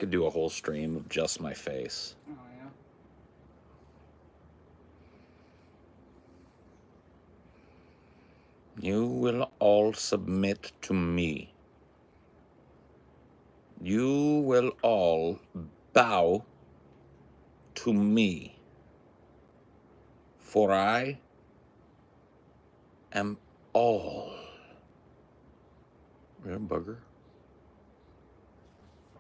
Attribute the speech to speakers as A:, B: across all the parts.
A: Could do a whole stream of just my face.
B: Oh, yeah.
A: You will all submit to me. You will all bow to me. For I am all. You a booger?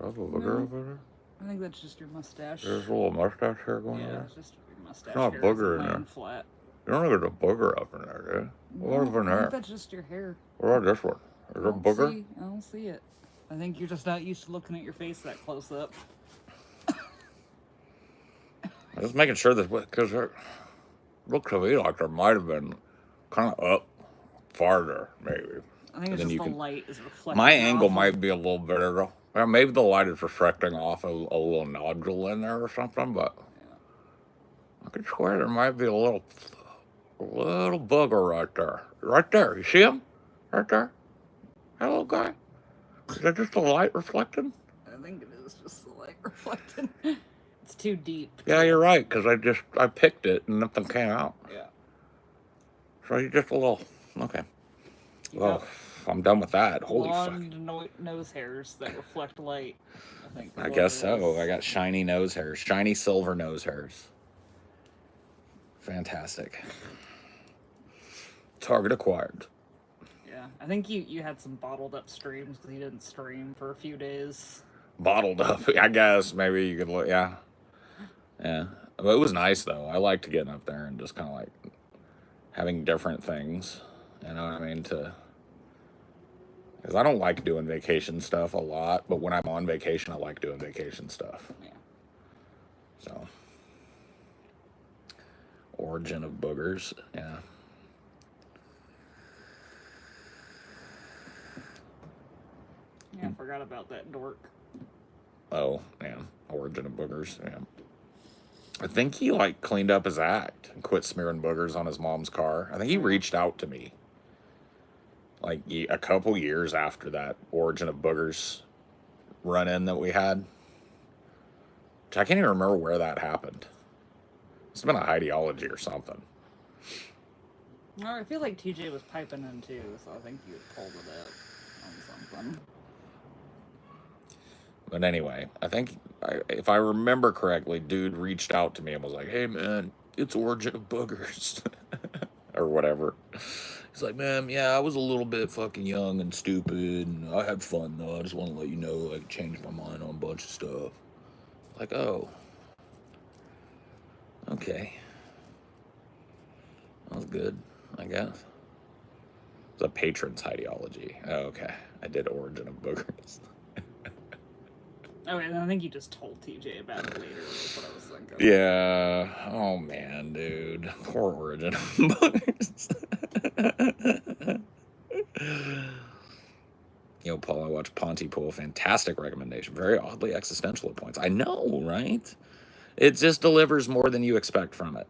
A: Have a booger over there?
B: I think that's just your mustache.
A: There's a little mustache hair going on
B: Yeah,
A: there?
B: it's just your mustache.
A: It's not a booger in there.
B: Flat.
A: You don't think there's a booger up in there, do you? What's in
B: I
A: there?
B: think that's just your hair.
A: What about this one? Is there a booger?
B: I don't see it. I think you're just not used to looking at your face that close up.
A: I'm just making sure that, because it looks to me like there might have been kind of up farther, maybe.
B: I think it's just the light is reflecting.
A: My angle might be a little better, though. Well, maybe the light is reflecting off a little nodule in there or something, but I could swear there might be a little booger right there. Right there. You see him? Right there? That little guy? Is that just the light reflecting?
B: I think it is just the light reflecting. It's too deep.
A: Yeah, you're right, because I picked it and nothing came out.
B: Yeah.
A: So you just a little, okay. Well, I'm done with that. Holy fuck.
B: Nose hairs that reflect light, I think.
A: I guess so. I got shiny nose hairs. Shiny silver nose hairs. Fantastic. Target acquired.
B: Yeah, I think you had some bottled up streams because you didn't stream for a few days.
A: Bottled up, I guess. Maybe you could look, yeah. Yeah. But it was nice, though. I liked getting up there and just kind of like having different things. You know what I mean? Because I don't like doing vacation stuff a lot, but when I'm on vacation, I like doing vacation stuff.
B: Yeah.
A: So, origin of boogers, yeah.
B: Yeah, I forgot about that dork.
A: Oh, yeah. Origin of boogers, yeah. I think he, like, cleaned up his act and quit smearing boogers on his mom's car. I think he reached out to me, like, a couple years after that Origin of Boogers run-in that we had. Which I can't even remember where that happened. It's been a ideology or something.
B: Well, I feel like TJ was piping in, too, so I think you had pulled it up on something.
A: But anyway, I think, if I remember correctly, dude reached out to me and was like, hey, man, it's Origin of Boogers. Or whatever. He's like, man, yeah, I was a little bit fucking young and stupid, and I had fun, though. I just want to let you know I changed my mind on a bunch of stuff. Like, oh. Okay. That was good, I guess. It's a patron's ideology. Oh, okay. I did Origin of Boogers.
B: Oh, and I think you just told TJ about it later, is what I was thinking.
A: Yeah. Oh, man, dude. Poor Origin of Boogers. Yo, Paul, I watched Pontypool. Fantastic recommendation. Very oddly existential at points. I know, right? It just delivers more than you expect from it.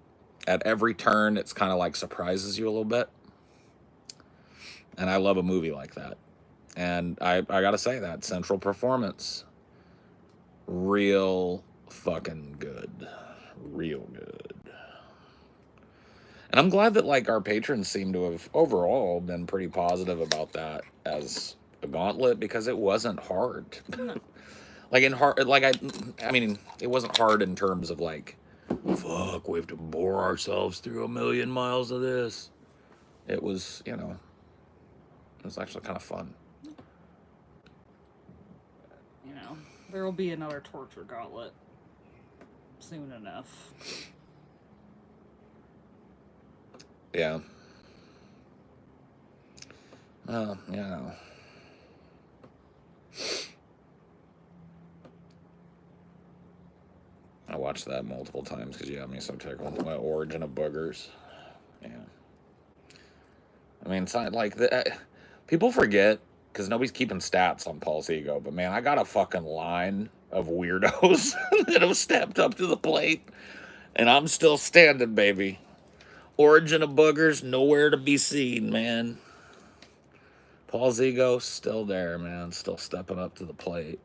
A: At every turn, it's kind of like surprises you a little bit. And I love a movie like that. And I got to say that. Central performance. Real fucking good. Real good. And I'm glad that, like, our patrons seem to have overall been pretty positive about that as a gauntlet, because it wasn't hard. Like, I mean, it wasn't hard in terms of, like, fuck, we have to bore ourselves through 1,000,000 miles of this. It was, you know, it was actually kind of fun.
B: You know, there will be another torture gauntlet soon enough.
A: Yeah. Well, you know. I watched that multiple times because you got me so tickled. My Origin of Boogers. Yeah. I mean, it's not like people forget because nobody's keeping stats on Paul's ego, but man, I got a fucking line of weirdos that have stepped up to the plate, and I'm still standing, baby. Origin of Boogers, nowhere to be seen, man. Paul's ego, still there, man. Still stepping up to the plate.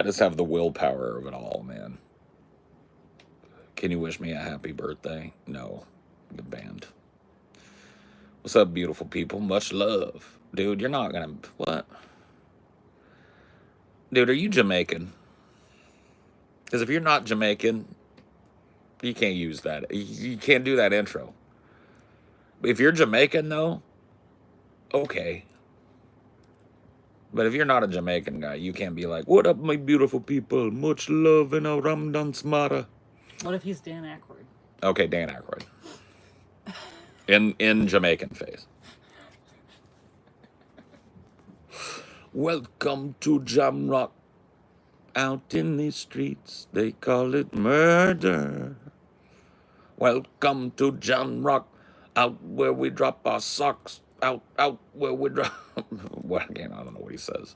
A: I just have the willpower of it all, man. Can you wish me a happy birthday? No. The band. What's up, beautiful people? Much love. Dude, you're not gonna... What? Dude, are you Jamaican? Because if you're not Jamaican, you can't use that. You can't do that intro. If you're Jamaican, though, okay. But if you're not a Jamaican guy, you can't be like, what up, my beautiful people? Much love in a Ramadan Smara.
B: What if he's Dan Aykroyd?
A: Okay, Dan Aykroyd. In Jamaican face. Welcome to Jamrock. Out in the streets, they call it murder. Welcome to Jamrock. Out where we drop our socks. Out where we drop... Well, again, I don't know what he says.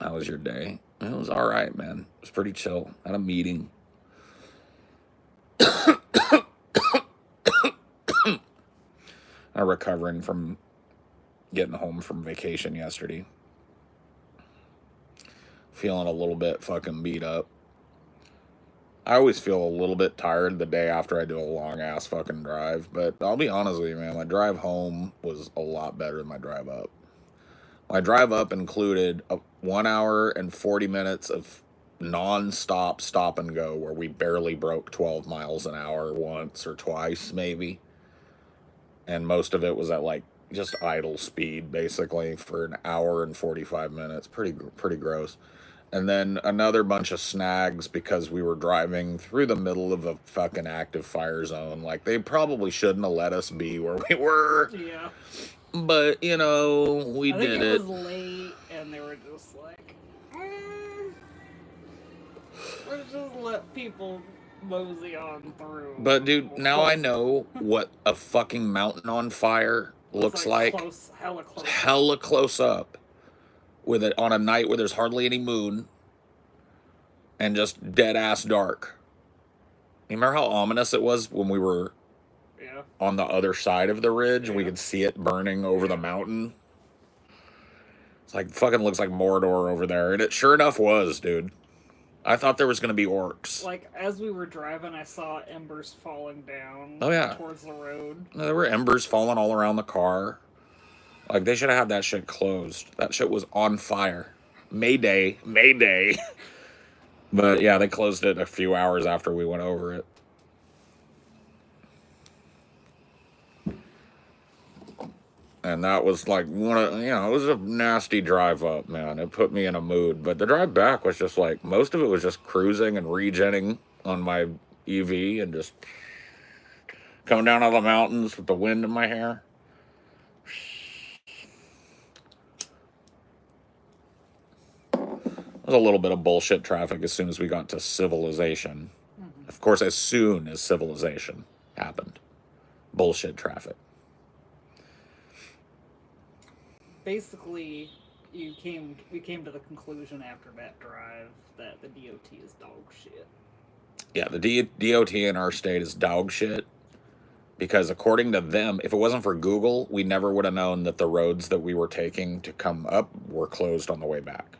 A: How was your day? It was all right, man. It was pretty chill. Had a meeting. I'm recovering from getting home from vacation yesterday. Feeling a little bit fucking beat up. I always feel a little bit tired the day after I do a long ass fucking drive, but I'll be honest with you, man, my drive home was a lot better than my drive up. My drive up included a 1 hour and 40 minutes of non-stop stop and go where we barely broke 12 miles an hour once or twice maybe. And most of it was at like just idle speed basically for an hour and 45 minutes. Pretty gross. And then another bunch of snags because we were driving through the middle of a fucking active fire zone. Like, they probably shouldn't have let us be where we were.
B: Yeah.
A: But, you know, we did it.
B: It was late, and they were just like, let's just let people mosey on through.
A: But, dude, now I know what a fucking mountain on fire looks like. Hella close up. With it on a night where there's hardly any moon and just dead ass dark. You remember how ominous it was when we were on the other side of the ridge and we could see it burning over the mountain? It's like fucking looks like Mordor over there, and it sure enough was, dude. I thought there was gonna be orcs.
B: Like, as we were driving, I saw embers falling down towards the road.
A: There were embers falling all around the car. Like, they should have had that shit closed. That shit was on fire. Mayday. But, yeah, they closed it a few hours after we went over it. And that was, like, it was a nasty drive up, man. It put me in a mood. But the drive back was just, like, most of it was just cruising and regenning on my EV and just coming down out of the mountains with the wind in my hair. There was a little bit of bullshit traffic as soon as we got to civilization. Mm-hmm. Of course, as soon as civilization happened. Bullshit traffic.
B: Basically, we came to the conclusion after that drive that the DOT is dog shit.
A: Yeah, the DOT in our state is dog shit. Because according to them, if it wasn't for Google, we never would have known that the roads that we were taking to come up were closed on the way back.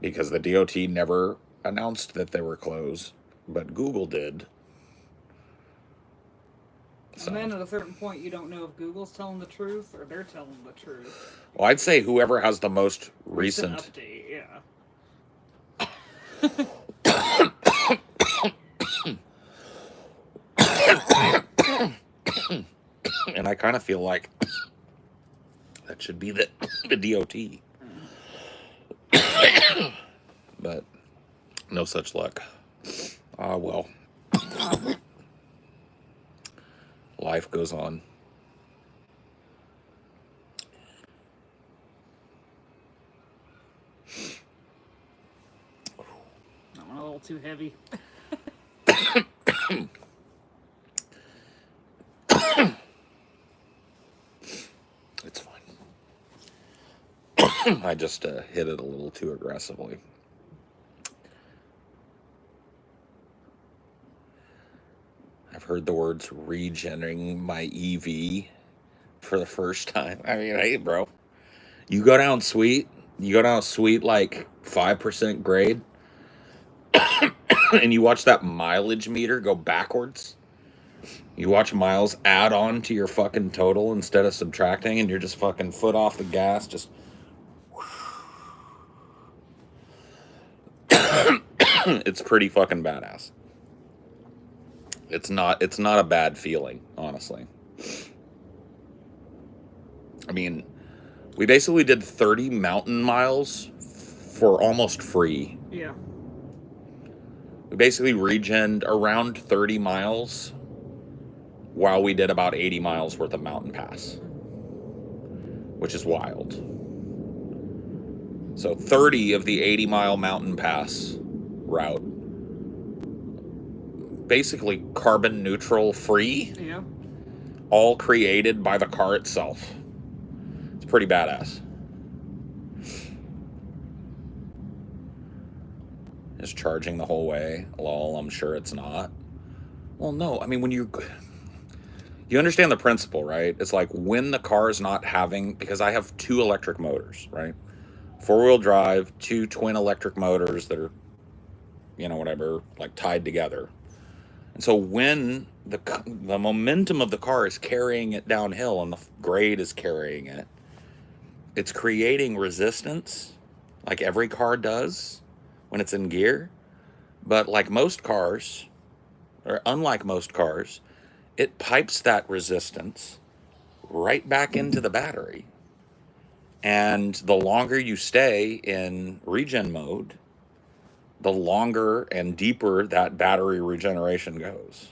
A: Because the DOT never announced that they were closed, but Google did. So.
B: And then at a certain point, you don't know if Google's telling the truth or they're telling the truth.
A: Well, I'd say whoever has the most recent
B: update, yeah.
A: And I kind of feel like that should be the DOT. But no such luck. Ah, well. Life goes on.
B: That one a little too heavy.
A: It's fine. I just hit it a little too aggressively. I've heard the words regenerating my EV for the first time. I mean, hey, bro, you go down sweet You go down a sweet, like, 5% grade, and you watch that mileage meter go backwards. You watch miles add on to your fucking total instead of subtracting, and you're just fucking foot off the gas, just... It's pretty fucking badass. It's not a bad feeling, honestly. I mean, we basically did 30 mountain miles for almost free.
B: Yeah.
A: We basically regened around 30 miles while we did about 80 miles worth of mountain pass, which is wild. So 30 of the 80-mile mountain pass route, basically carbon neutral free,
B: Yeah.
A: all created by the car itself. It's pretty badass. Just charging the whole way. Lol, I'm sure it's not. Well, no, I mean, when you understand the principle, right? It's like when the car is not having, because I have 2 electric motors, right? 4-wheel drive, 2 twin electric motors that are, whatever, like tied together. And so when the momentum of the car is carrying it downhill and the grade is carrying it, it's creating resistance, like every car does when it's in gear. But like most cars, or unlike most cars, it pipes that resistance right back into the battery. And the longer you stay in regen mode, the longer and deeper that battery regeneration goes.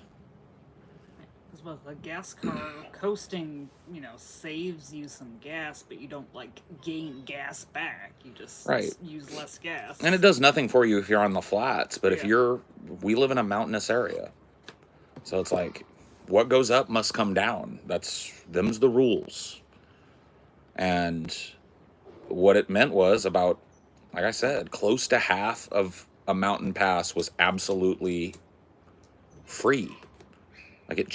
B: Because with a gas car, coasting, saves you some gas, but you don't, like, gain gas back. You just use less gas.
A: And it does nothing for you if you're on the flats, but if
B: Yeah.
A: we live in a mountainous area. So it's like, what goes up must come down. Them's the rules. And what it meant was about, like I said, close to half of a mountain pass was absolutely free. Like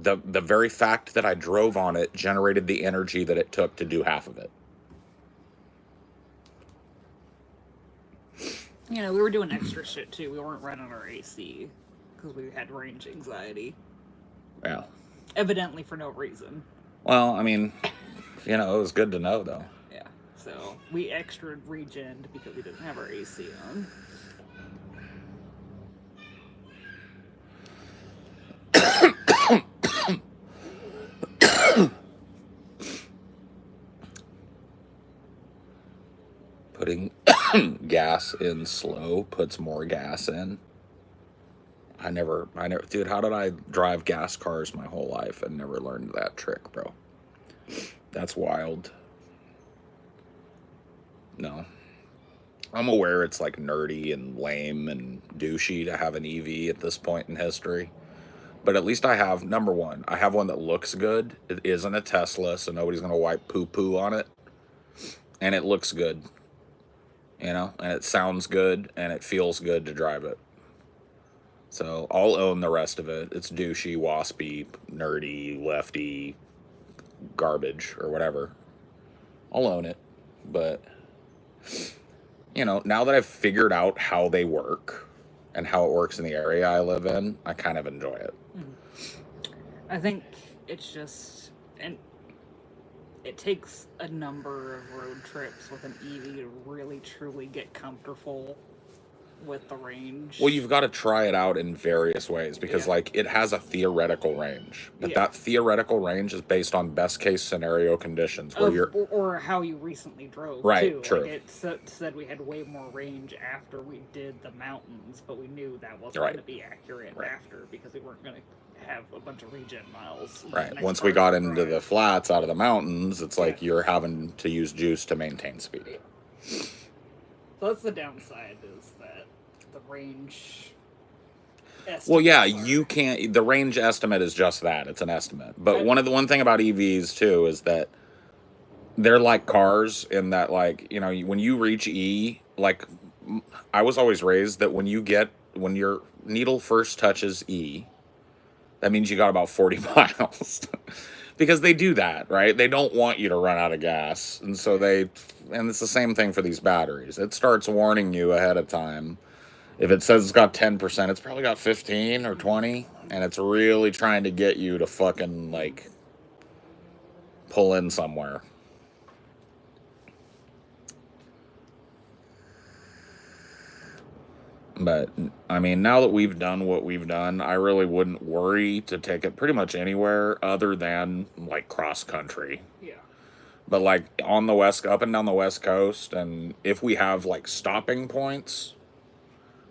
A: the very fact that I drove on it generated the energy that it took to do half of it.
B: We were doing extra shit too. We weren't running our AC because we had range anxiety.
A: Yeah.
B: Evidently for no reason.
A: Well, I mean, it was good to know though.
B: Yeah. So we extra regened because we didn't have our AC on.
A: Putting gas in slow puts more gas in. I never, dude, how did I drive gas cars my whole life and never learned that trick, bro? That's wild. No. I'm aware it's like nerdy and lame and douchey to have an EV at this point in history. But at least I have, number one, I have one that looks good. It isn't a Tesla, so nobody's going to wipe poo-poo on it. And it looks good. And it sounds good, and it feels good to drive it. So I'll own the rest of it. It's douchey, waspy, nerdy, lefty, garbage, or whatever. I'll own it. But, now that I've figured out how they work and how it works in the area I live in, I kind of enjoy it.
B: I think it's just... and it takes a number of road trips with an EV to really, truly get comfortable with the range.
A: Well, you've got to try it out in various ways because, it has a theoretical range. But that theoretical range is based on best-case scenario conditions.
B: Or how you recently drove,
A: right,
B: too.
A: True.
B: Like it said we had way more range after we did the mountains, but we knew that wasn't going to be accurate after because we weren't going to have a bunch of regen miles.
A: Right. Once we got into the flats out of the mountains, it's like you're having to use juice to maintain speed.
B: So that's the downside, is that the range
A: Well, yeah, you can't... The range estimate is just that. It's an estimate. But one thing about EVs, too, is that they're like cars in that, when you reach E, I was always raised that when your needle first touches E, that means you got about 40 miles. because they do that, right? They don't want you to run out of gas. And so and it's the same thing for these batteries. It starts warning you ahead of time. If it says it's got 10%, it's probably got 15 or 20. And it's really trying to get you to fucking, like, pull in somewhere. But, I mean, now that we've done what we've done, I really wouldn't worry to take it pretty much anywhere other than, like, cross country.
B: Yeah.
A: But, like, on the up and down the West Coast, and if we have, like, stopping points,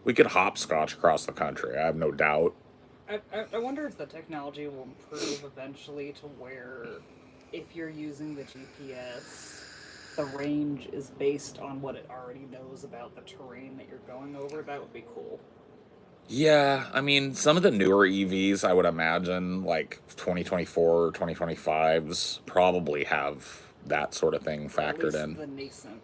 A: we could hopscotch across the country. I have no doubt.
B: I wonder if the technology will improve eventually to where if you're using the GPS, the range is based on what it already knows about the terrain that you're going over. That would be cool.
A: Yeah, I mean, some of the newer EVs, I would imagine, like 2024 or 2025s, probably have that sort of thing factored in.
B: The nascent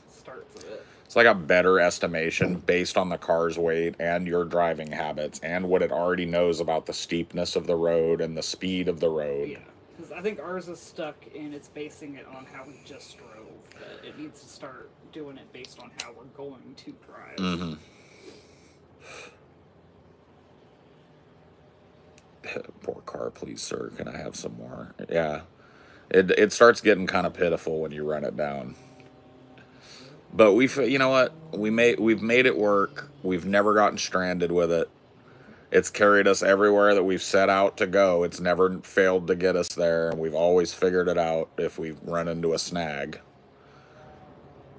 B: starts of it.
A: It's like a better estimation based on the car's weight and your driving habits and what it already knows about the steepness of the road and the speed of the road.
B: Yeah, because I think ours is stuck in it's basing it on how we just drove. But it needs to start doing it based on how we're going to drive.
A: Mm-hmm. Poor car, please, sir. Can I have some more? Yeah. It starts getting kind of pitiful when you run it down. But you know what? We've made it work. We've never gotten stranded with it. It's carried us everywhere that we've set out to go. It's never failed to get us there, and we've always figured it out if we run into a snag.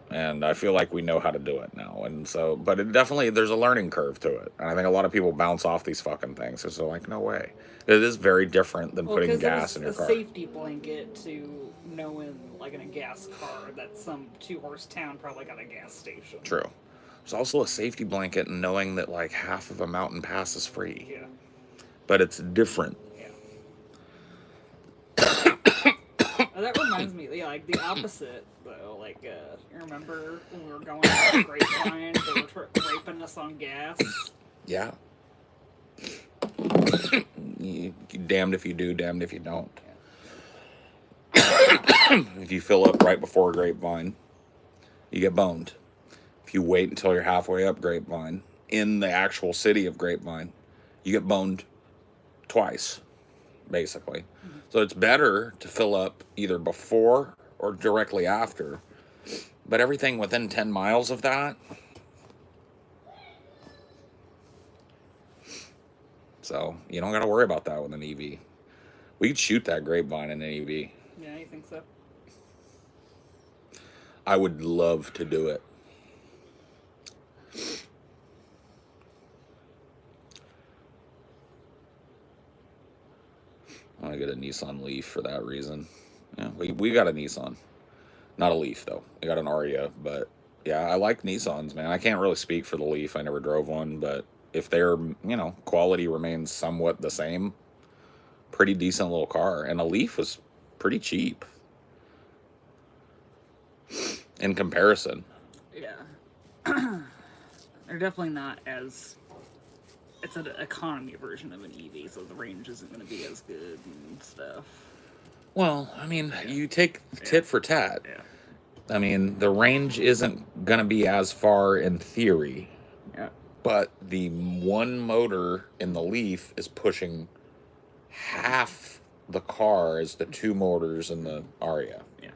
A: And I feel like we know how to do it now. And so, but there's a learning curve to it. And I think a lot of people bounce off these fucking things. It's like, no way. It is very different than putting gas in your car.
B: It's a safety blanket to knowing, like in a gas car, that some 2-horse town probably got a gas station.
A: True. There's also a safety blanket in knowing that like half of a mountain pass is free.
B: Yeah.
A: But it's different.
B: That reminds me, like the opposite though. Like, you remember when we were going to the Grapevine, they were raping us on gas?
A: Yeah. You damned if you do, damned if you don't. Yeah. If you fill up right before Grapevine, you get boned. If you wait until you're halfway up Grapevine, in the actual city of Grapevine, you get boned twice, basically. Mm-hmm. So it's better to fill up either before or directly after. But everything within 10 miles of that. So you don't got to worry about that with an EV. We could shoot that Grapevine in an EV.
B: Yeah, you think so?
A: I would love to do it. I want to get a Nissan Leaf for that reason. Yeah, we got a Nissan. Not a Leaf, though. We got an Aria, but yeah, I like Nissans, man. I can't really speak for the Leaf. I never drove one, but if their, quality remains somewhat the same, pretty decent little car. And a Leaf was pretty cheap in comparison.
B: Yeah. They're definitely not as... It's an economy version of an EV, so the range isn't going to be as good and stuff.
A: Well, I mean, you take tit for tat.
B: Yeah.
A: I mean, the range isn't going to be as far in theory.
B: Yeah.
A: But the one motor in the Leaf is pushing half the car as the two motors in the Aria.
B: Yeah.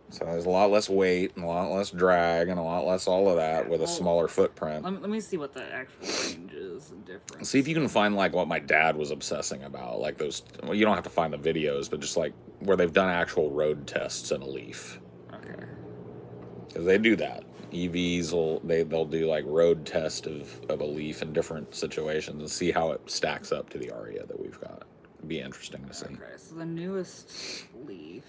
A: So there's a lot less weight and a lot less drag and a lot less all of that with a smaller footprint.
B: Let me see what the actual range is and difference.
A: See if you can find like what my dad was obsessing about, like those. Well, you don't have to find the videos, but just like where they've done actual road tests in a Leaf.
B: Okay.
A: Because they do that. EVs they'll do like road test of a Leaf in different situations and see how it stacks up to the Aria that we've got. It'd be interesting to see.
B: Okay, so the newest Leaf.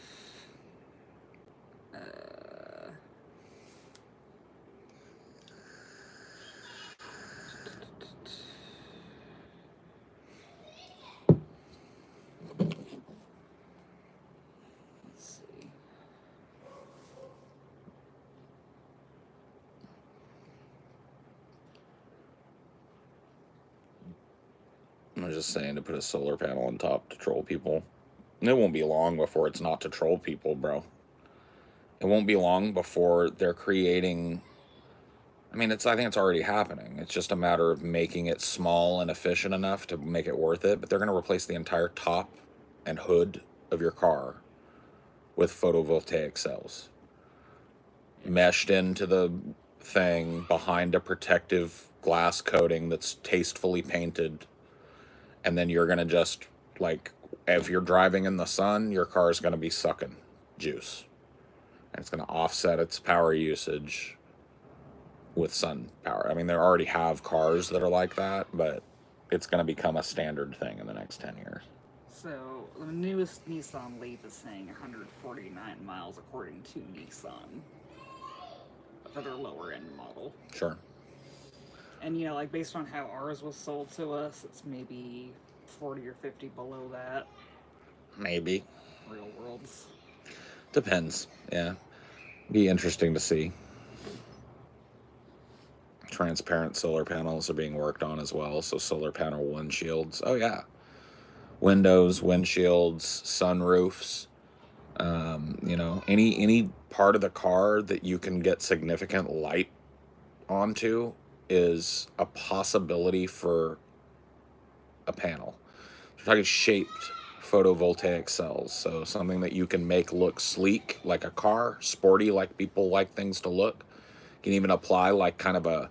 A: I was just saying to put a solar panel on top to troll people. And it won't be long before it's not to troll people, bro. It won't be long before they're creating. I mean, I think it's already happening. It's just a matter of making it small and efficient enough to make it worth it. But they're going to replace the entire top and hood of your car with photovoltaic cells meshed into the thing behind a protective glass coating that's tastefully painted. And then you're going to just, like, if you're driving in the sun, your car is going to be sucking juice. And it's going to offset its power usage with sun power. I mean, they already have cars that are like that, but it's going to become a standard thing in the next 10 years.
B: So, the newest Nissan Leaf is saying 149 miles according to Nissan for their lower end model.
A: Sure.
B: And, like, based on how ours was sold to us, it's maybe 40 or 50 below that.
A: Maybe.
B: Real worlds.
A: Depends, yeah. Be interesting to see. Transparent solar panels are being worked on as well, so solar panel windshields. Oh, yeah. Windows, windshields, sunroofs. Any part of the car that you can get significant light onto is a possibility for a panel. We're talking shaped photovoltaic cells, so something that you can make look sleek like a car, sporty like people like things to look. You can even apply like kind of a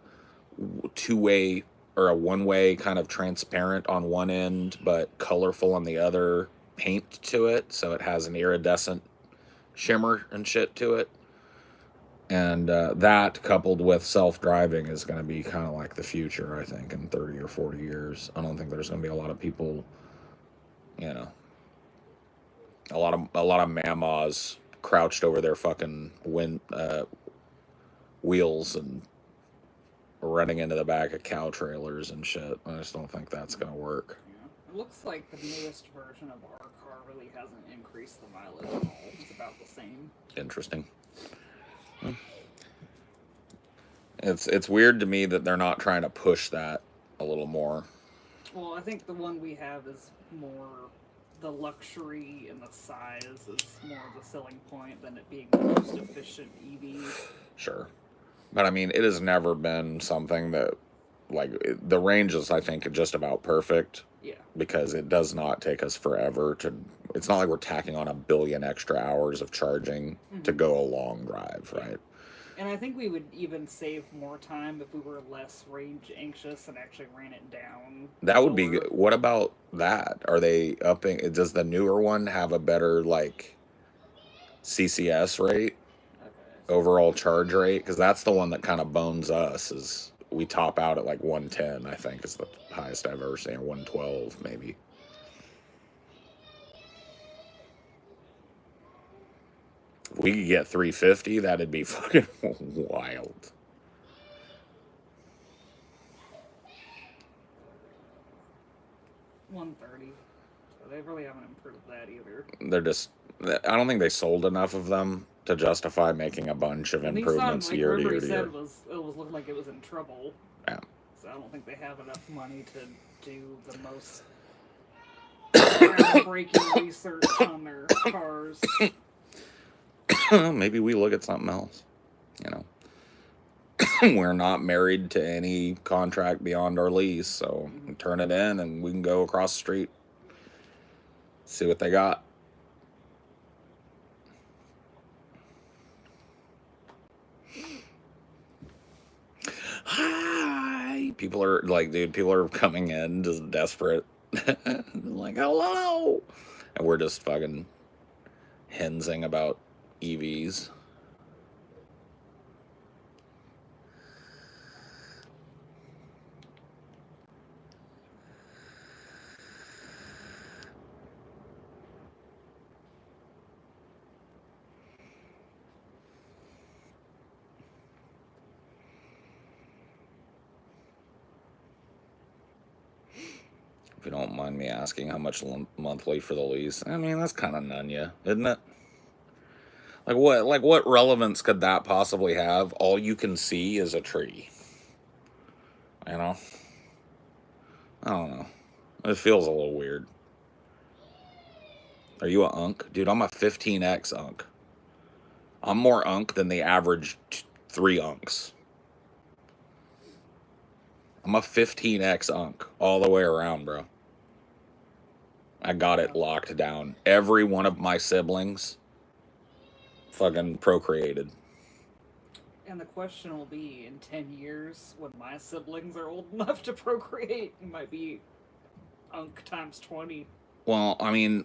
A: two-way or a one-way kind of transparent on one end but colorful on the other paint to it, so it has an iridescent shimmer and shit to it. And that coupled with self-driving is going to be kind of like the future, I think, in 30 or 40 years. I don't think there's going to be a lot of people, a lot of mamas crouched over their fucking wheels and running into the back of cow trailers and shit. I just don't think that's going to work.
B: Yeah. It looks like the newest version of our car really hasn't increased the mileage at all. It's about the same.
A: Interesting. It's weird to me that they're not trying to push that a little more.
B: Well, I think the one we have is more the luxury and the size is more of the selling point than it being the most efficient EV.
A: Sure. But I mean, it has never been something that, like, the range is, I think, just about perfect.
B: Yeah.
A: Because it does not take us forever to. It's not like we're tacking on 1 billion extra hours of charging to go a long drive, right?
B: And I think we would even save more time if we were less range anxious and actually ran it down.
A: That would be good. What about that? Are they upping? Does the newer one have a better, like, CCS rate? Overall charge rate? Because that's the one that kind of bones us. Is we top out at like 110, I think, is the highest I've ever seen, or 112 maybe. If we could get 350, that'd be fucking wild.
B: $130. So they really haven't improved that either.
A: They're just. I don't think they sold enough of them to justify making a bunch of improvements
B: Nissan,
A: year to year
B: like
A: to year.
B: it was looking like it was in trouble.
A: Yeah.
B: So I don't think they have enough money to do the most groundbreaking research on their cars.
A: Maybe we look at something else. We're not married to any contract beyond our lease, so we turn it in and we can go across the street, see what they got. Hi! People are like, dude, people are coming in just desperate. Like, hello! And we're just fucking hensing about EVs. If you don't mind me asking, how much monthly for the lease? I mean, that's kind of nunya, isn't it? What relevance could that possibly have? All you can see is a tree. I don't know. It feels a little weird. Are you a unk? Dude, I'm a 15x unk. I'm more unk than the average 3 unks. I'm a 15x unk all the way around, bro. I got it locked down. Every one of my siblings fucking procreated.
B: And the question will be, in 10 years, when my siblings are old enough to procreate, it might be unk times 20.
A: Well, I mean,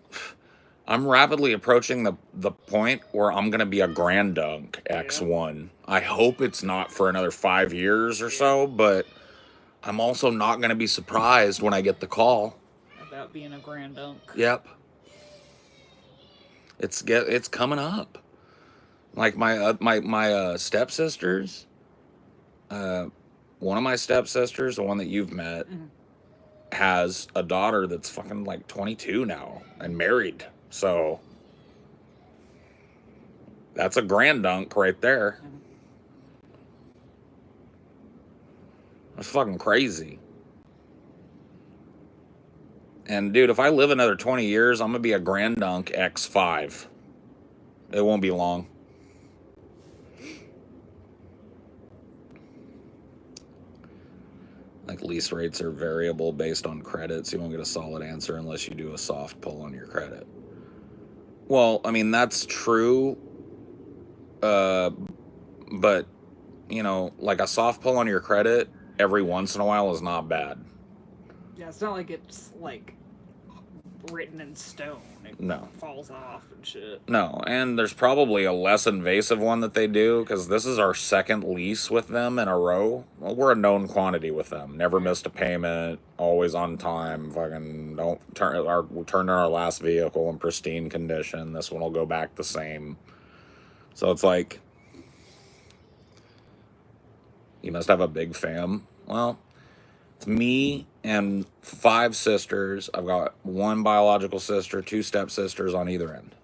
A: I'm rapidly approaching the point where I'm gonna be a grand unk X1. I hope it's not for another 5 years or so, but I'm also not gonna be surprised when I get the call
B: about being a grand unk.
A: Yep. It's coming up. Like my stepsisters, one of my stepsisters, the one that you've met, has a daughter that's fucking like 22 now and married. So that's a grand dunk right there. That's fucking crazy. And dude, if I live another 20 years, I'm gonna be a grand dunk X5. It won't be long. Like lease rates are variable based on credits. You won't get a solid answer unless you do a soft pull on your credit. Well, I mean, that's true. But, you know, like a soft pull on your credit every once in a while is not bad.
B: Yeah, it's not like it's like written in stone. It falls off and shit.
A: No, and there's probably a less invasive one that they do because this is our second lease with them in a row. Well, we're a known quantity with them. Never missed a payment, always on time. Fucking we turned in our last vehicle in pristine condition. This one will go back the same. So it's like, you must have a big fam. Well, it's me and 5 sisters. I've got 1 biological sister, 2 stepsisters on either end.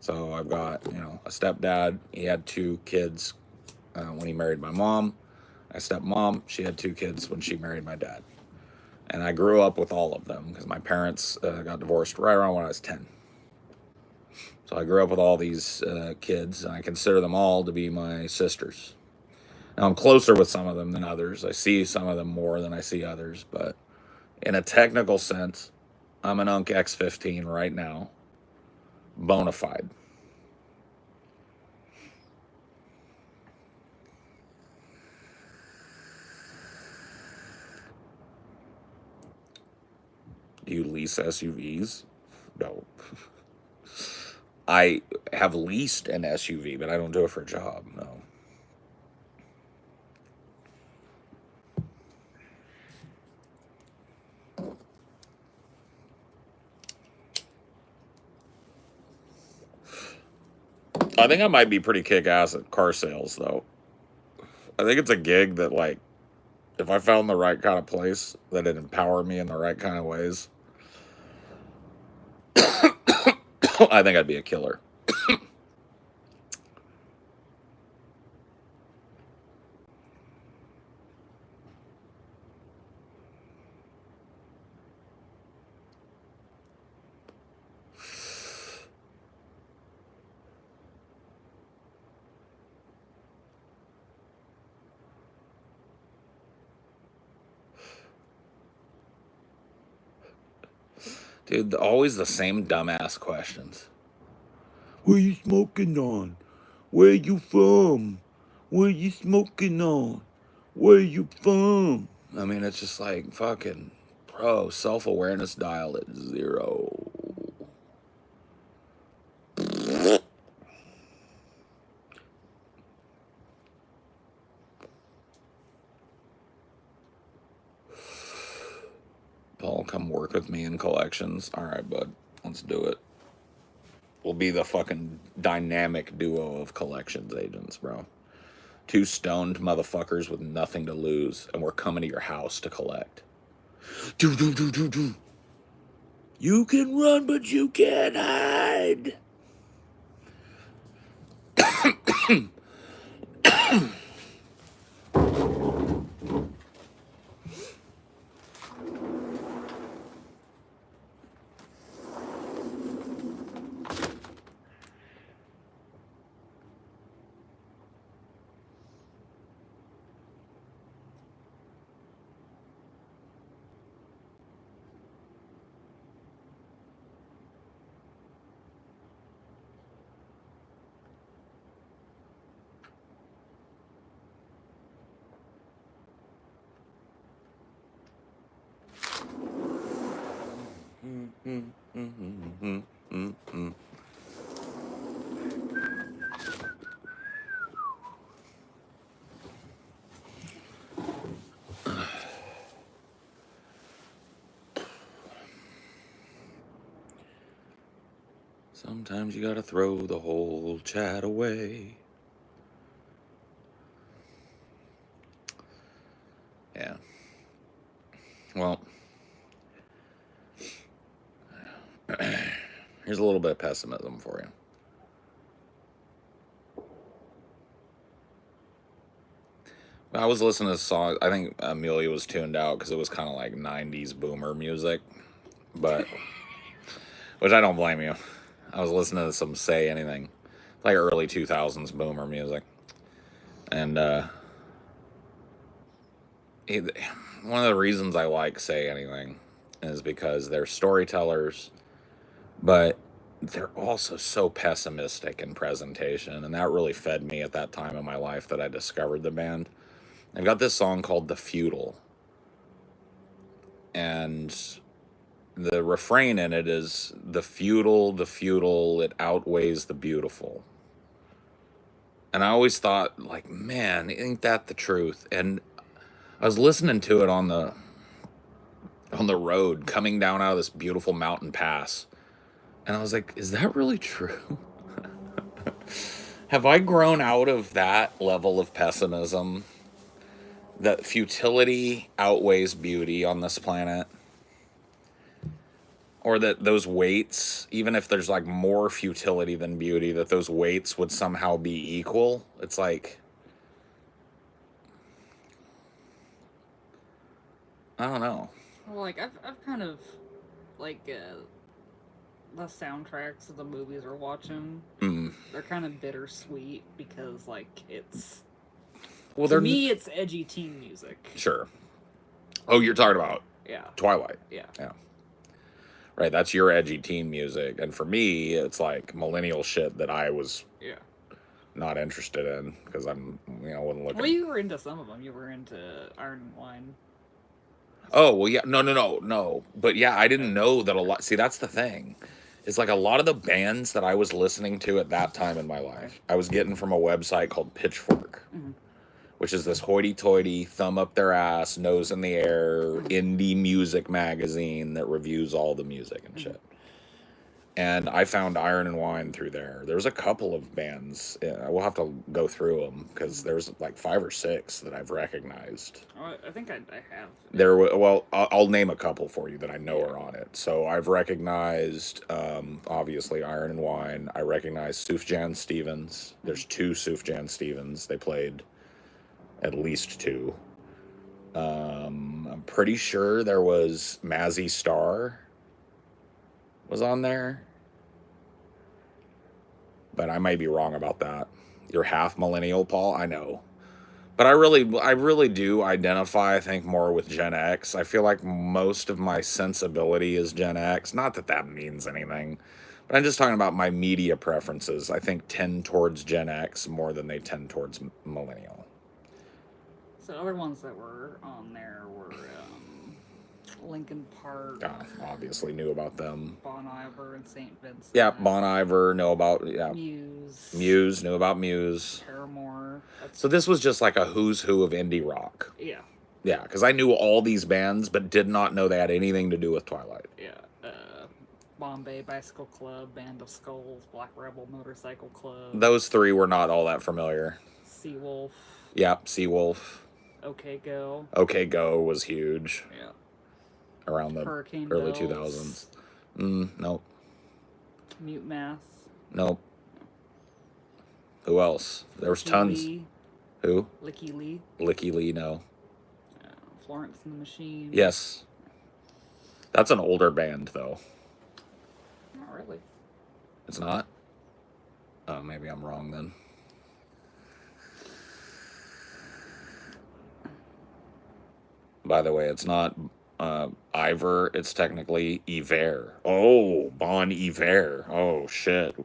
A: So I've got, you know, a stepdad. He had 2 kids when he married my mom. My stepmom, she had 2 kids when she married my dad. And I grew up with all of them because my parents got divorced right around when I was 10. So I grew up with all these kids, and I consider them all to be my sisters. Now, I'm closer with some of them than others. I see some of them more than I see others. But in a technical sense, I'm an Unk X15 right now. Bona fide. Do you lease SUVs? No. I have leased an SUV, but I don't do it for a job, no. I think I might be pretty kick-ass at car sales, though. I think it's a gig that, like, if I found the right kind of place that would empower me in the right kind of ways, I think I'd be a killer. Dude, always the same dumbass questions. What are you smoking on? Where you from? What are you smoking on? Where you from? I mean, it's just like, fucking, bro, self-awareness dial at 0. Paul, come work with me in collections. All right, bud, let's do it. We'll be the fucking dynamic duo of collections agents, bro. 2 stoned motherfuckers with nothing to lose, and we're coming to your house to collect. Do. You can run, but you can't hide. Sometimes you gotta throw the whole chat away. Yeah. Well, here's a little bit of pessimism for you. I was listening to this song. I think Amelia was tuned out because it was kind of like 90s boomer music. But, which I don't blame you. I was listening to some Say Anything. Like early 2000s boomer music. And, one of the reasons I like Say Anything is because they're storytellers, but they're also so pessimistic in presentation, and that really fed me at that time in my life that I discovered the band. They've got this song called The Feudal, and the refrain in it is, the feudal, it outweighs the beautiful. And I always thought, like, man, ain't that the truth? And I was listening to it on the road coming down out of this beautiful mountain pass, and I was like, is that really true? Have I grown out of that level of pessimism, that futility outweighs beauty on this planet? Or that those weights, even if there's like more futility than beauty, that those weights would somehow be equal? It's like, I don't know.
B: Well, like, I've kind of, like, the soundtracks of the movies we're watching, they're kind of bittersweet because, like, it's... Well, to me, it's edgy teen music.
A: Sure. Oh, you're talking about Twilight.
B: Yeah.
A: Right, that's your edgy teen music. And for me, it's like millennial shit that I was not interested in because I'm, wasn't looking.
B: Well, you were into some of them. You were into Iron and Wine.
A: Oh, well, yeah. No. But yeah, I didn't know that a lot. See, that's the thing. It's like a lot of the bands that I was listening to at that time in my life, I was getting from a website called Pitchfork, which is this hoity-toity, thumb up their ass, nose in the air, indie music magazine that reviews all the music and shit. And I found Iron and Wine through there. There's a couple of bands. We'll have to go through them because there's like 5 or 6 that I've recognized.
B: Oh, I think I have.
A: Well, I'll name a couple for you that I know are on it. So I've recognized, obviously, Iron and Wine. I recognize Sufjan Stevens. There's 2 Sufjan Stevens. They played at least 2. I'm pretty sure there was Mazzy Star was on there, but I might be wrong about that. You're half millennial, Paul, I know, but I really do identify, I think, more with Gen X. I feel like most of my sensibility is Gen X. Not that that means anything, but I'm just talking about my media preferences. I think tend towards Gen X more than they tend towards millennial.
B: So other ones that were on there were Linkin Park.
A: Obviously knew about them.
B: Bon Iver and St. Vincent.
A: Yeah, Bon Iver, know about,
B: Muse,
A: knew about Muse.
B: Paramore.
A: So this was just like a who's who of indie rock.
B: Yeah.
A: Yeah, because I knew all these bands, but did not know they had anything to do with Twilight.
B: Yeah. Bombay Bicycle Club, Band of Skulls, Black Rebel Motorcycle Club.
A: Those 3 were not all that familiar.
B: Seawolf.
A: Yeah, Seawolf.
B: OK Go.
A: OK Go was huge.
B: Yeah.
A: Around the
B: Hurricane
A: early
B: Bells.
A: 2000s. Nope.
B: Mute Math.
A: Nope. Who else? There was tons.
B: Lee.
A: Who?
B: Licky Lee.
A: Licky Lee, no.
B: Florence and the Machine.
A: Yes. That's an older band, though.
B: Not really.
A: It's not? Oh, maybe I'm wrong then. By the way, it's not Iver, it's technically Iver. Oh, Bon Iver. Oh, shit.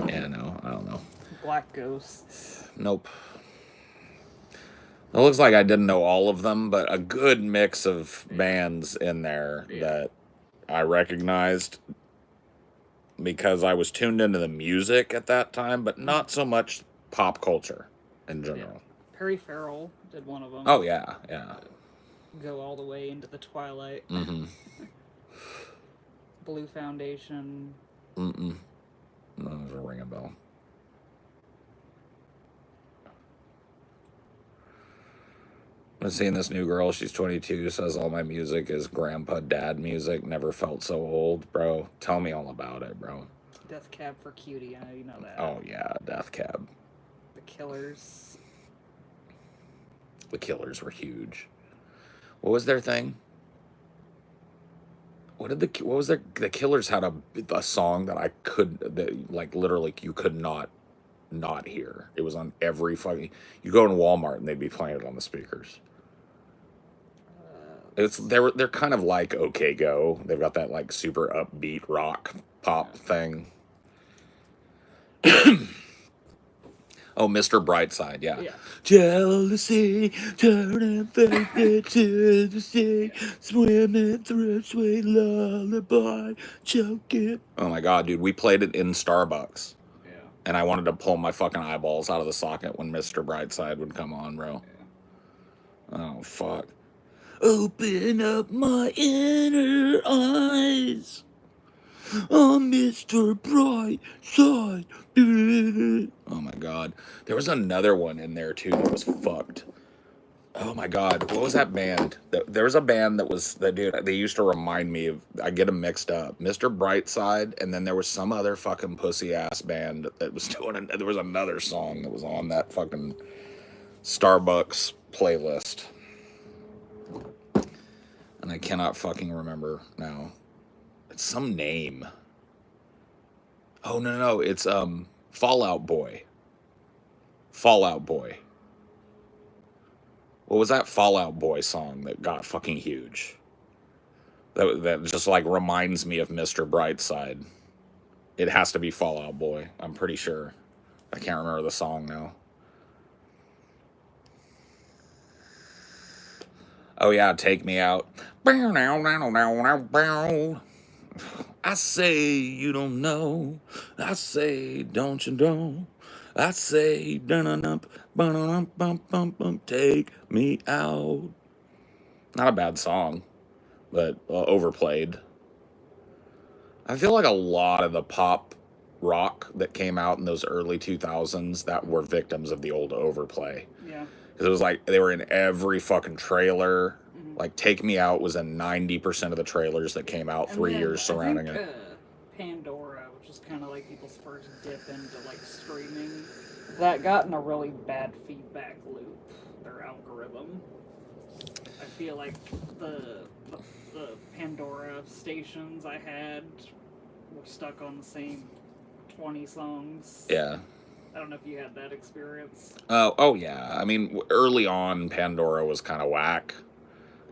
A: Yeah, no, I don't know.
B: Black Ghosts.
A: Nope. It looks like I didn't know all of them, but a good mix of bands in there that I recognized because I was tuned into the music at that time, but not so much pop culture in general.
B: Perry Farrell did one of them.
A: Oh, yeah, yeah.
B: Go all the way into the Twilight.
A: Mm-hmm.
B: Blue Foundation.
A: Mm-mm. No, there's a ring a bell. I'm seeing this new girl. She's 22. Says all my music is grandpa dad music. Never felt so old, bro. Tell me all about it, bro.
B: Death Cab for Cutie. I know you know that.
A: Oh yeah, Death Cab.
B: The Killers.
A: The Killers were huge. What was their thing? What was their? The Killers had a song that like literally you could not hear. It was on every fucking. You go in Walmart and they'd be playing it on the speakers. They're kind of like OK Go. They've got that like super upbeat rock pop thing. Oh, Mr. Brightside, yeah. Jealousy, turning faith into the sea, swimming through sweet lullaby, choking. Oh my god, dude, we played it in Starbucks.
B: Yeah.
A: And I wanted to pull my fucking eyeballs out of the socket when Mr. Brightside would come on, bro. Yeah. Oh, fuck. Open up my inner eyes. Oh, Mr. Brightside. Oh my god. There was another one in there too that was fucked. Oh my god. What was that band? There was a band they used to remind me of, I get them mixed up. Mr. Brightside, and then there was some other fucking pussy ass band that was doing there was another song that was on that fucking Starbucks playlist. And I cannot fucking remember now. It's some name. Oh no, it's Fallout Boy. Fallout Boy. What was that Fallout Boy song that got fucking huge? That just like reminds me of Mr. Brightside. It has to be Fallout Boy, I'm pretty sure. I can't remember the song now. Oh yeah, Take Me Out. I say you don't know. I say don't you know. I say take me out. Not a bad song, but overplayed. I feel like a lot of the pop rock that came out in those early 2000s that were victims of the old overplay.
B: Yeah.
A: Because it was like they were in every fucking trailer. Like Take Me Out was in 90% of the trailers that came out 3 years surrounding it.
B: Pandora, which is kind of like people's first dip into like streaming, that got in a really bad feedback loop. Their algorithm. I feel like the Pandora stations I had were stuck on the same 20 songs.
A: Yeah.
B: I don't know if you had that experience.
A: Oh yeah. I mean, early on, Pandora was kind of whack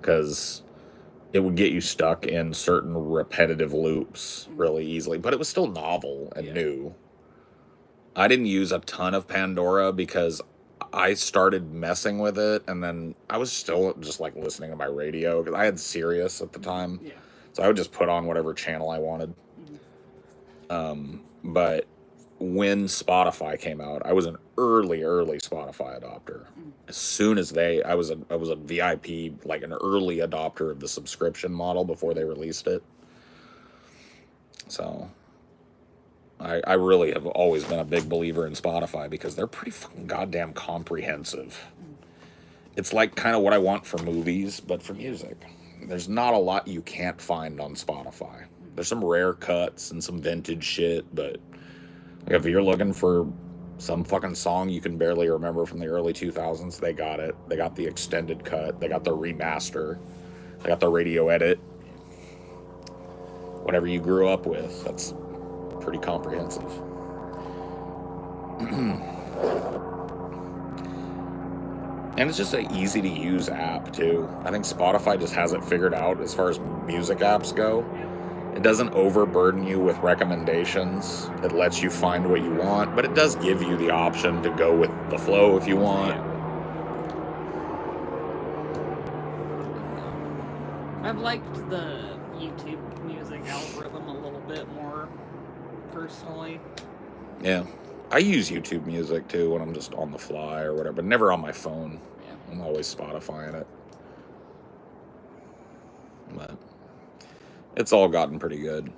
A: because it would get you stuck in certain repetitive loops really easily, but it was still novel and new. I didn't use a ton of Pandora because I started messing with it, and then I was still just like listening to my radio because I had Sirius at the time. Yeah. So I would just put on whatever channel I wanted. But when Spotify came out, I was an early Spotify adopter. As soon as I was a VIP, like an early adopter of the subscription model before they released it. So I really have always been a big believer in Spotify because they're pretty fucking goddamn comprehensive. It's like kind of what I want for movies, but for music. There's not a lot you can't find on Spotify. There's some rare cuts and some vintage shit, but if you're looking for some fucking song you can barely remember from the early 2000s, they got it. They got the extended cut. They got the remaster. They got the radio edit. Whatever you grew up with, that's pretty comprehensive. And it's just an easy to use app too. I think Spotify just has it figured out as far as music apps go. It doesn't overburden you with recommendations. It lets you find what you want, but it does give you the option to go with the flow if you want.
B: I've liked the YouTube music algorithm a little bit more, personally.
A: Yeah. I use YouTube music too when I'm just on the fly or whatever, but never on my phone.
B: Yeah.
A: I'm always Spotifying it. But it's all gotten pretty good.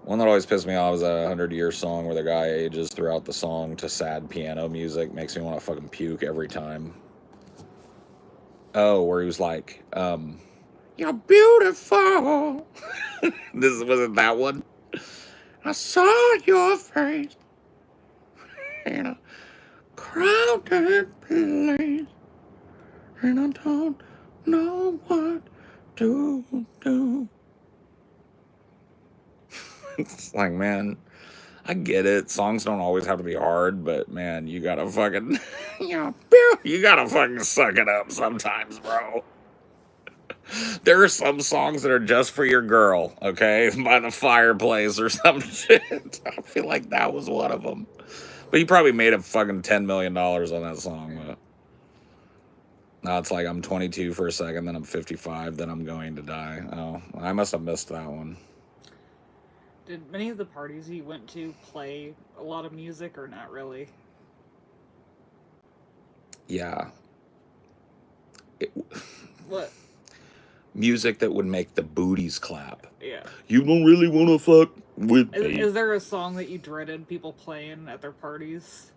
A: One that always pissed me off is a 100-Year song where the guy ages throughout the song to sad piano music. Makes me want to fucking puke every time. Oh, where he was like, "You're beautiful." This wasn't that one. I saw your face in a crowded place, and I don't know what to do. It's like, man, I get it. Songs don't always have to be hard, but man, you gotta fucking, you gotta fucking suck it up sometimes, bro. There are some songs that are just for your girl, okay, by the fireplace or some shit. I feel like that was one of them. But he probably made a fucking $10 million on that song. But now it's like I'm 22 for a second, then I'm 55, then I'm going to die. Oh, I must have missed that one.
B: Did many of the parties you went to play a lot of music or not really?
A: Yeah.
B: What?
A: Music that would make the booties clap.
B: Yeah.
A: You don't really want to fuck with me.
B: Is there a song that you dreaded people playing at their parties?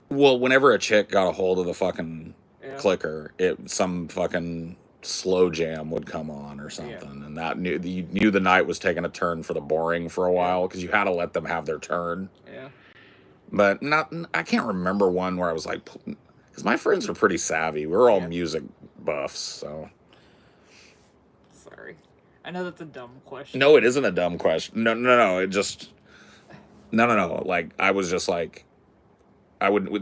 A: Well, whenever a chick got a hold of the fucking clicker, some fucking slow jam would come on or something, and that you knew the night was taking a turn for the boring for a while because you had to let them have their turn.
B: Yeah.
A: But I can't remember one where I was like, because my friends were pretty savvy. We were all music buffs, so.
B: Sorry. I know that's a dumb question.
A: No, it isn't a dumb question. No. It just. No. Like, I was just like,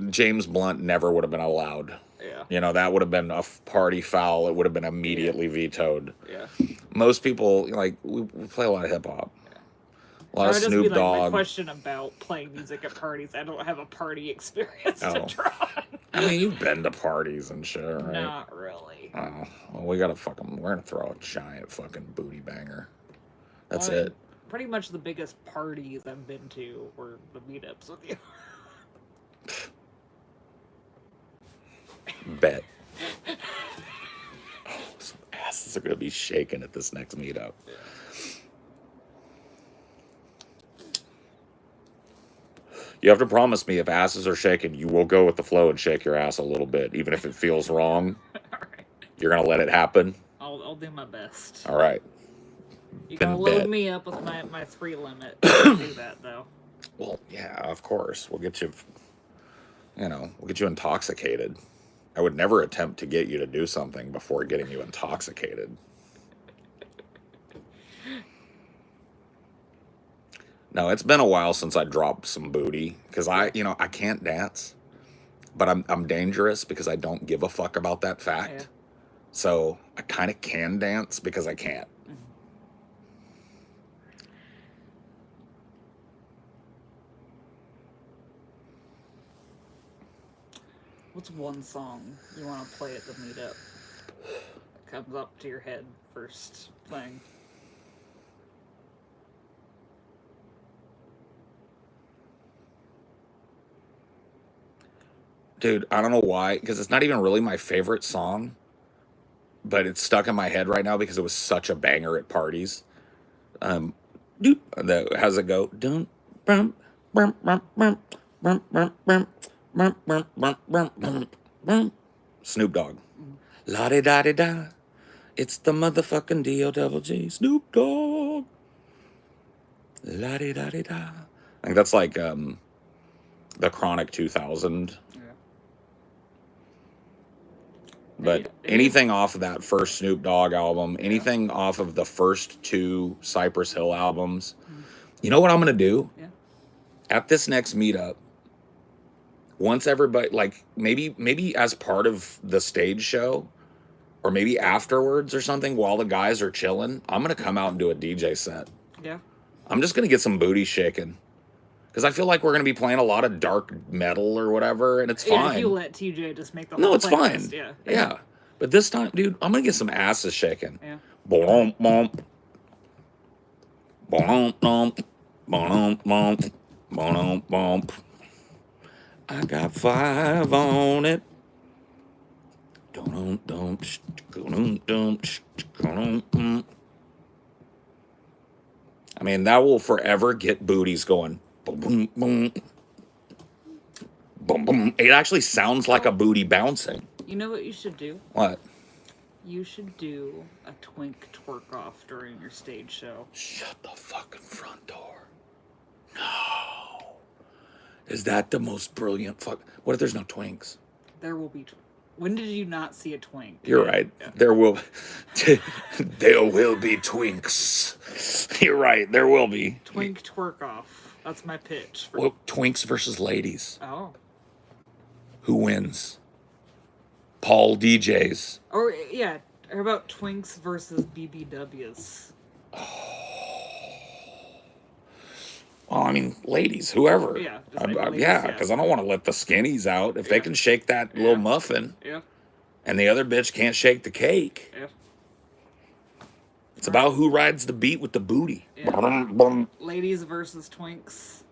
A: James Blunt never would have been allowed.
B: Yeah.
A: You know, that would have been a party foul. It would have been immediately vetoed.
B: Yeah.
A: Most people, like, we play a lot of hip hop.
B: Yeah.
A: A lot of Snoop Dogg.
B: My question about playing music at parties, I don't have a party experience to draw on.
A: I mean, you've been to parties and shit, right?
B: Not really.
A: Oh, well, we're gonna throw a giant fucking booty banger. That's it.
B: Pretty much the biggest parties I've been to were the meetups with you.
A: Bet. Oh, some asses are gonna be shaking at this next meetup.
B: Yeah.
A: You have to promise me if asses are shaking, you will go with the flow and shake your ass a little bit, even if it feels wrong.
B: All right.
A: You're gonna let it happen.
B: I'll do my best.
A: All right.
B: You can load me up with my 3 limit. To do that though.
A: Well, yeah, of course. We'll get you intoxicated. I would never attempt to get you to do something before getting you intoxicated. No, it's been a while since I dropped some booty because I can't dance, but I'm dangerous because I don't give a fuck about that fact.
B: Yeah.
A: So I kind of can dance because I can't.
B: Mm-hmm. What's one song you want to play at the meetup? That comes up to your head first playing.
A: Dude, I don't know why, because it's not even really my favorite song, but it's stuck in my head right now because it was such a banger at parties. How's it go? Snoop Dogg. La-di-da-di-da. It's the motherfucking D-O-double-G. Snoop Dogg. La-di-da-di-da. I think that's like the Chronic 2000.
B: Yeah.
A: But anything off of that first Snoop Dogg album, anything off of the first 2 Cypress Hill albums, you know what I'm going to do?
B: Yeah.
A: At this next meetup, once everybody, like, maybe as part of the stage show, or maybe afterwards or something, while the guys are chilling, I'm going to come out and do a DJ set.
B: Yeah.
A: I'm just going to get some booty shaking. Because I feel like we're going to be playing a lot of dark metal or whatever, and it's fine.
B: If you let TJ just make the whole
A: No, it's
B: playlist,
A: fine. Yeah. But this time, dude, I'm going to get some asses shaking.
B: Yeah.
A: Bump, bump. Bump, bump. Bump, bump. Bump, bump. I got 5 on it. I mean, that will forever get booties going. Boom, boom, boom. Boom, boom. It actually sounds like a booty bouncing.
B: You know what you should do?
A: What?
B: You should do a twink twerk off during your stage show.
A: Shut the fucking front door. No. Is that the most brilliant fuck? What if there's no twinks?
B: There will be. When did you not see a twink?
A: You're right.
B: Yeah.
A: There will be twinks. You're right. There will be.
B: Twink twerk off. That's my pitch.
A: Well, twinks versus ladies.
B: Oh.
A: Who wins? Paul DJs.
B: Or, yeah. How about twinks versus BBWs?
A: Well, I mean, ladies, whoever.
B: Yeah.
A: Yeah, because I don't want to let the skinnies out. If they can shake that little muffin, and the other bitch can't shake the cake.
B: Yeah.
A: It's about who rides the beat with the booty.
B: Yeah. Ladies versus twinks.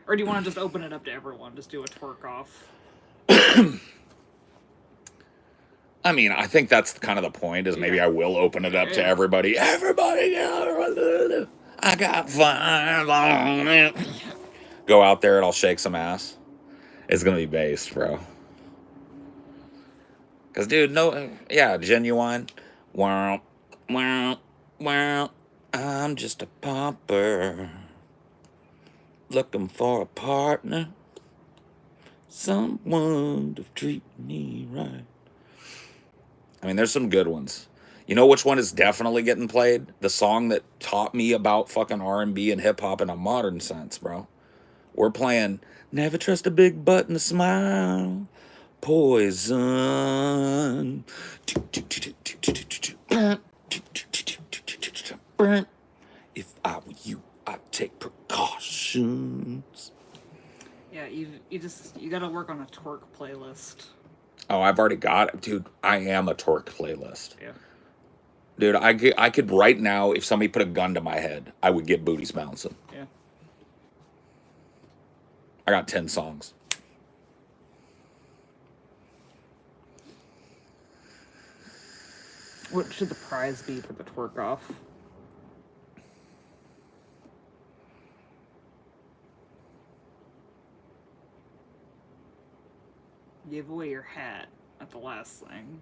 B: Or do you want to just open it up to everyone? Just do a twerk off?
A: I mean, I think that's kind of the point, is maybe I will open it up to everybody. Everybody, I got 5 on it. Go out there and I'll shake some ass. It's going to be based, bro. Because, dude, genuine. Wow, wow, wow. I'm just a popper. Looking for a partner. Someone to treat me right. I mean, there's some good ones. You know which one is definitely getting played? The song that taught me about fucking R&B and hip-hop in a modern sense, bro. We're playing Never Trust a Big Butt and a Smile. Poison. If I were you, I'd take precautions.
B: Yeah, you gotta work on a twerk playlist.
A: Oh, I've already got it. Dude, I am a twerk playlist.
B: Yeah.
A: Dude, I could right now, if somebody put a gun to my head, I would get booties bouncing.
B: Yeah.
A: I got 10 songs.
B: What should the prize be for the twerk off? Give away your hat at the last thing.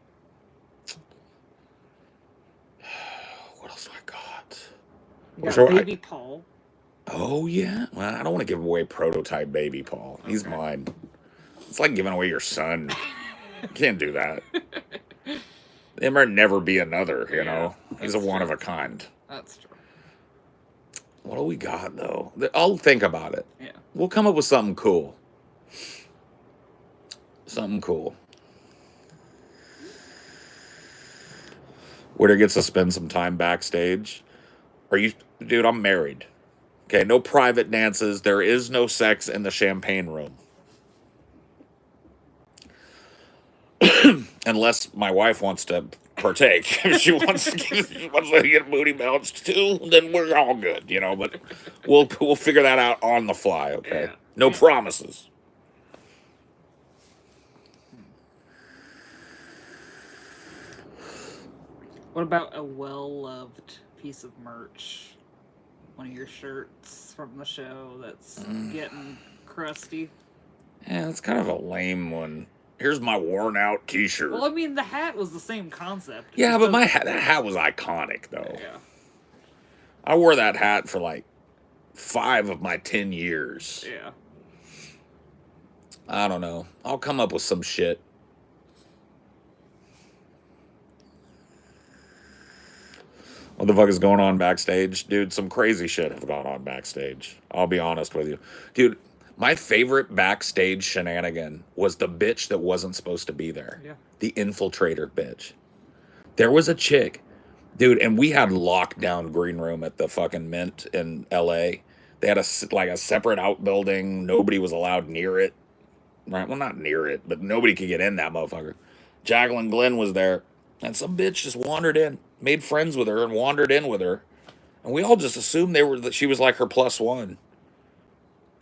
A: What else do I got?
B: You got Baby Paul.
A: Oh, yeah? Well, I don't want to give away prototype Baby Paul. He's mine. It's like giving away your son. You can't do that. There might never be another, you know? He's a one of a kind.
B: That's true.
A: What do we got, though? I'll think about it.
B: Yeah.
A: We'll come up with something cool. Something cool. Witter gets to spend some time backstage. Dude, I'm married. Okay, no private dances. There is no sex in the champagne room. Unless my wife wants to partake. If she wants to get booty bounced too, then we're all good, you know, but we'll figure that out on the fly, okay?
B: Yeah.
A: No promises.
B: What about a well-loved piece of merch? One of your shirts from the show that's getting crusty?
A: Yeah, that's kind of a lame one. Here's my worn-out T-shirt.
B: Well, I mean, the hat was the same concept.
A: Yeah, but that hat was iconic, though.
B: Yeah.
A: I wore that hat for, 5 of my 10 years.
B: Yeah.
A: I don't know. I'll come up with some shit. What the fuck is going on backstage? Dude, some crazy shit have gone on backstage. I'll be honest with you. Dude, my favorite backstage shenanigan was the bitch that wasn't supposed to be there.
B: Yeah.
A: The infiltrator bitch. There was a chick. Dude, and we had lockdown green room at the fucking Mint in L.A. They had a separate outbuilding. Nobody was allowed near it. Right? Well, not near it, but nobody could get in that motherfucker. Jacqueline Glenn was there. And some bitch just wandered in. made friends with her, and wandered in with her. And we all just assumed that she was like her plus one.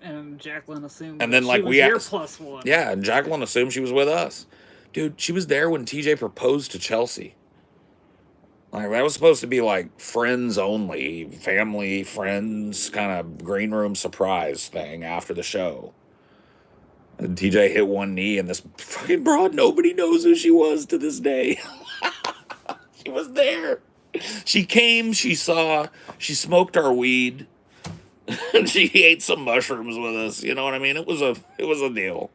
B: And Jacqueline assumed
A: And
B: that
A: then like
B: she was
A: we
B: your
A: asked,
B: plus one.
A: yeah, and Jacqueline assumed she was with us. Dude, she was there when TJ proposed to Chelsea. Like, that was supposed to be like friends only, family, friends, kind of green room surprise thing after the show. And TJ hit one knee, and this fucking broad, nobody knows who she was to this day. She was there. She came, she saw, she smoked our weed, and she ate some mushrooms with us. You know what I mean? It was a deal.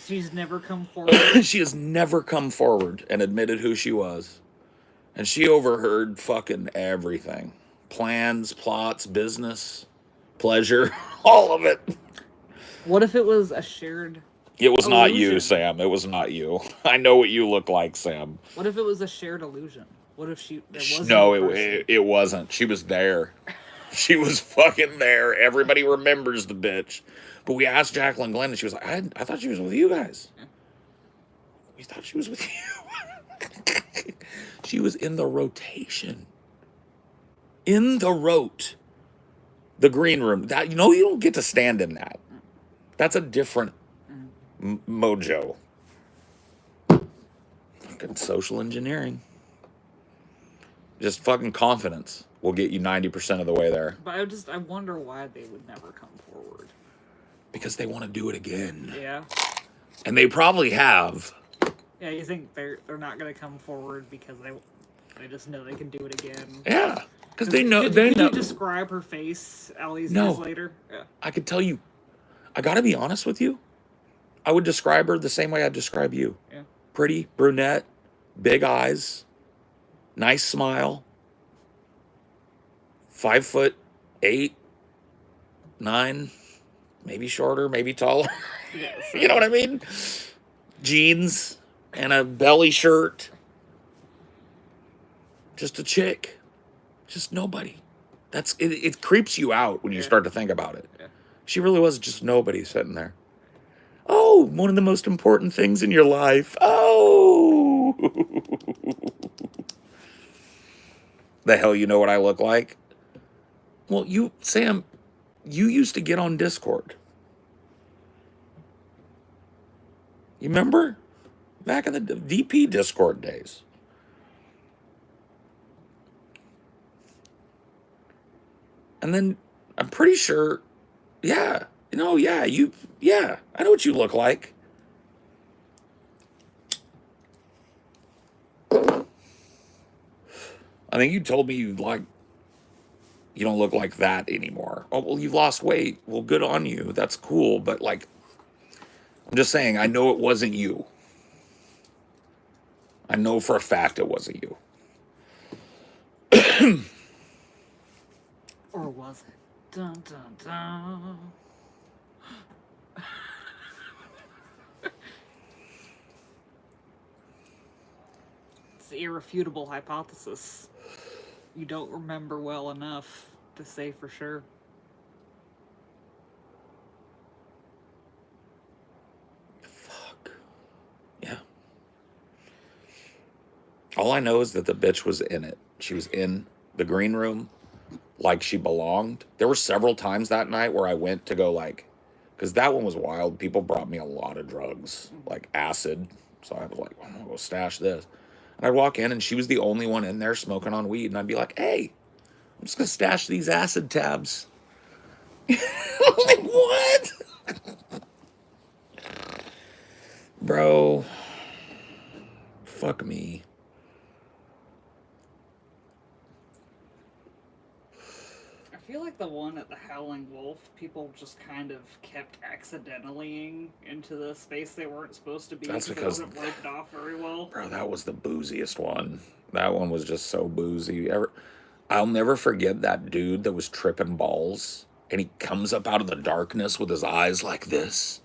B: She's never come forward.
A: She has never come forward and admitted who she was. And she overheard fucking everything. Plans, plots, business, pleasure, all of it.
B: What if it was a shared...
A: It was not you,
B: illusion?
A: Sam. It was not you. I know what you look like, Sam.
B: What if it was a shared illusion? What if
A: it wasn't. She was there. She was fucking there. Everybody remembers the bitch. But we asked Jacqueline Glenn, and she was like, I thought she was with you guys. Yeah. We thought she was with you. She was in the rotation. In the rote. The green room. That, you don't get to stand in that. That's a different mojo. Fucking social engineering. Just fucking confidence will get you 90% of the way there.
B: But I wonder why they would never come forward.
A: Because they want to do it again.
B: Yeah.
A: And they probably have.
B: Yeah, you think they're not going to come forward because they just know they can do it again?
A: Yeah. Because they know.
B: Could you describe her face all these years later? Yeah.
A: I could tell you. I got to be honest with you. I would describe her the same way I'd describe you.
B: Yeah.
A: Pretty, brunette, big eyes, nice smile, 5'8", 9, maybe shorter, maybe taller.
B: Yeah, so.
A: You know what I mean? Jeans and a belly shirt. Just a chick. Just nobody. It creeps you out when you start to think about it. Yeah. She really was just nobody sitting there. Oh, one of the most important things in your life. Oh. The hell you know what I look like? Well, Sam, you used to get on Discord. You remember? Back in the VP Discord days. And then I'm pretty sure, I know what you look like. I think you told me you don't look like that anymore. Oh, well, you've lost weight. Well, good on you. That's cool. But like, I'm just saying, I know it wasn't you. I know for a fact it wasn't you.
B: Or was it? Dun, dun, dun. It's the irrefutable hypothesis. You don't remember well enough to say for sure.
A: Fuck. Yeah. All I know is that the bitch was in it. She was in the green room like she belonged. There were several times that night where I went to go because that one was wild. People brought me a lot of drugs, like acid. So I was like, I'm going to go stash this. And I'd walk in and she was the only one in there smoking on weed. And I'd be like, hey, I'm just going to stash these acid tabs. Like, what? Bro. Fuck me.
B: I feel like the one at the Howling Wolf, people just kind of kept accidentally into the space they weren't supposed to be.
A: That's because
B: it wasn't roped off very well.
A: Bro, that was the booziest one. That one was just so boozy. I'll never forget that dude that was tripping balls, and he comes up out of the darkness with his eyes like this.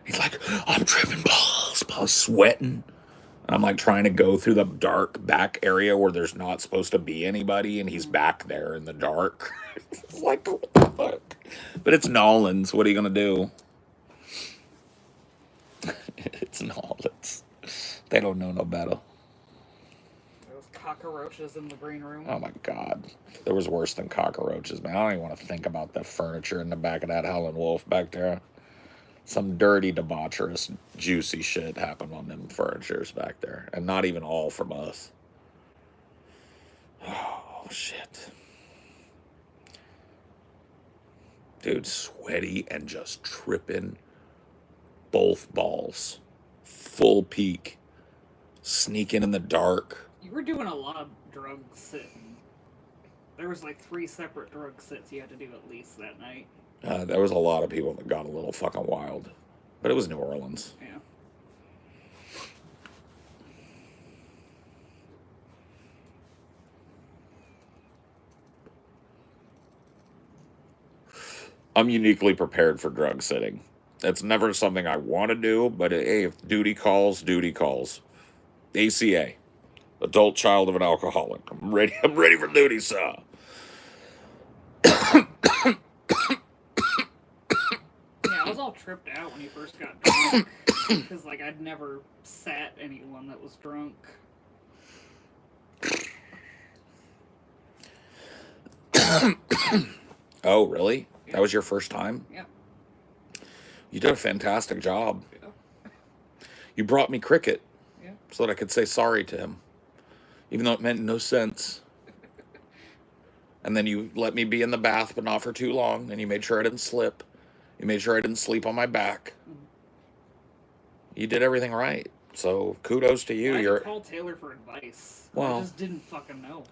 A: He's like, I'm tripping balls, sweating. I'm like trying to go through the dark back area where there's not supposed to be anybody, and he's back there in the dark. It's like, what the fuck? But it's Nolan's. What are you gonna do? It's Nolan's. They don't know no better.
B: There was cockroaches in the green room.
A: Oh my God. There was worse than cockroaches, man. I don't even want to think about the furniture in the back of that Howlin' Wolf back there. Some dirty, debaucherous, juicy shit happened on them furnitures back there. And not even all from us. Oh, shit. Dude, sweaty and just tripping both balls. Full peak. Sneaking in the dark.
B: You were doing a lot of drug sitting. There was like 3 separate drug sits you had to do at least that night.
A: There was a lot of people that got a little fucking wild. But it was New Orleans.
B: Yeah.
A: I'm uniquely prepared for drug sitting. It's never something I want to do, but hey, if duty calls, duty calls. ACA. Adult child of an alcoholic. I'm ready for duty, sir.
B: I was all tripped out when he first got drunk because, like, I'd never sat anyone that was drunk.
A: Oh, really?
B: Yeah.
A: That was your first time?
B: Yeah.
A: You did a fantastic job.
B: Yeah.
A: You brought me cricket.
B: Yeah.
A: So that I could say sorry to him, even though it meant no sense. And then you let me be in the bath, but not for too long, and you made sure I didn't slip. You made sure I didn't sleep on my back. Mm-hmm. You did everything right. So kudos to you.
B: I had to call Taylor for advice.
A: Well,
B: I just didn't fucking know.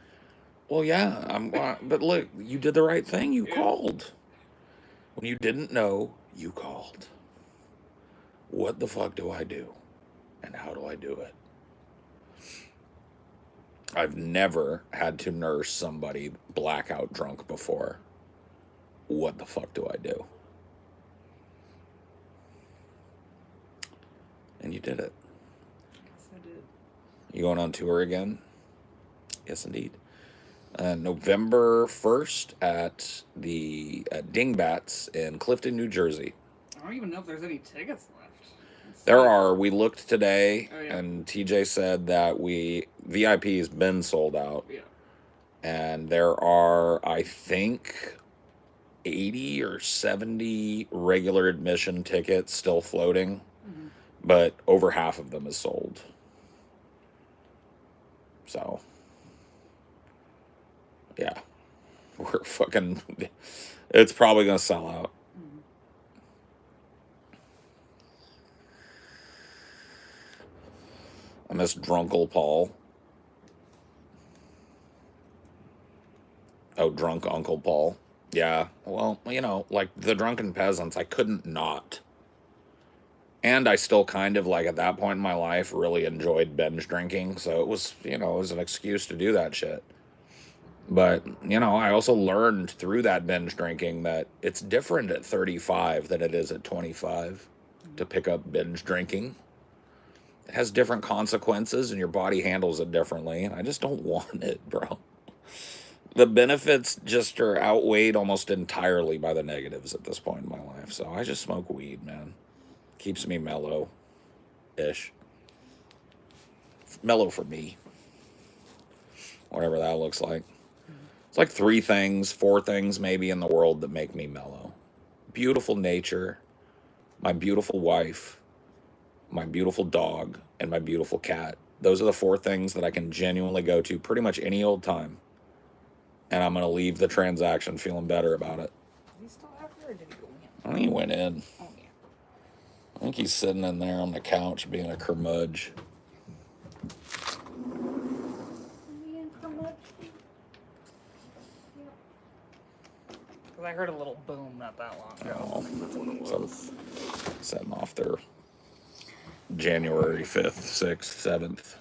A: Well, yeah, but look, you did the right thing. You called. When you didn't know, you called. What the fuck do I do? And how do I do it? I've never had to nurse somebody blackout drunk before. What the fuck do I do? And you did it.
B: Yes, I did.
A: You going on tour again? Yes, indeed. November 1st at the Dingbats in Clifton, New Jersey.
B: I don't even know if there's any tickets left.
A: There are. We looked today,
B: oh, yeah.
A: And TJ said that VIP has been sold out.
B: Yeah.
A: And there are, I think, 80 or 70 regular admission tickets still floating. Mm-hmm. But over half of them is sold. So, yeah. We're fucking... It's probably going to sell out.
B: Mm-hmm.
A: I miss Drunkle Paul. Oh, Drunk Uncle Paul. Yeah, well, like the Drunken Peasants, I couldn't not. And I still kind of, like, at that point in my life, really enjoyed binge drinking. So it was, it was an excuse to do that shit. But, I also learned through that binge drinking that it's different at 35 than it is at 25 to pick up binge drinking. It has different consequences and your body handles it differently. And I just don't want it, bro. The benefits just are outweighed almost entirely by the negatives at this point in my life. So I just smoke weed, man. Keeps me mellow-ish. Mellow for me. Whatever that looks like. It's like 3 things, 4 things maybe in the world that make me mellow. Beautiful nature, my beautiful wife, my beautiful dog, and my beautiful cat. Those are the 4 things that I can genuinely go to pretty much any old time. And I'm going to leave the transaction feeling better about it.
B: Is he still out there or did he go in?
A: I think he went in.
B: Oh, yeah.
A: I think he's sitting in there on the couch being a curmudge.
B: Because I heard a little boom not that long ago.
A: Oh,
B: that's what it was.
A: Setting off their January 5th, 6th, 7th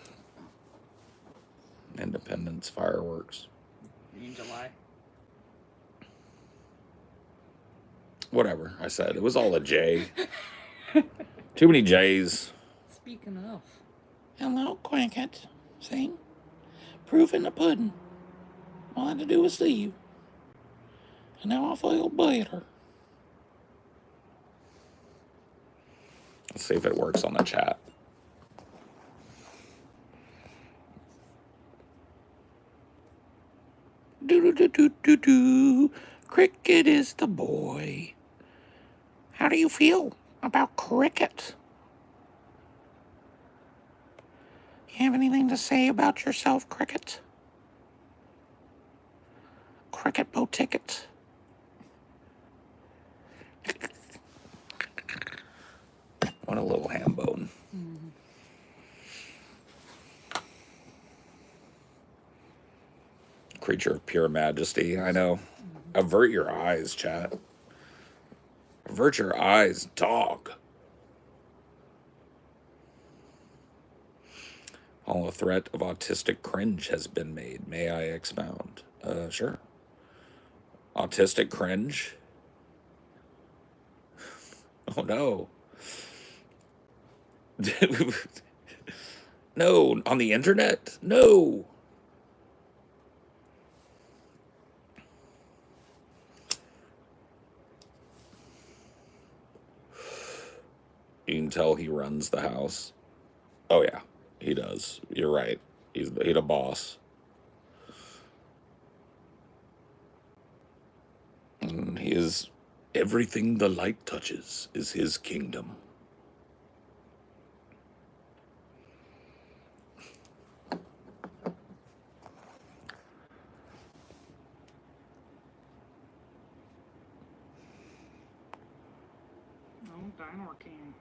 A: Independence fireworks.
B: You mean July?
A: Whatever, I said. It was all a J. Too many J's.
B: Speaking of.
A: Hello, Quacket. See? Proof in the pudding. All I had to do was see you. And now I feel better. Let's see if it works on the chat. Do. Cricket is the boy. How do you feel about cricket? You have anything to say about yourself, Cricket? Cricket Boat Ticket. What a little ham bone. Creature of pure majesty, I know. Avert your eyes, chat. Avert your eyes, dog. All a threat of autistic cringe has been made. May I expound? Sure. Autistic cringe? Oh no. No, on the internet? No. You can tell he runs the house. Oh yeah, he does. You're right. He's the boss. And he is everything the light touches is his kingdom.
B: Oh, Dino King.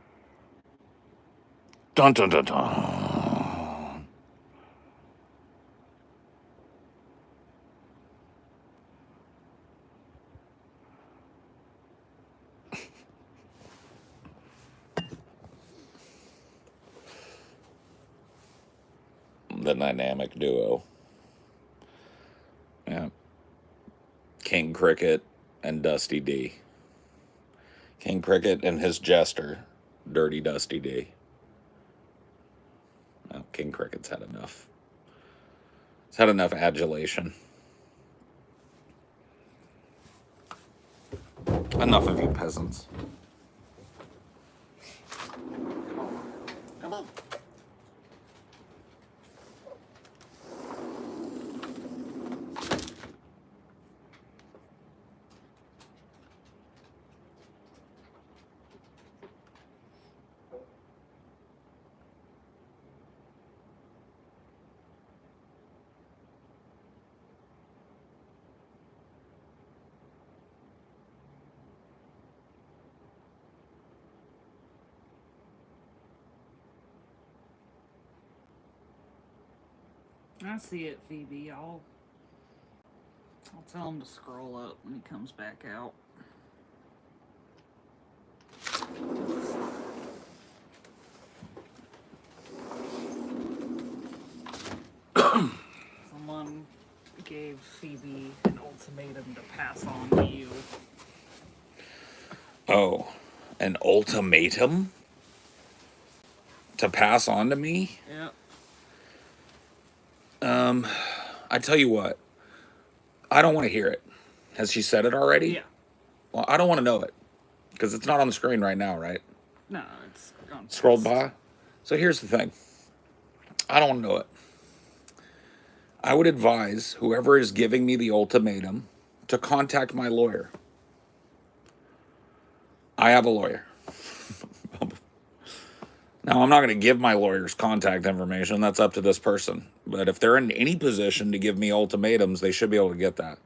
A: Dun dun dun dun. The dynamic duo. Yeah. King Cricket and Dusty D. King Cricket and his jester, Dirty Dusty D. Well, King Cricket's had enough. He's had enough adulation. Enough of you peasants. Come on.
B: I see it, Phoebe. I'll tell him to scroll up when he comes back out. Someone gave Phoebe an ultimatum to pass on to you.
A: Oh, an ultimatum? To pass on to me?
B: Yep.
A: I tell you what, I don't want to hear it. Has she said it already?
B: Yeah.
A: Well, I don't want to know it because it's not on the screen right now, right?
B: No, it's gone.
A: Scrolled by. So here's the thing. I don't want to know it. I would advise whoever is giving me the ultimatum to contact my lawyer. I have a lawyer. Now, I'm not going to give my lawyer's contact information. That's up to this person. But if they're in any position to give me ultimatums, they should be able to get that.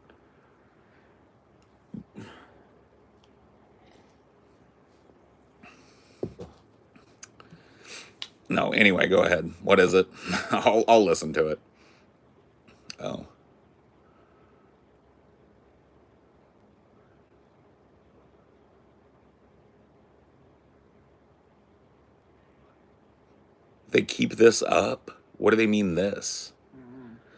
A: No, anyway, go ahead. What is it? I'll listen to it. Oh. They keep this up? What do they mean this?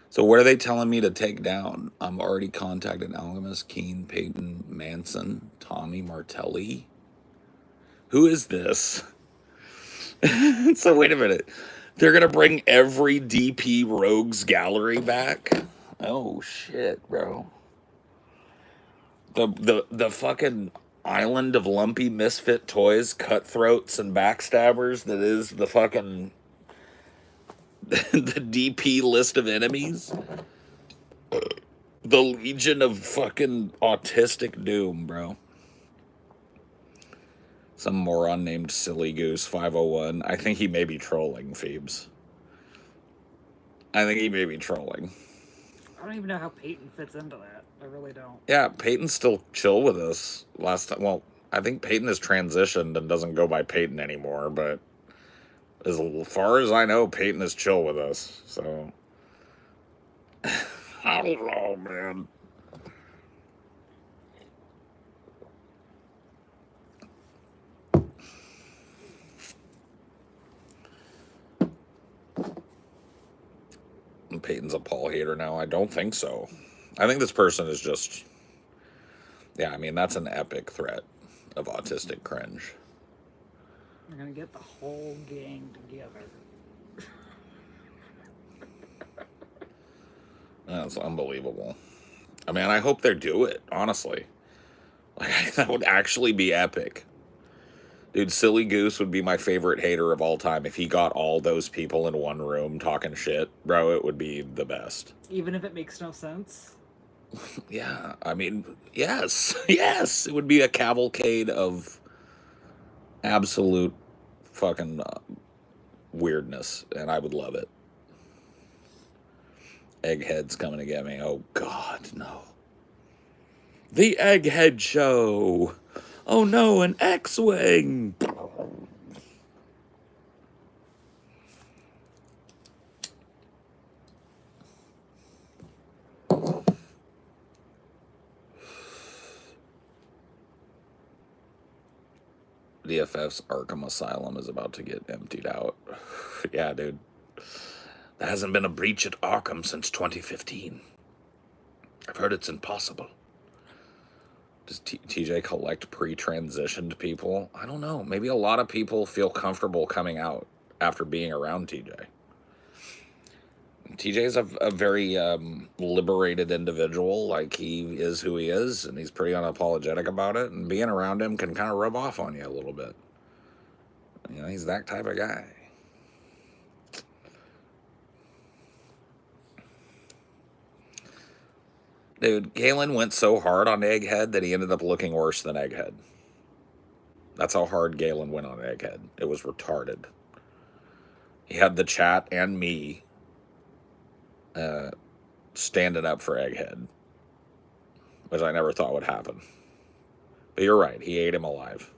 A: So what are they telling me to take down? I'm already contacted Alchemist, Keen, Peyton, Manson, Tommy, Martelli. Who is this? So wait a minute. They're going to bring every DP Rogues gallery back? Oh, shit, bro. The fucking island of lumpy misfit toys, cutthroats, and backstabbers that is the fucking... the DP list of enemies? The Legion of fucking autistic doom, bro. Some moron named Silly Goose 501. I think he may be trolling, Phoebes. I think he may be trolling.
B: I don't even know how Peyton fits into that. I really don't.
A: Yeah, Peyton's still chill with us. Last time, well, I think Peyton has transitioned and doesn't go by Peyton anymore, but as far as I know, Peyton is chill with us, so... I don't know, man. Peyton's a Paul hater now. I don't think so. I think this person is just... Yeah, I mean, that's an epic threat of autistic cringe.
B: We're gonna get the whole gang together.
A: That's unbelievable. I mean, I hope they do it, honestly. Like, that would actually be epic. Dude, Silly Goose would be my favorite hater of all time. If he got all those people in one room talking shit, bro, it would be the best.
B: Even if it makes no sense?
A: Yeah, I mean, yes. Yes, it would be a cavalcade of absolute fucking weirdness, and I would love it. Egghead's coming to get me. Oh, God, no. The Egghead Show. Oh, no, an X-Wing. DFF's Arkham Asylum is about to get emptied out. Yeah, dude. There hasn't been a breach at Arkham since 2015. I've heard it's impossible. Does TJ collect pre-transitioned people? I don't know. Maybe a lot of people feel comfortable coming out after being around TJ. TJ's a very liberated individual. Like, he is who he is, and he's pretty unapologetic about it. And being around him can kind of rub off on you a little bit. You know, he's that type of guy. Dude, Galen went so hard on Egghead that he ended up looking worse than Egghead. That's how hard Galen went on Egghead. It was retarded. He had the chat and me standing up for Egghead, which I never thought would happen. But you're right, he ate him alive.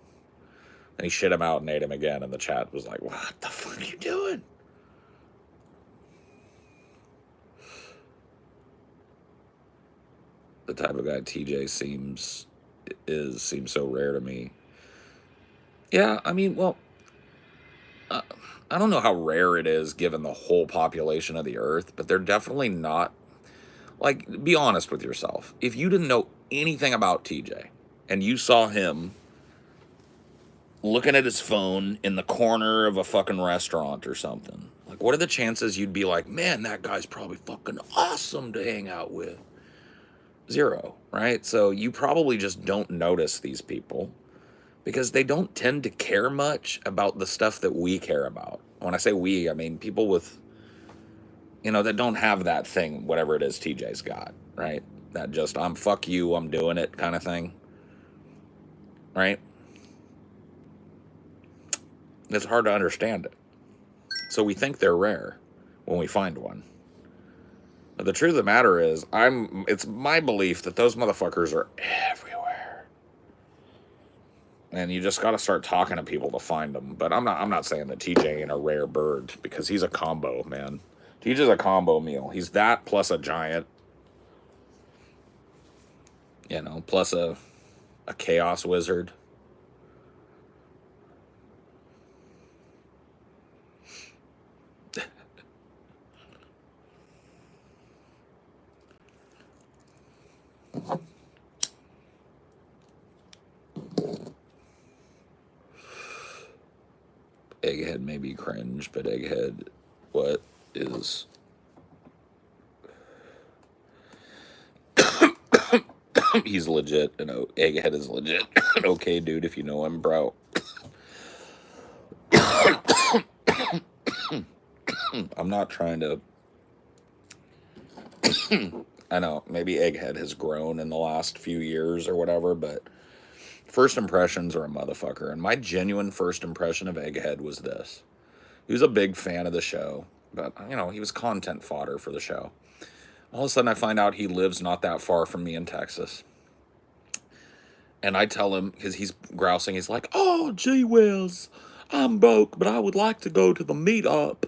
A: And he shit him out and ate him again, and the chat was like, what the fuck are you doing? The type of guy TJ seems so rare to me. Yeah, I mean, well, I don't know how rare it is given the whole population of the earth, but they're definitely not. Like, be honest with yourself. If you didn't know anything about TJ and you saw him looking at his phone in the corner of a fucking restaurant or something, like, what are the chances you'd be like, man, that guy's probably fucking awesome to hang out with? Zero, right? So you probably just don't notice these people because they don't tend to care much about the stuff that we care about. When I say we, I mean people with, you know, that don't have that thing, whatever it is TJ's got, right? That just, I'm fuck you, I'm doing it kind of thing, right? It's hard to understand it. So we think they're rare when we find one. But the truth of the matter is, it's my belief that those motherfuckers are everywhere. And you just got to start talking to people to find them. But I'm not saying that TJ ain't a rare bird, because he's a combo, man. TJ's a combo meal. He's that plus a giant. You know, plus a chaos wizard. Egghead may be cringe, but Egghead, what is... He's legit, and Egghead is legit. Okay, dude, if you know him, bro. I'm not trying to I know maybe Egghead has grown in the last few years or whatever, but first impressions are a motherfucker. And my genuine first impression of Egghead was this. He was a big fan of the show, but, you know, he was content fodder for the show. All of a sudden I find out he lives not that far from me in Texas. And I tell him, because he's grousing, he's like, oh, gee whiz, I'm broke, but I would like to go to the Meetup.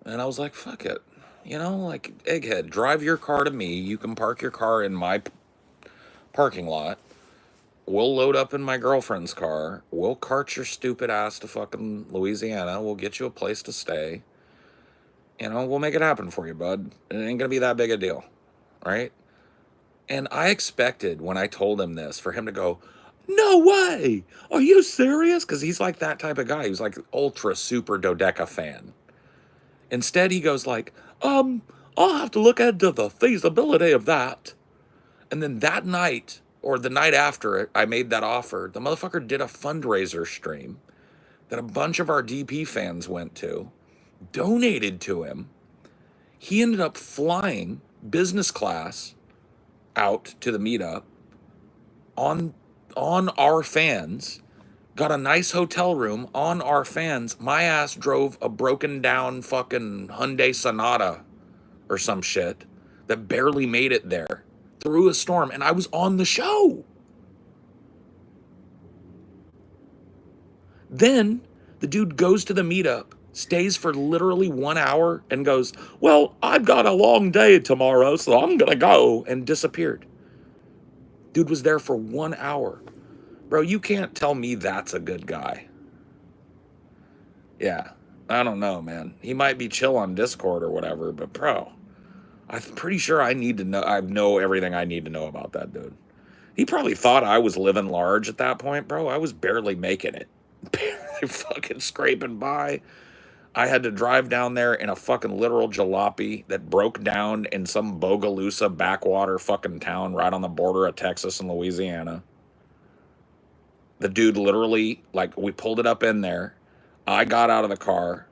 A: And I was like, fuck it. You know, like, Egghead, drive your car to me. You can park your car in my parking lot. We'll load up in my girlfriend's car. We'll cart your stupid ass to fucking Louisiana. We'll get you a place to stay. You know, we'll make it happen for you, bud. It ain't gonna be that big a deal, right? And I expected, when I told him this, for him to go, no way! Are you serious? Because he's like that type of guy. He was like ultra super dodeca fan. Instead, he goes like, I'll have to look into the feasibility of that. And then that night, or the night after it, I made that offer. The motherfucker did a fundraiser stream that a bunch of our DP fans went to, donated to him. He ended up flying business class out to the Meetup on our fans, got a nice hotel room on our fans. My ass drove a broken down fucking Hyundai Sonata or some shit that barely made it there through a storm, and I was on the show. Then the dude goes to the Meetup, stays for literally 1 hour, and goes, well, I've got a long day tomorrow, so I'm gonna go, and disappeared. Dude was there for 1 hour. Bro, you can't tell me that's a good guy. Yeah, I don't know, man. He might be chill on Discord or whatever, but bro, I'm pretty sure I know everything I need to know about that dude. He probably thought I was living large at that point, bro. I was barely making it. Barely fucking scraping by. I had to drive down there in a fucking literal jalopy that broke down in some Bogalusa backwater fucking town right on the border of Texas and Louisiana. The dude literally, like, we pulled it up in there. I got out of the car.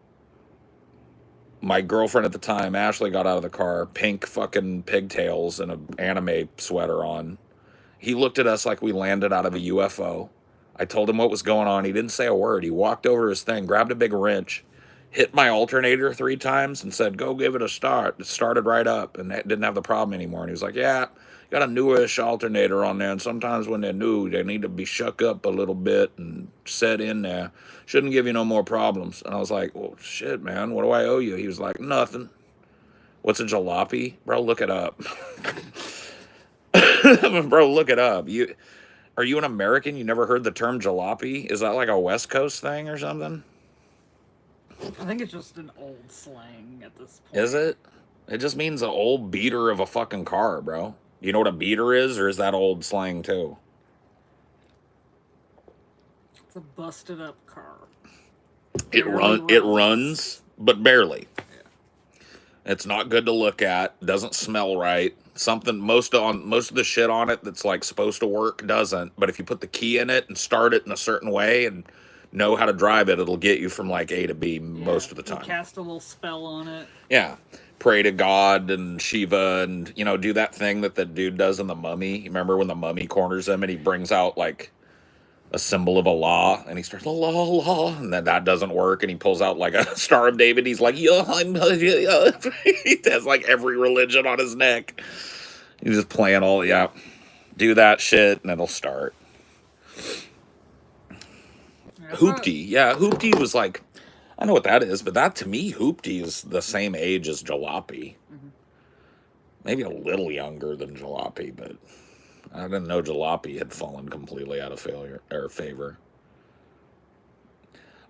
A: My girlfriend at the time, Ashley, got out of the car, pink fucking pigtails and an anime sweater on. He looked at us like we landed out of a UFO. I told him what was going on. He didn't say a word. He walked over to his thing, grabbed a big wrench, hit my alternator 3 times, and said, go give it a start. It started right up, and it didn't have the problem anymore. And he was like, yeah, got a newish alternator on there, and sometimes when they're new, they need to be shook up a little bit and set in there. Shouldn't give you no more problems. And I was like, well, shit, man, what do I owe you? He was like, nothing. What's a jalopy? Bro, look it up. Bro, look it up. Are you an American? You never heard the term jalopy? Is that like a West Coast thing or something?
B: I think it's just an old slang at this point.
A: Is it? It just means an old beater of a fucking car, bro. You know what a beater is, or is that old slang too?
B: It's a busted up car.
A: It runs, but barely.
B: Yeah.
A: It's not good to look at. Doesn't smell right. Most of the shit on it that's like supposed to work doesn't. But if you put the key in it and start it in a certain way and know how to drive it, it'll get you from like A to B most of the time.
B: You cast a little spell on it.
A: Yeah. Pray to God and Shiva and, you know, do that thing that the dude does in The Mummy. You remember when the mummy corners him and he brings out like a symbol of Allah and he starts la la la, and then that doesn't work and he pulls out like a Star of David. He's like, yeah, he has like every religion on his neck. He's just playing do that shit and it'll start. Hoopty. Yeah, Hoopty was like, I know what that is, but that to me, Hoopty is the same age as Jalopy. Mm-hmm. Maybe a little younger than Jalopy, but I didn't know Jalopy had fallen completely out of favor.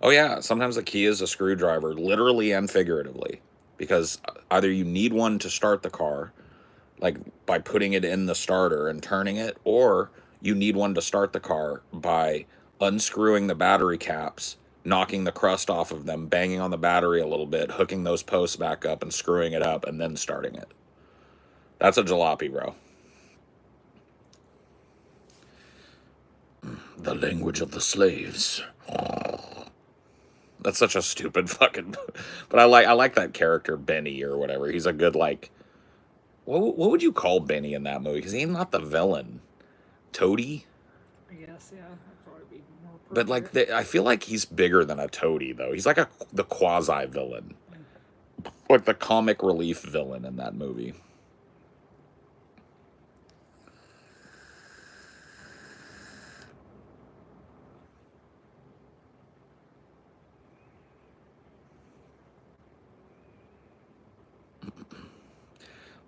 A: Oh yeah, sometimes the key is a screwdriver, literally and figuratively, because either you need one to start the car, like by putting it in the starter and turning it, or you need one to start the car by unscrewing the battery caps, knocking the crust off of them, banging on the battery a little bit, hooking those posts back up and screwing it up, and then starting it. That's a jalopy, bro. The language of the slaves. That's such a stupid fucking... But I like that character, Benny, or whatever. He's a good, like, what would you call Benny in that movie? Because he's not the villain. Toady?
B: I guess, yeah, that'd probably be more
A: But like,
B: appropriate.
A: I feel like he's bigger than a toady, though. He's like the quasi villain, like the comic relief villain in that movie.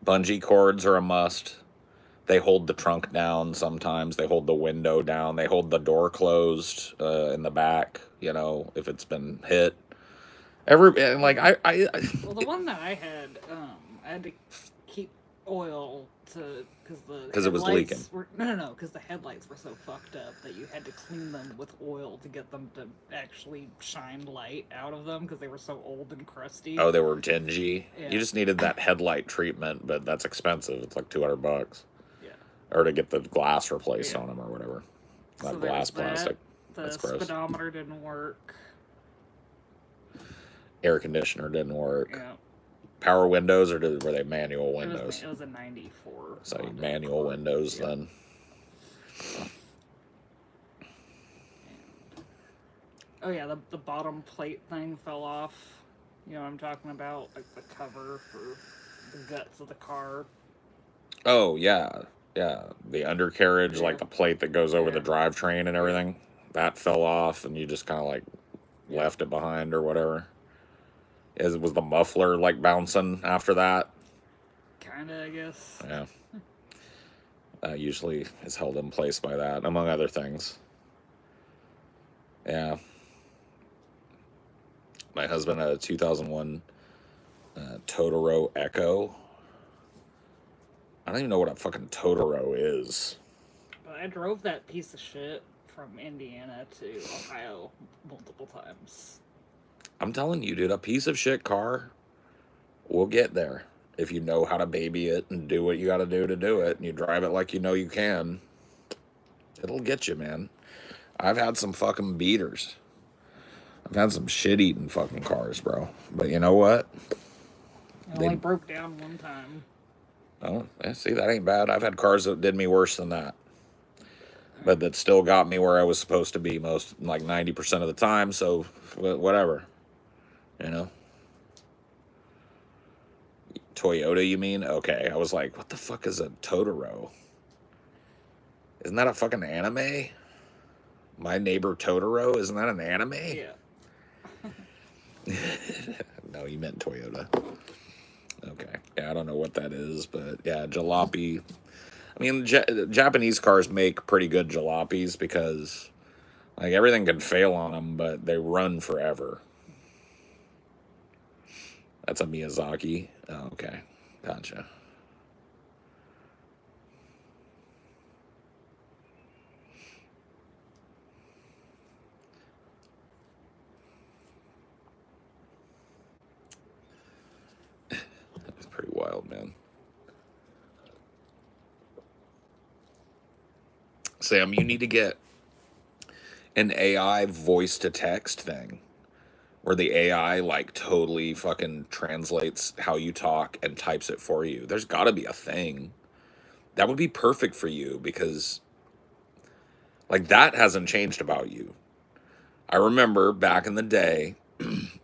A: Bungee cords are a must. They hold the trunk down sometimes. They hold the window down. They hold the door closed in the back, you know, if it's been hit. And like,
B: Well, the one that I had to keep oil because the
A: because it was leaking.
B: were no, because the headlights were so fucked up that you had to clean them with oil to get them to actually shine light out of them because they were so old and crusty.
A: Oh, they were dingy.
B: Yeah.
A: You just needed that headlight treatment, but that's expensive. It's like $200.
B: Yeah.
A: Or to get the glass replaced
B: Yeah.
A: on them or whatever.
B: So
A: Not
B: there
A: glass,
B: was that.
A: plastic.
B: The
A: That's gross.
B: speedometer didn't work.
A: Air conditioner didn't work.
B: Yeah.
A: Power windows, or were they manual windows?
B: It was a 94.
A: So
B: Honda
A: manual
B: Accord.
A: windows
B: Yeah.
A: then.
B: Oh yeah, the bottom plate thing fell off. You know what I'm talking about? Like the cover for the guts of the car.
A: Oh yeah, yeah. The undercarriage,
B: Yeah.
A: like the plate that goes over the
B: Yeah.
A: drivetrain and everything, that fell off, and you just kind of like left it behind or whatever. Was the muffler like bouncing after that?
B: Kinda, I guess.
A: Yeah. Usually is held in place by that, among other things. Yeah. My husband had a 2001 Totoro Echo. I don't even know what a fucking Totoro is.
B: But I drove that piece of shit from Indiana to Ohio multiple times.
A: I'm telling you, dude, a piece of shit car will get there if you know how to baby it and do what you got to do it, and you drive it like you know you can. It'll get you, man. I've had some fucking beaters. I've had some shit-eating fucking cars, bro. But you know what?
B: It only broke down one time.
A: Oh, yeah, see, that ain't bad. I've had cars that did me worse than that. But that still got me where I was supposed to be like 90% of the time, so whatever. You know? Toyota, you mean? Okay, I was like, what the fuck is a Totoro? Isn't that a fucking anime? My Neighbor Totoro? Isn't that an anime?
B: Yeah.
A: No, you meant Toyota. Okay. Yeah, I don't know what that is, but yeah, jalopy. I mean, Japanese cars make pretty good jalopies because, like, everything can fail on them, but they run forever. That's a Miyazaki. Oh, okay. Gotcha. That's pretty wild, man. Sam, you need to get an AI voice to text thing where the AI like totally fucking translates how you talk and types it for you. There's got to be a thing. That would be perfect for you because like that hasn't changed about you. I remember back in the day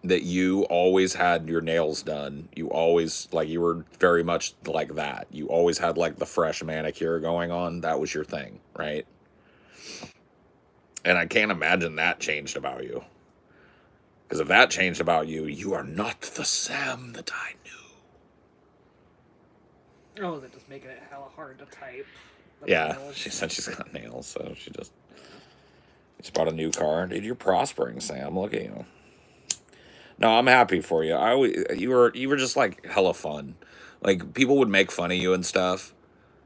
A: that you always had your nails done. You always like you were very much like that. You always had like the fresh manicure going on. That was your thing, right? And I can't imagine that changed about you. Because if that changed about you, you are not the Sam that I knew.
B: Oh, is it just making it hella hard to type?
A: Yeah, she said she's got nails, so she just bought a new car. Dude, you're prospering, Sam. Look at you. No, I'm happy for you. You were just like hella fun. Like people would make fun of you and stuff,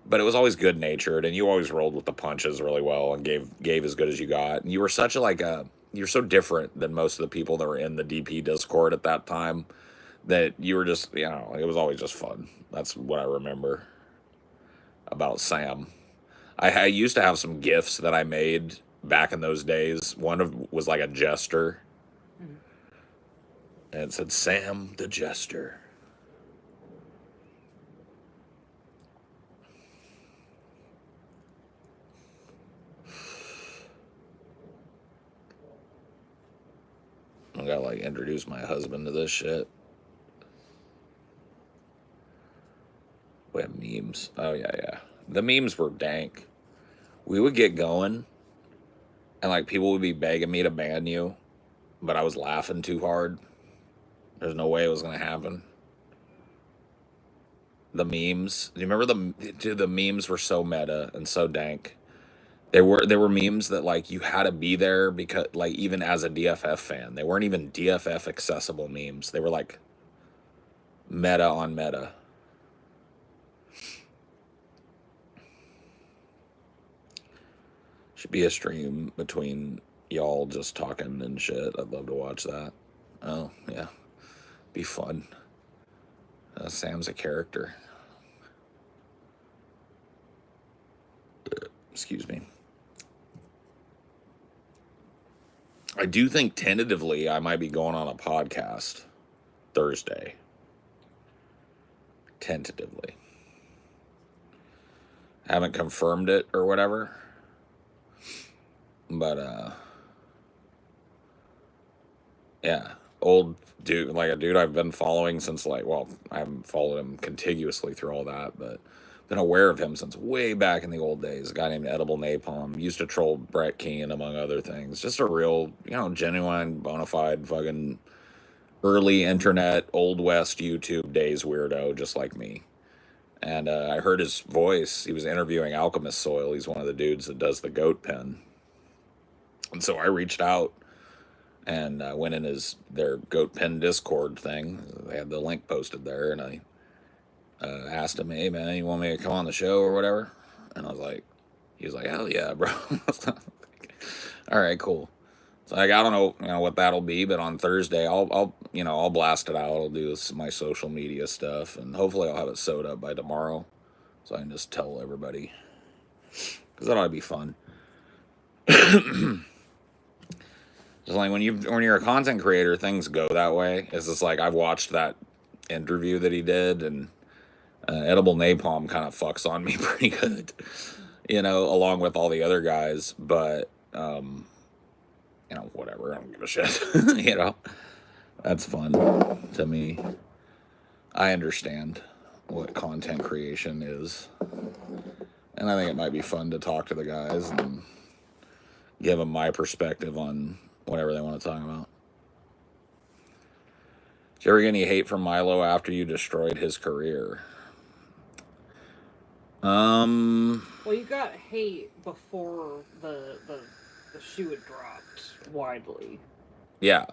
A: but it was always good natured, and you always rolled with the punches really well and gave as good as you got. And you were such you're so different than most of the people that were in the DP Discord at that time that you were just, you know, it was always just fun. That's what I remember about Sam. I used to have some gifts that I made back in those days. Was like a jester. And it said Sam the Jester. gotta like introduce my husband to this shit. We have memes. Oh yeah. The memes were dank. We would get going, and like people would be begging me to ban you, but I was laughing too hard. There's no way it was gonna happen. The memes. Do you remember the memes were so meta and so dank. There were memes that like you had to be there because like even as a DFF fan, they weren't even DFF accessible memes. They were like meta on meta. Should be a stream between y'all just talking and shit. I'd love to watch that. Oh yeah, be fun. Sam's a character. Excuse me. I do think tentatively I might be going on a podcast Thursday. Tentatively. Haven't confirmed it or whatever. But yeah. Old dude, like a dude I've been following since like, well, I haven't followed him contiguously through all that, but been aware of him since way back in the old days. A guy named Edible Napalm. Used to troll Brett Keane, among other things. Just a real, genuine, bona fide fucking early internet, Old West YouTube days weirdo, just like me. And I heard his voice. He was interviewing Alchemist Soil. He's one of the dudes that does the goat pen. And so I reached out and went in their goat pen Discord thing. They had the link posted there, and I asked him, "Hey man, you want me to come on the show or whatever?" And he was like, "Hell yeah, bro." All right, cool. So like, I don't know, what that'll be, but on Thursday, I'll blast it out. I'll do my social media stuff, and hopefully I'll have it sewed up by tomorrow, so I can just tell everybody, because that ought to be fun. Just like when you're a content creator, things go that way. It's just like I've watched that interview that he did, and Edible Napalm kind of fucks on me pretty good, along with all the other guys. But whatever. I don't give a shit. That's fun to me. I understand what content creation is, and I think it might be fun to talk to the guys and give them my perspective on whatever they want to talk about. Did you ever get any hate from Milo after you destroyed his career?
B: Well, you got hate before the shoe had dropped widely.
A: Yeah.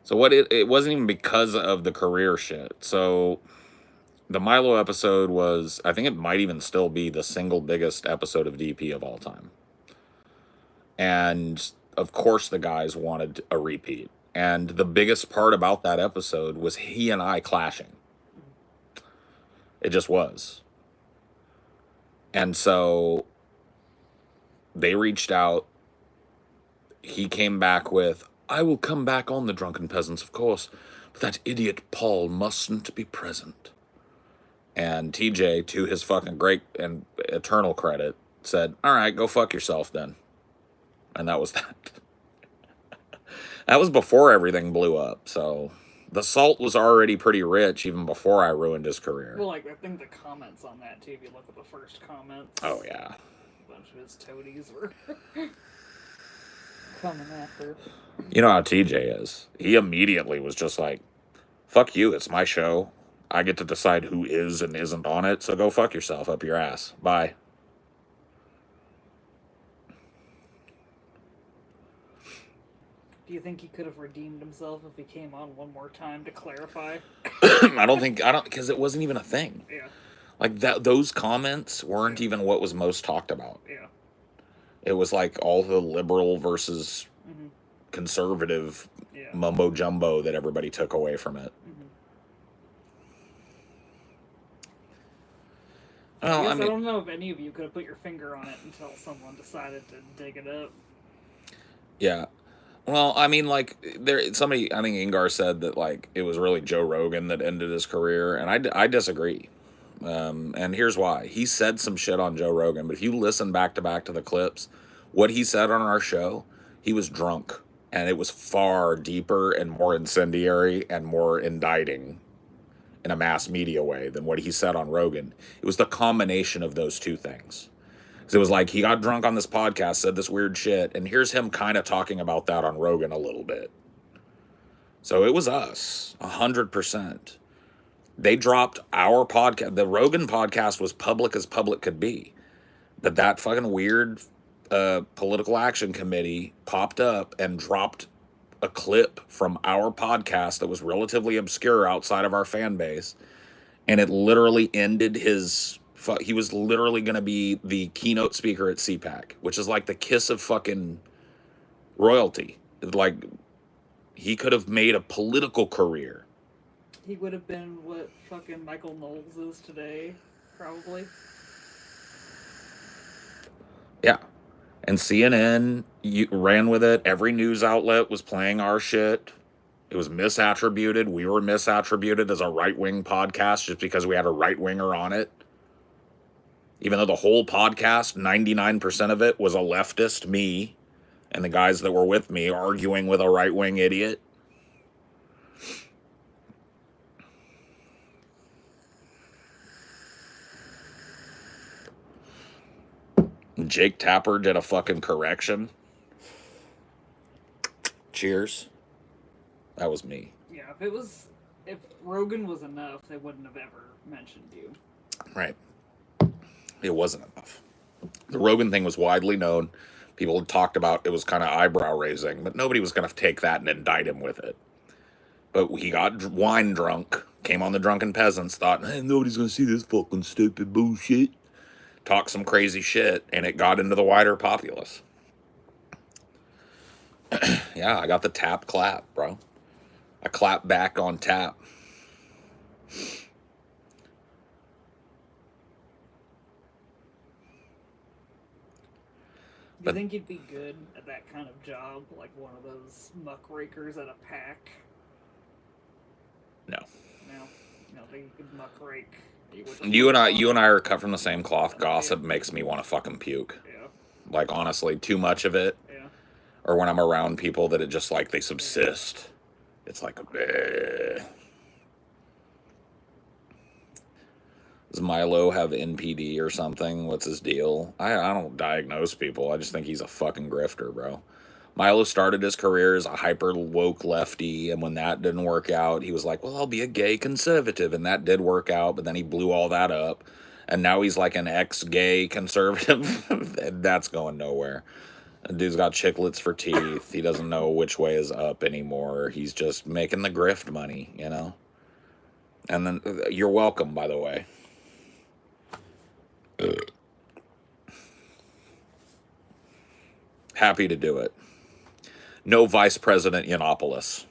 A: So it wasn't even because of the career shit. So the Milo episode was, I think it might even still be the single biggest episode of DP of all time. And of course the guys wanted a repeat. And the biggest part about that episode was he and I clashing. It just was. And so they reached out. He came back with, "I will come back on the Drunken Peasants, of course, but that idiot Paul mustn't be present." And TJ, to his fucking great and eternal credit, said, "All right, go fuck yourself then." And that was that. That was before everything blew up, so the salt was already pretty rich even before I ruined his career.
B: Well, like, I think the comments on that, too, if you look at the first comments.
A: Oh, yeah.
B: A bunch of his toadies were coming after.
A: You know how TJ is. He immediately was just like, "Fuck you, it's my show. I get to decide who is and isn't on it, so go fuck yourself up your ass. Bye."
B: Do you think he could have redeemed himself if he came on one more time to clarify?
A: I don't, because it wasn't even a thing.
B: Yeah.
A: Like, those comments weren't even what was most talked about.
B: Yeah.
A: It was like all the liberal versus conservative mumbo jumbo that everybody took away from it. Well,
B: I don't know if any of you could have put your finger on it until someone decided to dig it up.
A: Yeah. Well, I mean, like, somebody, I think Ingar said that, like, it was really Joe Rogan that ended his career, and I disagree. And here's why. He said some shit on Joe Rogan, but if you listen back to the clips, what he said on our show, he was drunk And it was far deeper and more incendiary and more indicting in a mass media way than what he said on Rogan. It was the combination of those two things. Because it was like he got drunk on this podcast, said this weird shit, and here's him kind of talking about that on Rogan a little bit. So it was us, 100%. They dropped our podcast. The Rogan podcast was public as public could be. But that fucking weird political action committee popped up and dropped a clip from our podcast that was relatively obscure outside of our fan base. And it literally ended his... He was literally going to be the keynote speaker at CPAC, which is like the kiss of fucking royalty. Like, he could have made a political career.
B: He would have been what fucking Michael Knowles is today, probably.
A: Yeah. And CNN ran with it. Every news outlet was playing our shit. It was misattributed. We were misattributed as a right-wing podcast just because we had a right-winger on it. Even though the whole podcast, 99% of it, was a leftist, me, and the guys that were with me arguing with a right-wing idiot. Jake Tapper did a fucking correction. Cheers. That was me.
B: Yeah, if Rogan was enough, they wouldn't have ever mentioned you.
A: Right. It wasn't enough. The Rogan thing was widely known. People had talked about it, was kind of eyebrow raising, but nobody was going to take that and indict him with it. But he got wine drunk, came on the Drunken Peasants, thought, hey, nobody's going to see this fucking stupid bullshit. Talked some crazy shit, and it got into the wider populace. Yeah, I got the tap clap, bro. I clap back on tap.
B: Do you think you'd be good at that kind of job, like one of those muckrakers at a pack?
A: No.
B: No, you don't think you could muckrake?
A: You and I are cut from the same cloth. Gossip makes me want to fucking puke.
B: Yeah.
A: Like, honestly, too much of it.
B: Yeah.
A: Or when I'm around people that it just like they subsist. It's like a bleh. Does Milo have NPD or something? What's his deal? I don't diagnose people. I just think he's a fucking grifter, bro. Milo started his career as a hyper woke lefty, and when that didn't work out, he was like, well, I'll be a gay conservative, and that did work out, but then he blew all that up, and now he's like an ex-gay conservative. That's going nowhere. The dude's got chiclets for teeth. He doesn't know which way is up anymore. He's just making the grift money, you know? And then, you're welcome, by the way. Happy to do it. No Vice President Yiannopoulos.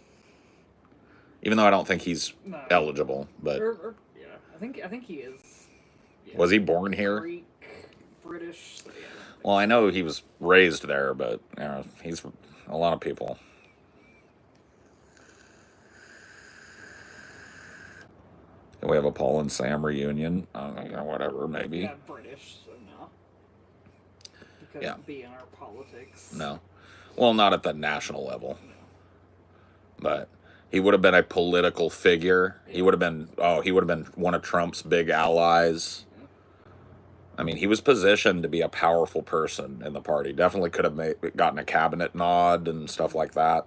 A: Even though I don't think he's eligible, but
B: yeah, I think he is. Yeah.
A: Was he born here?
B: Greek, British. So yeah.
A: Well, I know he was raised there, but you know, he's a lot of people. Can we have a Paul and Sam reunion? Whatever, maybe.
B: Yeah, British, so no. He couldn't be in our politics.
A: No. Well, not at the national level. But he would have been a political figure. Yeah. He would have been one of Trump's big allies. Yeah. I mean, he was positioned to be a powerful person in the party. Definitely could have gotten a cabinet nod and stuff like that.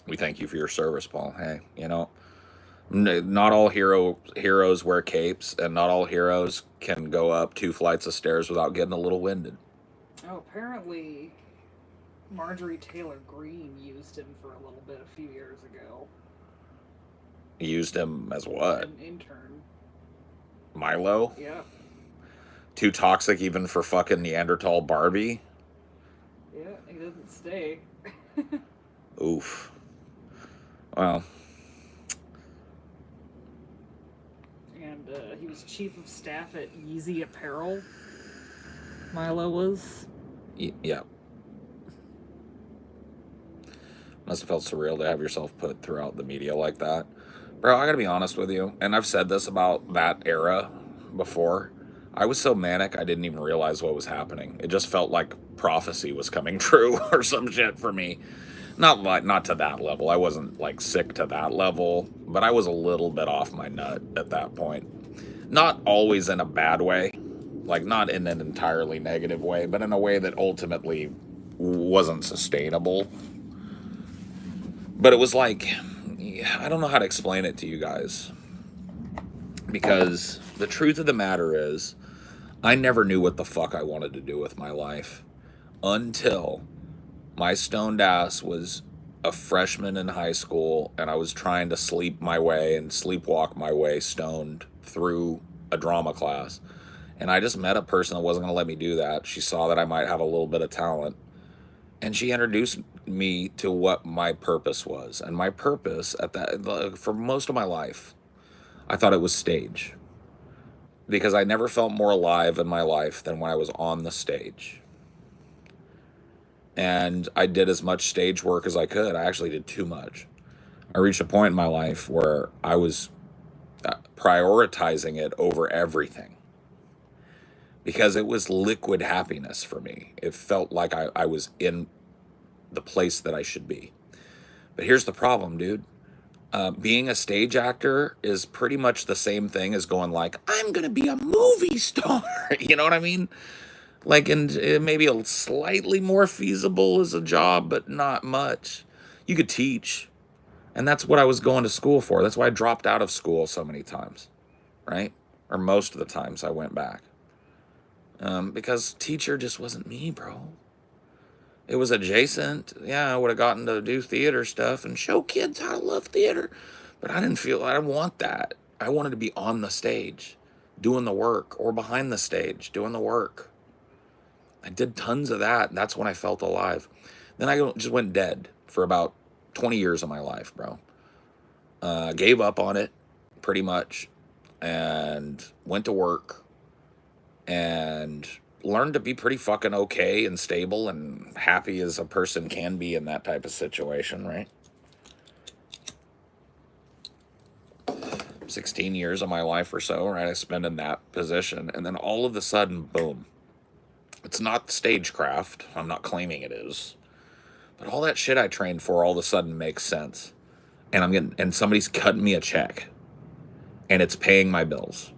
A: We thank you for your service, Paul. Hey, you know, not all heroes wear capes, and not all heroes can go up 2 flights of stairs without getting a little winded.
B: Oh, apparently Marjorie Taylor Greene used him for a little bit a few years ago.
A: Used him as what?
B: An intern.
A: Milo?
B: Yeah.
A: Too toxic even for fucking Neanderthal Barbie?
B: Yeah, he didn't stay.
A: Oof. Well.
B: And he was chief of staff at Yeezy Apparel. Milo was.
A: Yeah. Must have felt surreal to have yourself put throughout the media like that. Bro, I gotta be honest with you, and I've said this about that era before. I was so manic, I didn't even realize what was happening. It just felt like prophecy was coming true or some shit for me. Not to that level. I wasn't like sick to that level, but I was a little bit off my nut at that point. Not always in a bad way, like not in an entirely negative way, but in a way that ultimately wasn't sustainable. But it was like, I don't know how to explain it to you guys, because the truth of the matter is, I never knew what the fuck I wanted to do with my life until my stoned ass was a freshman in high school and I was trying to sleep my way and sleepwalk my way stoned through a drama class. And I just met a person that wasn't going to let me do that. She saw that I might have a little bit of talent, and she introduced me to what my purpose was. And my purpose at that, for most of my life, I thought it was stage, because I never felt more alive in my life than when I was on the stage. And I did as much stage work as I could. I actually did too much. I reached a point in my life where I was prioritizing it over everything, because it was liquid happiness for me. It felt like I was in the place that I should be. But here's the problem, dude. Being a stage actor is pretty much the same thing as going like, I'm going to be a movie star. You know what I mean? Like, and it may be a slightly more feasible as a job, but not much. You could teach. And that's what I was going to school for. That's why I dropped out of school so many times, right? Or most of the times I went back. Because teacher just wasn't me, bro. It was adjacent. Yeah, I would have gotten to do theater stuff and show kids how to love theater. But I didn't want that. I wanted to be on the stage, doing the work, or behind the stage, doing the work. I did tons of that, and that's when I felt alive. Then I just went dead for about 20 years of my life, bro. Gave up on it, pretty much, and went to work, and learned to be pretty fucking okay and stable and happy as a person can be in that type of situation, right? 16 years of my life or so, right, I spent in that position, and then all of a sudden, boom. It's not stagecraft. I'm not claiming it is. But all that shit I trained for all of a sudden makes sense. And somebody's cutting me a check. And it's paying my bills.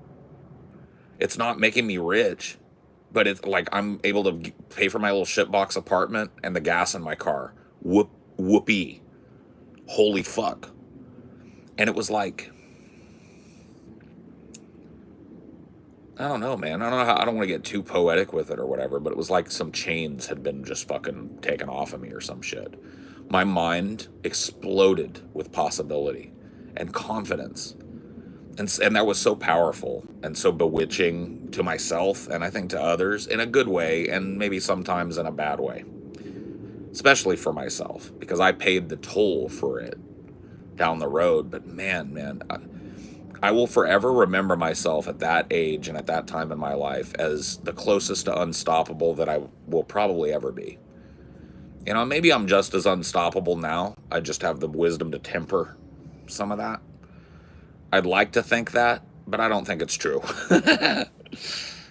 A: It's not making me rich, but it's like I'm able to pay for my little shitbox apartment and the gas in my car. Whoopee. Holy fuck. And it was like, I don't know, man. I don't want to get too poetic with it or whatever, but it was like some chains had been just fucking taken off of me or some shit. My mind exploded with possibility and confidence. And that was so powerful and so bewitching to myself, and I think to others, in a good way and maybe sometimes in a bad way. Especially for myself, because I paid the toll for it down the road. But man, I will forever remember myself at that age and at that time in my life as the closest to unstoppable that I will probably ever be. You know, maybe I'm just as unstoppable now. I just have the wisdom to temper some of that. I'd like to think that, but I don't think it's true. I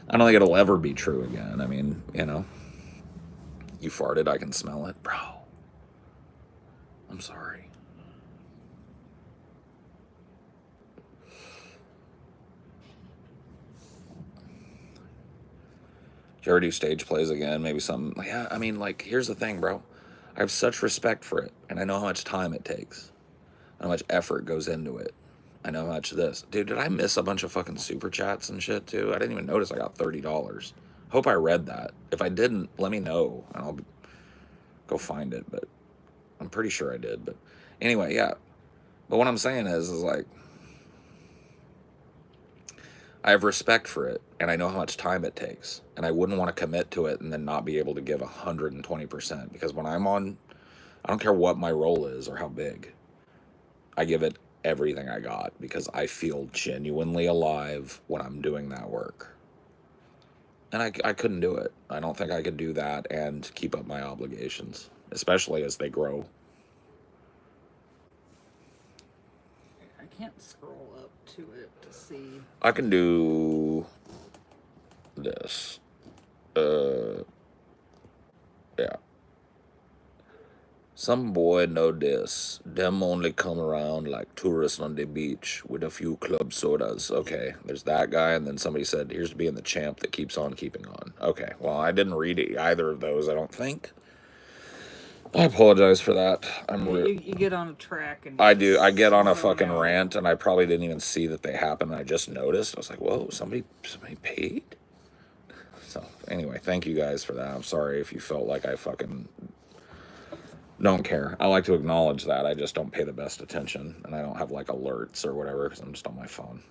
A: don't think it'll ever be true again. I mean, you know, you farted, I can smell it. Bro, I'm sorry. Did you ever do stage plays again? Maybe some, yeah, I mean, like, here's the thing, bro. I have such respect for it, and I know how much time it takes, how much effort goes into it. I know how much this. Dude, did I miss a bunch of fucking super chats and shit, too? I didn't even notice I got $30. Hope I read that. If I didn't, let me know, and I'll go find it, but I'm pretty sure I did. But anyway, yeah. But what I'm saying is like, I have respect for it, and I know how much time it takes, and I wouldn't want to commit to it and then not be able to give 120%, because when I'm on, I don't care what my role is or how big, I give it everything I got, because I feel genuinely alive when I'm doing that work. And I couldn't do it. I don't think I could do that and keep up my obligations, especially as they grow.
B: I can't scroll up to it to see.
A: I can do this. Some boy know this. Them only come around like tourists on the beach with a few club sodas. Okay, there's that guy, and then somebody said, here's to being the champ that keeps on keeping on. Okay, well, I didn't read either of those, I don't think. I apologize for that.
B: You get on a track and
A: I do. I get on a
B: zone
A: fucking
B: out.
A: rant, and I probably didn't even see that they happened. I just noticed. I was like, whoa, somebody paid? So, anyway, thank you guys for that. I'm sorry if you felt like I fucking don't care. I like to acknowledge that. I just don't pay the best attention, and I don't have like alerts or whatever because I'm just on my phone.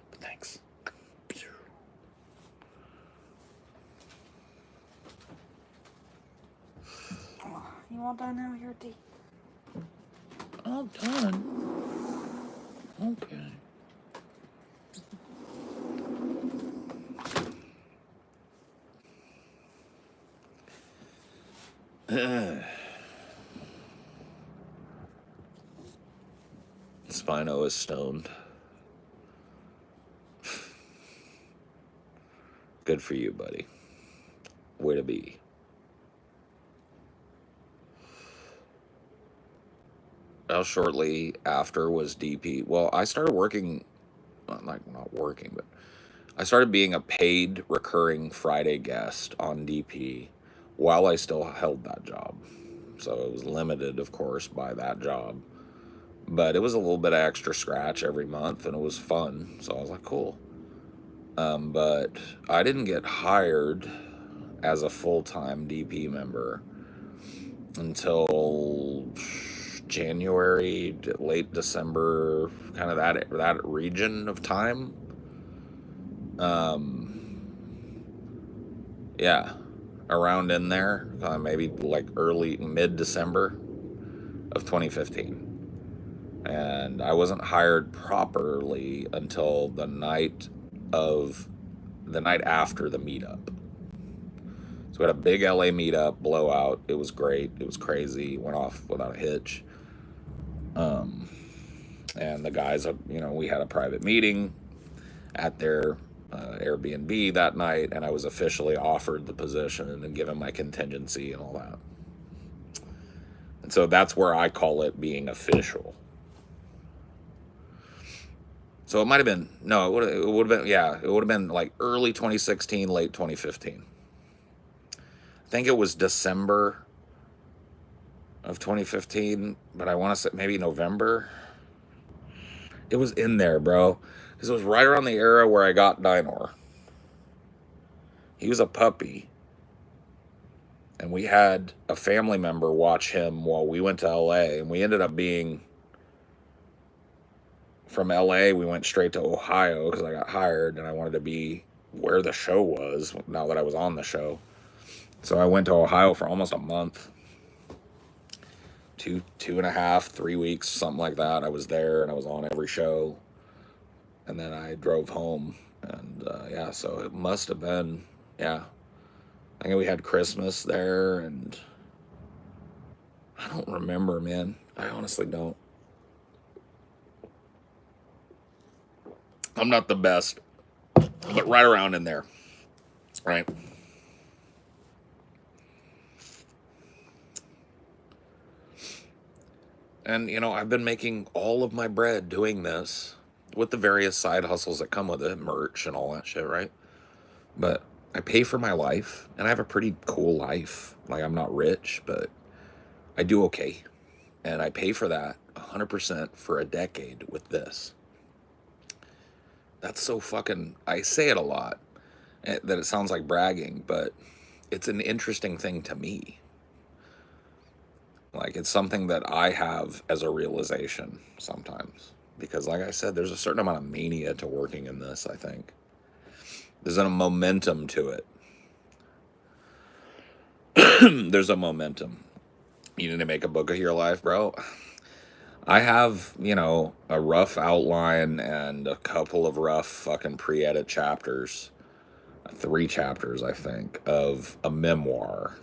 A: But thanks.
B: You all done now? You're deep.
A: I'm done. Okay. Spino is stoned. Good for you, buddy. Way to be. How shortly after was DP? Well, I started working, like not working, but I started being a paid recurring Friday guest on DP while I still held that job. So it was limited, of course, by that job. But it was a little bit of extra scratch every month, and it was fun. So I was like, cool. But I didn't get hired as a full-time DP member until January, late December, kind of that region of time. Yeah, around in there, maybe like early mid-December of 2015. And I wasn't hired properly until the night after the meetup. So we had a big LA meetup blowout. It was great. It was crazy. Went off without a hitch. And the guys, we had a private meeting at their Airbnb that night, and I was officially offered the position and given my contingency and all that. And so that's where I call it being official. So it might have been, no, it would have been, yeah, it would have been like early 2016, late 2015. I think it was December of 2015, but I want to say maybe November. It was in there, bro, because it was right around the era where I got Dinor. He was a puppy, and we had a family member watch him while we went to LA, and we ended up being, from LA, we went straight to Ohio because I got hired and I wanted to be where the show was now that I was on the show. So I went to Ohio for almost a month. 2.5, 3 weeks, something like that. I was there and I was on every show. And then I drove home. And yeah, so it must have been, yeah. I think we had Christmas there, and I don't remember, man. I honestly don't. I'm not the best, but right around in there, right? And, I've been making all of my bread doing this with the various side hustles that come with it, merch and all that shit, right? But I pay for my life, and I have a pretty cool life. Like, I'm not rich, but I do okay. And I pay for that 100% for a decade with this. That's so fucking, I say it a lot, that it sounds like bragging, but it's an interesting thing to me. Like, it's something that I have as a realization sometimes. Because, like I said, there's a certain amount of mania to working in this, I think. There's a momentum to it. There's a momentum. You need to make a book of your life, bro. I have, a rough outline and a couple of rough fucking pre-edit chapters. 3 chapters, I think, of a memoir.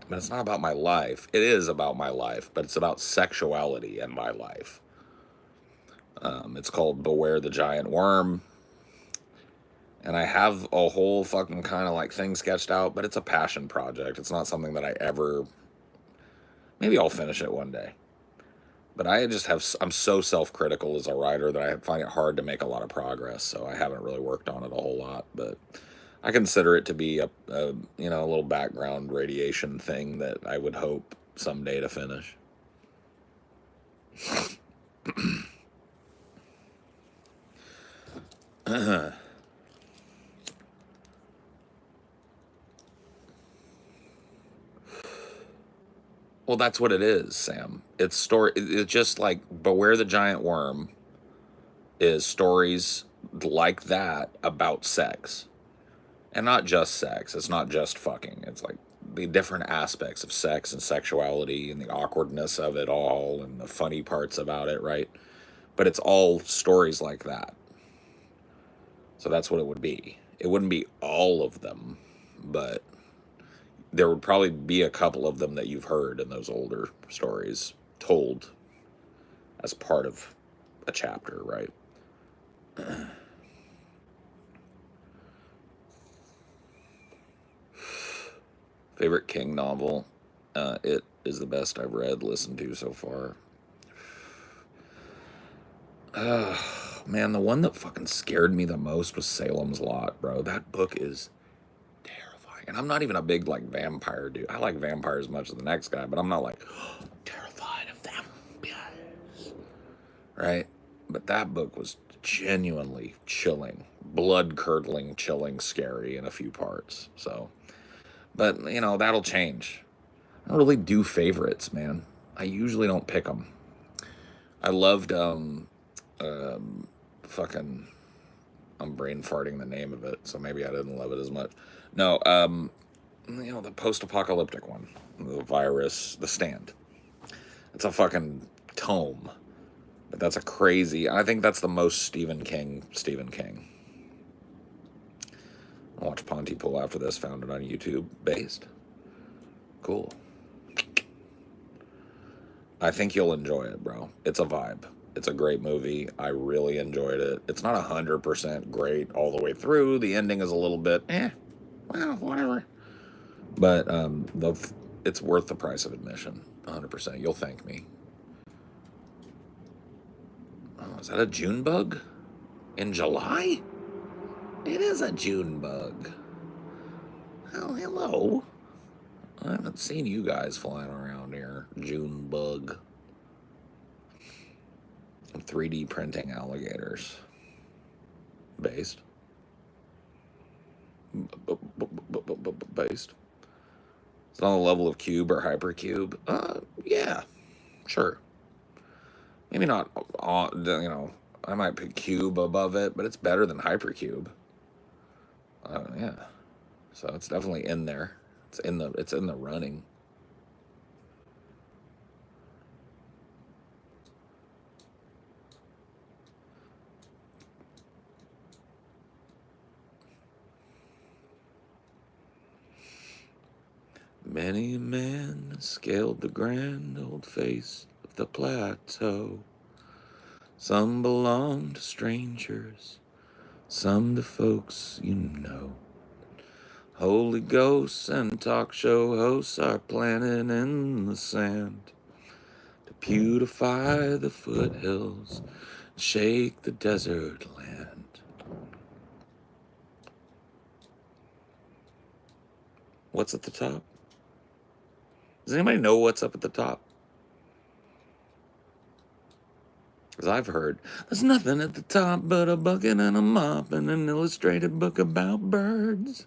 A: But it's not about my life. It is about my life, but it's about sexuality and my life. It's called Beware the Giant Worm. And I have a whole fucking kind of like thing sketched out, but it's a passion project. It's not something that I ever Maybe I'll finish it one day. But I'm so self-critical as a writer that I find it hard to make a lot of progress, so I haven't really worked on it a whole lot. But I consider it to be a little background radiation thing that I would hope someday to finish. Well, that's what it is, Sam. It's just like Beware the Giant Worm is stories like that about sex. And not just sex. It's not just fucking. It's like the different aspects of sex and sexuality and the awkwardness of it all and the funny parts about it, right? But it's all stories like that. So that's what it would be. It wouldn't be all of them, but there would probably be a couple of them that you've heard in those older stories told as part of a chapter, right? Favorite King novel? It is the best I've read, listened to so far. Man, the one that fucking scared me the most was Salem's Lot, bro. That book is terrifying. And I'm not even a big, like, vampire dude. I like vampires as much as the next guy, but I'm not, like, terrified of them. Right? But that book was genuinely chilling. Blood-curdling, chilling, scary in a few parts. So, but, that'll change. I don't really do favorites, man. I usually don't pick them. I loved, fucking, I'm brain farting the name of it, so maybe I didn't love it as much. No, the post-apocalyptic one, the virus, The Stand. It's a fucking tome, but that's a crazy. I think that's the most Stephen King. I'll watch Pontypool after this. Found it on YouTube. Based. Cool. I think you'll enjoy it, bro. It's a vibe. It's a great movie. I really enjoyed it. It's not 100% great all the way through. The ending is a little bit, well, whatever. But it's worth the price of admission. 100%. You'll thank me. Oh, is that a June bug? In July? It is a June bug. Oh, hello. I haven't seen you guys flying around here. June bug. I'm 3D printing alligators. Based. Based. Is it on the level of cube or hypercube? Yeah. Sure. Maybe not, I might put cube above it, but it's better than hypercube. Yeah. So it's definitely in there. It's in the running. Many a man scaled the grand old face of the plateau. Some belong to strangers, some to folks you know. Holy ghosts and talk show hosts are planted in the sand to beautify the foothills, shake the desert land. What's at the top? Does anybody know what's up at the top? Because I've heard, there's nothing at the top but a bucket and a mop and an illustrated book about birds.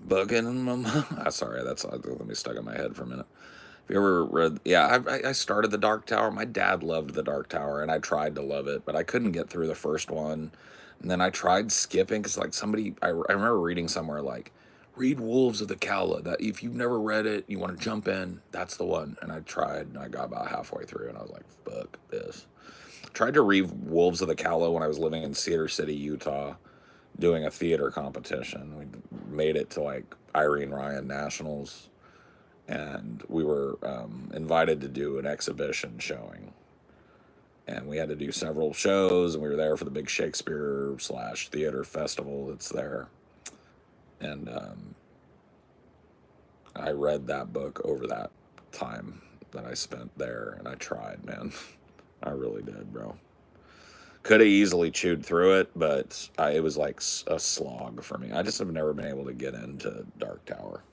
A: Bucket and my mom. Sorry, let me stuck in my head for a minute. Have you ever read? Yeah, I started The Dark Tower. My dad loved The Dark Tower, and I tried to love it, but I couldn't get through the first one. And then I tried skipping because, like, I remember reading somewhere like, read Wolves of the Calla. That if you've never read it, you want to jump in, that's the one. And I tried, and I got about halfway through, and I was like, fuck this. Tried to read Wolves of the Calla when I was living in Cedar City, Utah. doing a theater competition. We made it to like Irene Ryan Nationals, and we were invited to do an exhibition showing. And we had to do several shows, and we were there for the big Shakespeare / theater festival that's there. And I read that book over that time that I spent there, and I tried, man. I really did, bro. Could have easily chewed through it, but it was like a slog for me. I just have never been able to get into Dark Tower.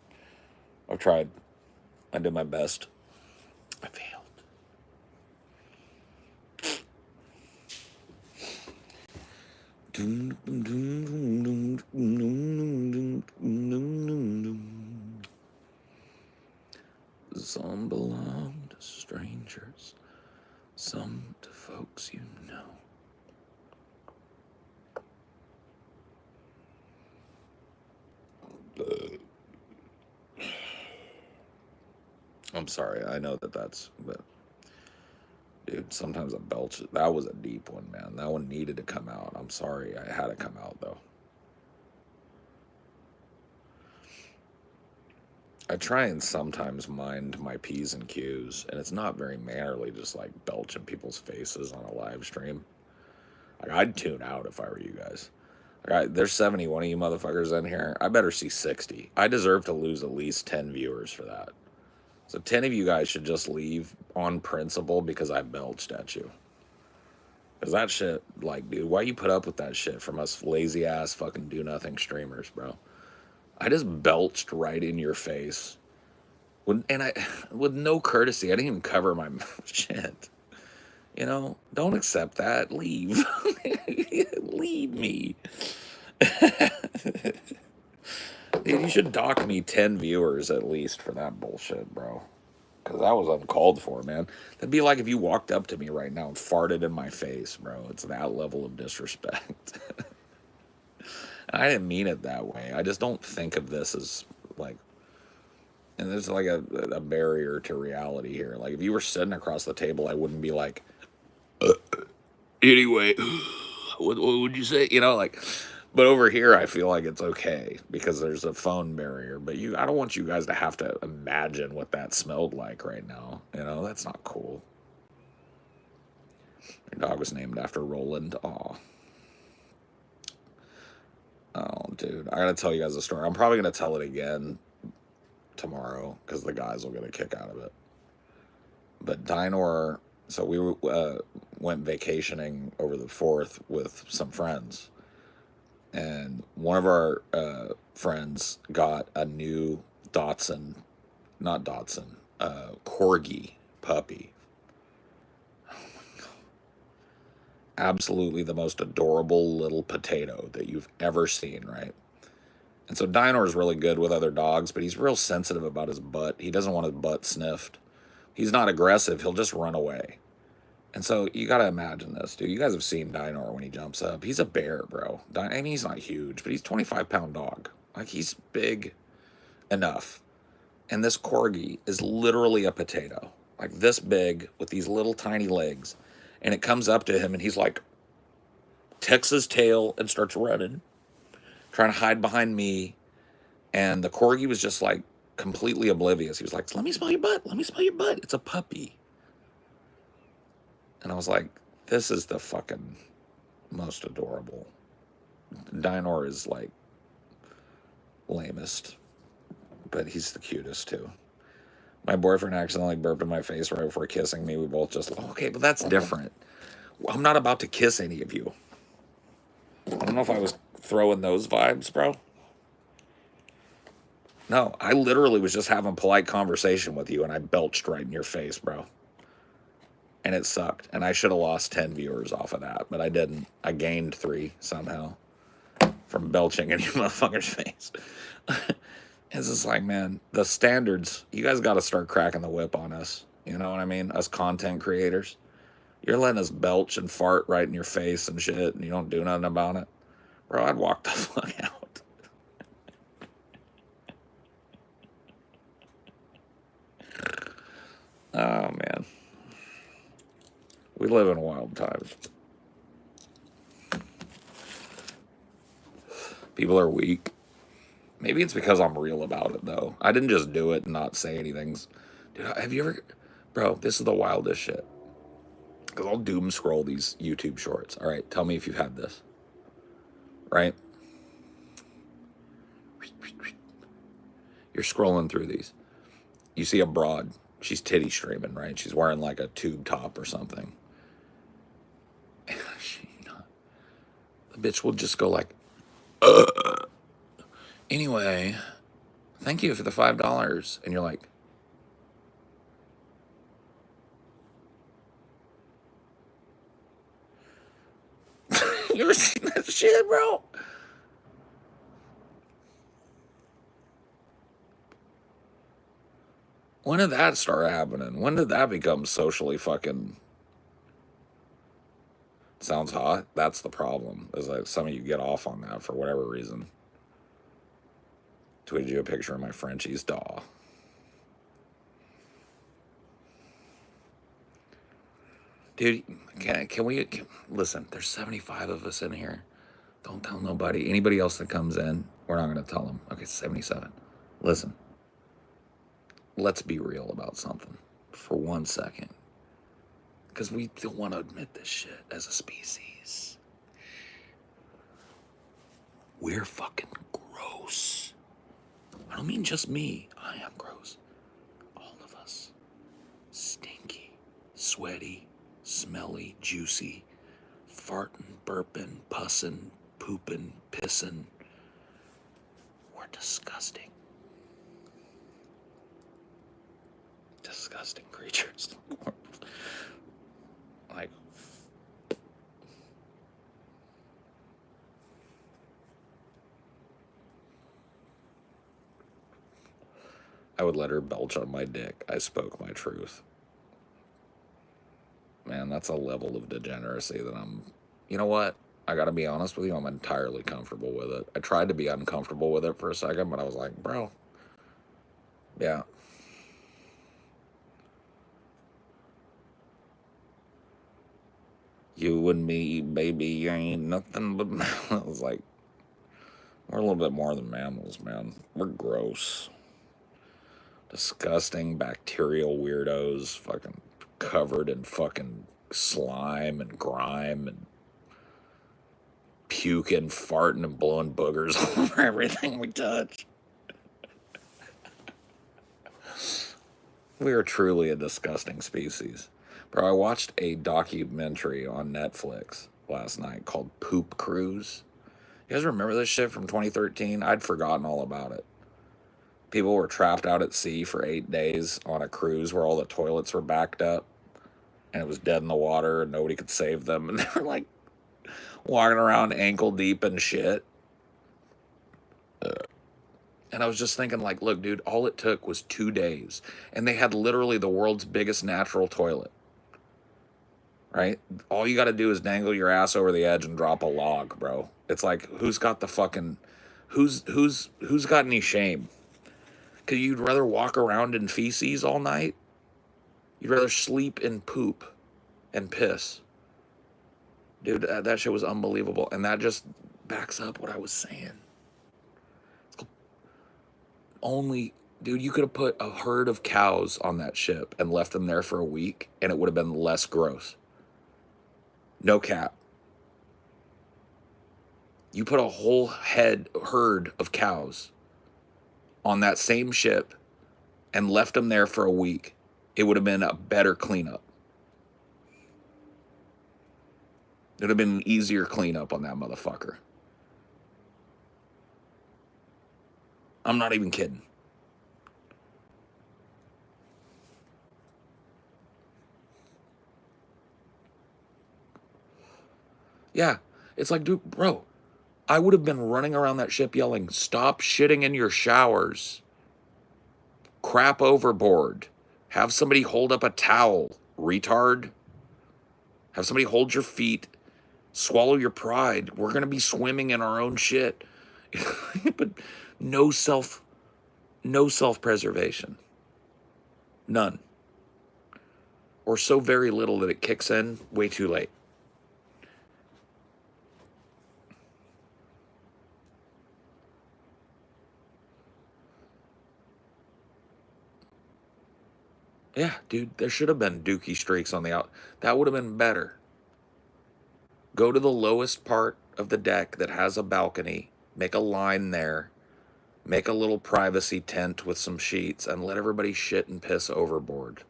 A: I've tried. I did my best. I failed. Some belong to strangers, some to folks you know. I'm sorry, I know that's, but dude, sometimes a belch, that was a deep one, man. That one needed to come out. I'm sorry, I had to come out, though. I try and sometimes mind my P's and Q's, and it's not very mannerly just like belch in people's faces on a live stream. Like, I'd tune out if I were you guys. There's 71 of you motherfuckers in here. I better see 60. I deserve to lose at least 10 viewers for that. So 10 of you guys should just leave on principle because I belched at you. Because that shit, like, dude, why you put up with that shit from us lazy ass fucking do nothing streamers, bro? I just belched right in your face. With no courtesy. I didn't even cover my shit. You know, don't accept that. Leave. Leave me. Dude, you should dock me 10 viewers at least for that bullshit, bro. Because that was uncalled for, man. That'd be like if you walked up to me right now and farted in my face, bro. It's that level of disrespect. I didn't mean it that way. I just don't think of this as, like... And there's, like, a barrier to reality here. Like, if you were sitting across the table, I wouldn't be like... anyway, what would you say? You know, like... But over here, I feel like it's okay because there's a phone barrier. But I don't want you guys to have to imagine what that smelled like right now. You know, that's not cool. Your dog was named after Roland. Aw. Oh, dude. I gotta tell you guys a story. I'm probably gonna tell it again tomorrow because the guys will get a kick out of it. But Dinor... So we went vacationing over the 4th with some friends. And one of our friends got a new Corgi puppy. Oh my God. Absolutely the most adorable little potato that you've ever seen, right? And so Dinor is really good with other dogs, but he's real sensitive about his butt. He doesn't want his butt sniffed. He's not aggressive. He'll just run away. And so you got to imagine this, dude. You guys have seen Dinor when he jumps up. He's a bear, bro. I mean, he's not huge, but he's a 25-pound dog. Like, he's big enough. And this Corgi is literally a potato. Like, this big with these little tiny legs. And it comes up to him, and he's like, tucks his tail and starts running, trying to hide behind me. And the Corgi was just, like, completely oblivious. He was like, let me smell your butt. Let me smell your butt. It's a puppy. And I was like, this is the fucking most adorable. Dinor is like lamest, but he's the cutest too. My boyfriend accidentally burped in my face right before kissing me. We both just, okay, but that's different. I'm not about to kiss any of you. I don't know if I was throwing those vibes, bro. No, I literally was just having polite conversation with you and I belched right in your face, bro. And it sucked. And I should have lost 10 viewers off of that. But I didn't. I gained 3 somehow from belching in your motherfucker's face. It's just like, man, the standards, you guys got to start cracking the whip on us. You know what I mean? Us content creators. You're letting us belch and fart right in your face and shit, and you don't do nothing about it. Bro, I'd walk the fuck out. Oh, man. We live in wild times. People are weak. Maybe it's because I'm real about it, though. I didn't just do it and not say anything. Dude, have you ever... Bro, this is the wildest shit. Because I'll doom scroll these YouTube shorts. All right, tell me if you've had this. Right? You're scrolling through these. You see a broad. She's titty streaming, right? She's wearing like a tube top or something. The bitch will just go like, anyway, thank you for the $5. And you're like, you ever seen that shit, bro? When did that start happening? When did that become socially fucking... Sounds hot? That's the problem. Is that some of you get off on that for whatever reason. Tweeted you a picture of my Frenchie's daw. Dude, can we... listen, there's 75 of us in here. Don't tell nobody. Anybody else that comes in, we're not going to tell them. Okay, 77. Listen. Let's be real about something for 1 second. Because we don't want to admit this shit as a species. We're fucking gross. I don't mean just me. I am gross. All of us. Stinky, sweaty, smelly, juicy, farting, burping, pussing, pooping, pissing. We're disgusting. Disgusting creatures. Like, I would let her belch on my dick. I spoke my truth. Man, that's a level of degeneracy that I'm... You know what? I gotta be honest with you, I'm entirely comfortable with it. I tried to be uncomfortable with it for a second, but I was like, bro, yeah. You and me, baby, ain't nothing but... I was like, we're a little bit more than mammals, man. We're gross. Disgusting, bacterial weirdos, fucking covered in fucking slime and grime and puking, farting, and blowing boogers over everything we touch. We are truly a disgusting species. Bro, I watched a documentary on Netflix last night called Poop Cruise. You guys remember this shit from 2013? I'd forgotten all about it. People were trapped out at sea for 8 days on a cruise where all the toilets were backed up and it was dead in the water and nobody could save them. And they were like walking around ankle deep in shit. And I was just thinking, like, look, dude, all it took was 2 days. And they had literally the world's biggest natural toilet. Right? All you got to do is dangle your ass over the edge and drop a log, bro. It's like, who's got the fucking... Who's got any shame? Because you'd rather walk around in feces all night? You'd rather sleep in poop and piss. Dude, that shit was unbelievable. And that just backs up what I was saying. Dude, you could have put a herd of cows on that ship and left them there for a week, and it would have been less gross. No cap. You put a whole herd of cows on that same ship and left them there for a week, it would have been a better cleanup. It would have been an easier cleanup on that motherfucker. I'm not even kidding. Yeah, it's like, dude, bro, I would have been running around that ship yelling, stop shitting in your showers. Crap overboard. Have somebody hold up a towel, retard. Have somebody hold your feet. Swallow your pride. We're going to be swimming in our own shit. But no self-preservation. None. Or so very little that it kicks in way too late. Yeah, dude, there should have been dookie streaks on the out. That would have been better. Go to the lowest part of the deck that has a balcony, make a line there, make a little privacy tent with some sheets, and let everybody shit and piss overboard.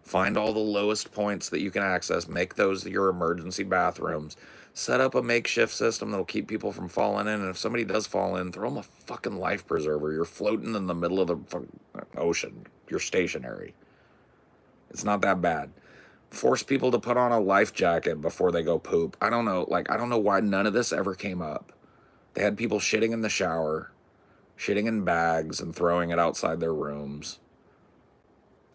A: Find all the lowest points that you can access, make those your emergency bathrooms. Set up a makeshift system that'll keep people from falling in, and if somebody does fall in, throw them a fucking life preserver. You're floating in the middle of the ocean. You're stationary. It's not that bad. Force people to put on a life jacket before they go poop. I don't know. I don't know why none of this ever came up. They had people shitting in the shower, shitting in bags, and throwing it outside their rooms,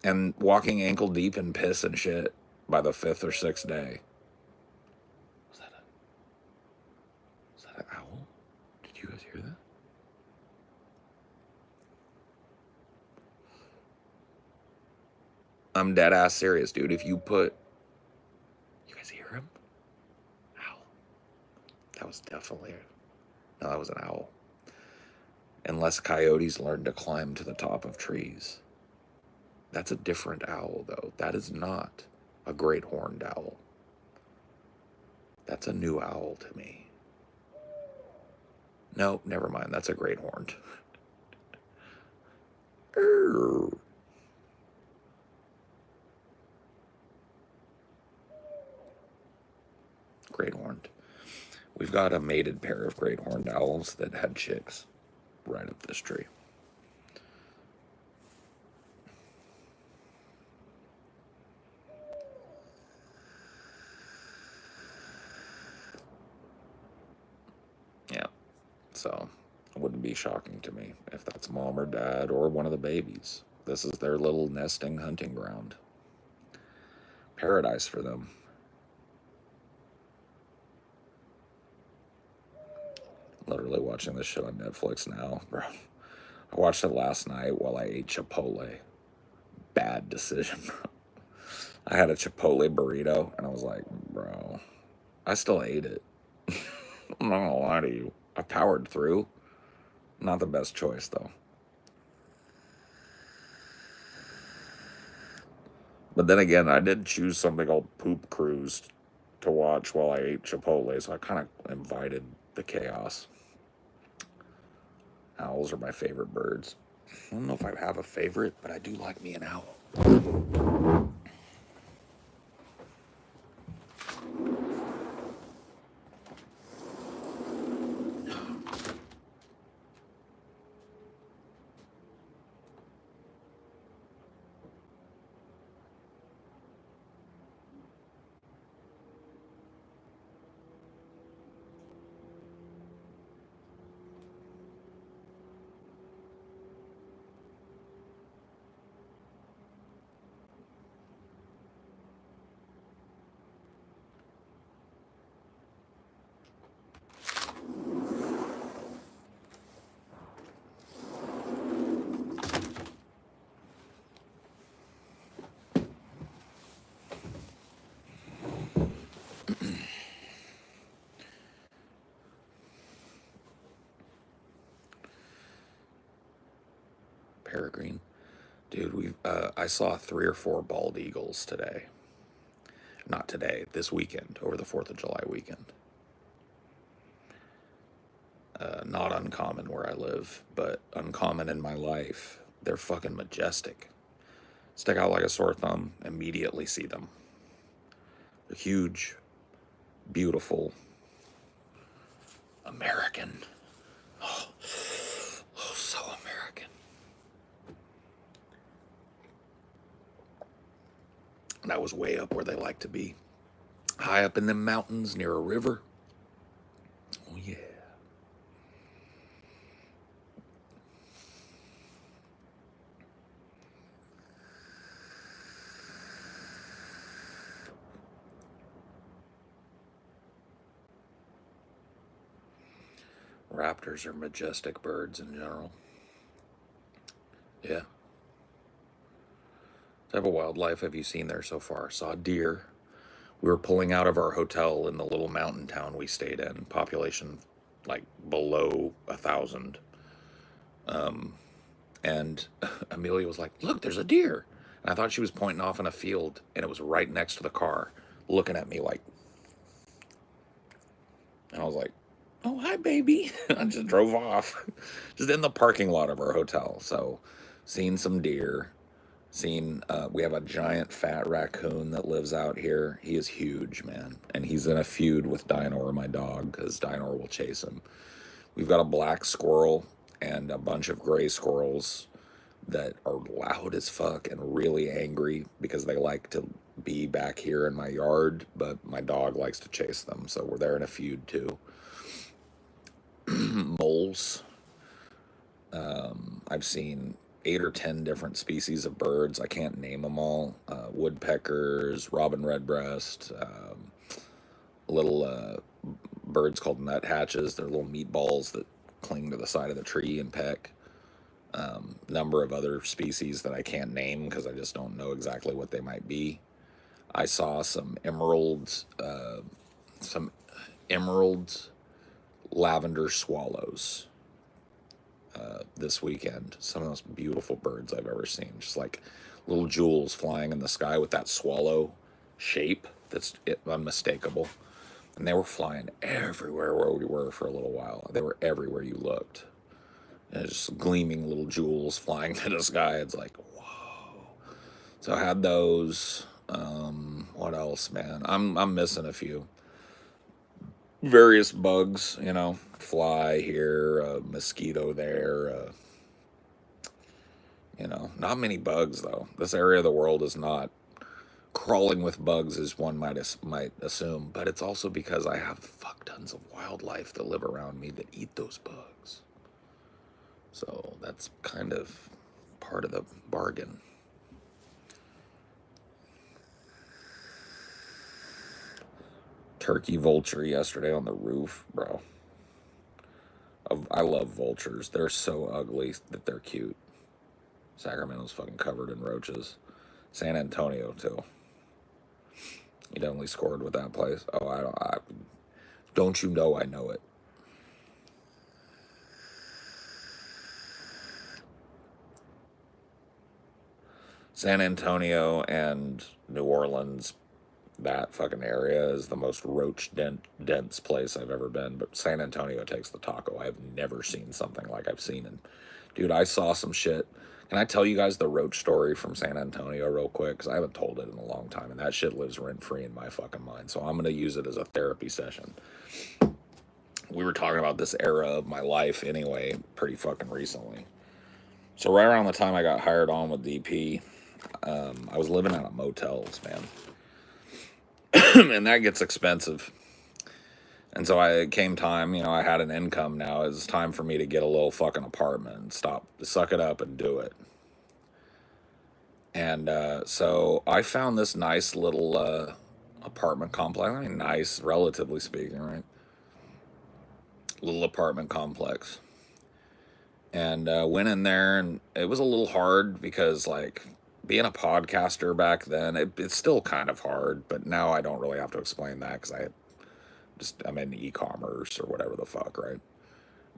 A: and walking ankle deep in piss and shit by the 5th or 6th day. Was that an owl? Did you guys hear that? I'm dead ass serious, dude. If you put... You guys hear him? Owl. That was definitely... No, that was an owl. Unless coyotes learn to climb to the top of trees. That's a different owl, though. That is not a great horned owl. That's a new owl to me. No, never mind. That's a great horned. Great horned. We've got a mated pair of great horned owls that had chicks right up this tree. Yeah, so it wouldn't be shocking to me if that's mom or dad or one of the babies. This is their little nesting hunting ground. Paradise for them. Literally watching this show on Netflix now, bro. I watched it last night while I ate Chipotle. Bad decision, bro. I had a Chipotle burrito, and I was like, bro, I still ate it. I'm not gonna lie to you. I powered through. Not the best choice, though. But then again, I did choose something called Poop Cruise to watch while I ate Chipotle, so I kind of invited the chaos. Owls are my favorite birds. I don't know if I have a favorite, but I do like me an owl. Peregrine. Dude, I saw 3 or 4 bald eagles today. Not today, this weekend, over the 4th of July weekend. Not uncommon where I live, but uncommon in my life. They're fucking majestic. Stick out like a sore thumb, immediately see them. They're huge, beautiful, American. Oh, so American. And I was way up where they like to be. High up in the mountains near a river. Oh, yeah. Raptors are majestic birds in general. Yeah. What type of wildlife have you seen there so far? Saw deer. We were pulling out of our hotel in the little mountain town we stayed in. Population like below 1,000. And Amelia was like, look, there's a deer. And I thought she was pointing off in a field, and it was right next to the car, looking at me like, and I was like, oh, hi, baby. I just drove off, just in the parking lot of our hotel. So, seen some deer. We have a giant fat raccoon that lives out here. He is huge, man. And he's in a feud with Dinor, my dog, because Dinor will chase him. We've got a black squirrel and a bunch of gray squirrels that are loud as fuck and really angry because they like to be back here in my yard, but my dog likes to chase them. So we're there in a feud too. Moles. I've seen 8 or 10 different species of birds. I can't name them all. Woodpeckers, robin redbreast, little birds called nuthatches. They're little meatballs that cling to the side of the tree and peck. Number of other species that I can't name because I just don't know exactly what they might be. I saw some emerald lavender swallows this weekend. Some of the most beautiful birds I've ever seen. Just like little jewels flying in the sky with that swallow shape that's unmistakable. And they were flying everywhere where we were for a little while. They were everywhere you looked. And just gleaming little jewels flying to the sky. It's like, whoa. So I had those. What else, man? I'm missing a few. Various bugs, fly here, mosquito there. Not many bugs though. This area of the world is not crawling with bugs as one might assume, but it's also because I have fuck tons of wildlife that live around me that eat those bugs. So that's kind of part of the bargain. Turkey vulture yesterday on the roof, bro. I love vultures. They're so ugly that they're cute. Sacramento's fucking covered in roaches. San Antonio too. He definitely scored with that place. Oh, don't you know I know it. San Antonio and New Orleans, that fucking area is the most roach dense place I've ever been. But San Antonio takes the taco. I've never seen something like I've seen. And dude, I saw some shit. Can I tell you guys the roach story from San Antonio real quick? Because I haven't told it in a long time. And that shit lives rent free in my fucking mind. So I'm going to use it as a therapy session. We were talking about this era of my life anyway, pretty fucking recently. So right around the time I got hired on with DP, I was living out of motels, man. And that gets expensive. And so it came time, I had an income now. It was time for me to get a little fucking apartment and suck it up and do it. And so I found this nice little apartment complex. I mean, nice, relatively speaking, right? Little apartment complex. And went in there, and it was a little hard because, like, being a podcaster back then, it's still kind of hard, but now I don't really have to explain that because I'm in e-commerce or whatever the fuck, right?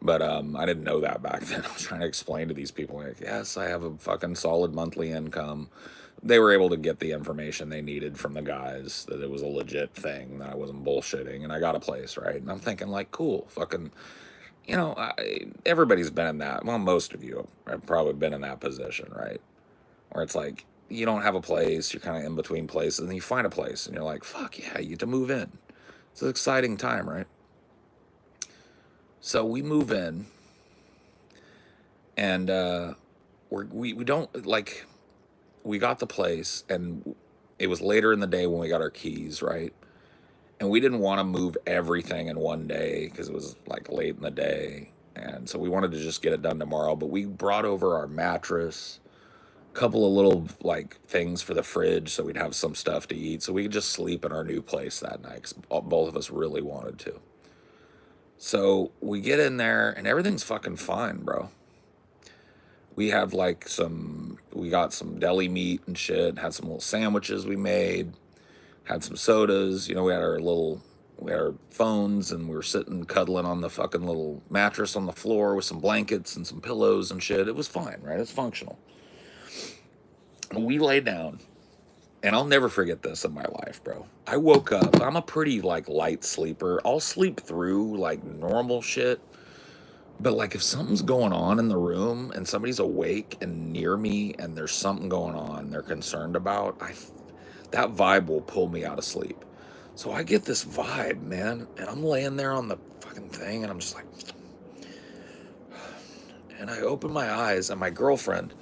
A: But I didn't know that back then. I was trying to explain to these people, like, yes, I have a fucking solid monthly income. They were able to get the information they needed from the guys, that it was a legit thing, that I wasn't bullshitting, and I got a place, right? And I'm thinking, like, cool, fucking, everybody's been in that. Well, most of you have probably been in that position, right? Where it's like, you don't have a place, you're kind of in between places, and you find a place, and you're like, fuck yeah, you get to move in. It's an exciting time, right? So we move in, and we don't, like, we got the place, and it was later in the day when we got our keys, right? And we didn't want to move everything in one day because it was, like, late in the day. And so we wanted to just get it done tomorrow. But we brought over our mattress, a couple of little, like, things for the fridge so we'd have some stuff to eat. So we could just sleep in our new place that night because both of us really wanted to. So we get in there, and everything's fucking fine, bro. We have, like, we got some deli meat and shit, had some little sandwiches we made, had some sodas, we had our phones, and we were sitting cuddling on the fucking little mattress on the floor with some blankets and some pillows and shit. It was fine, right? It's functional. We lay down, and I'll never forget this in my life, bro. I woke up. I'm a pretty like light sleeper. I'll sleep through like normal shit. But like if something's going on in the room and somebody's awake and near me and there's something going on they're concerned about, that vibe will pull me out of sleep. So I get this vibe, man, and I'm laying there on the fucking thing and I'm just like, and I open my eyes and my girlfriend,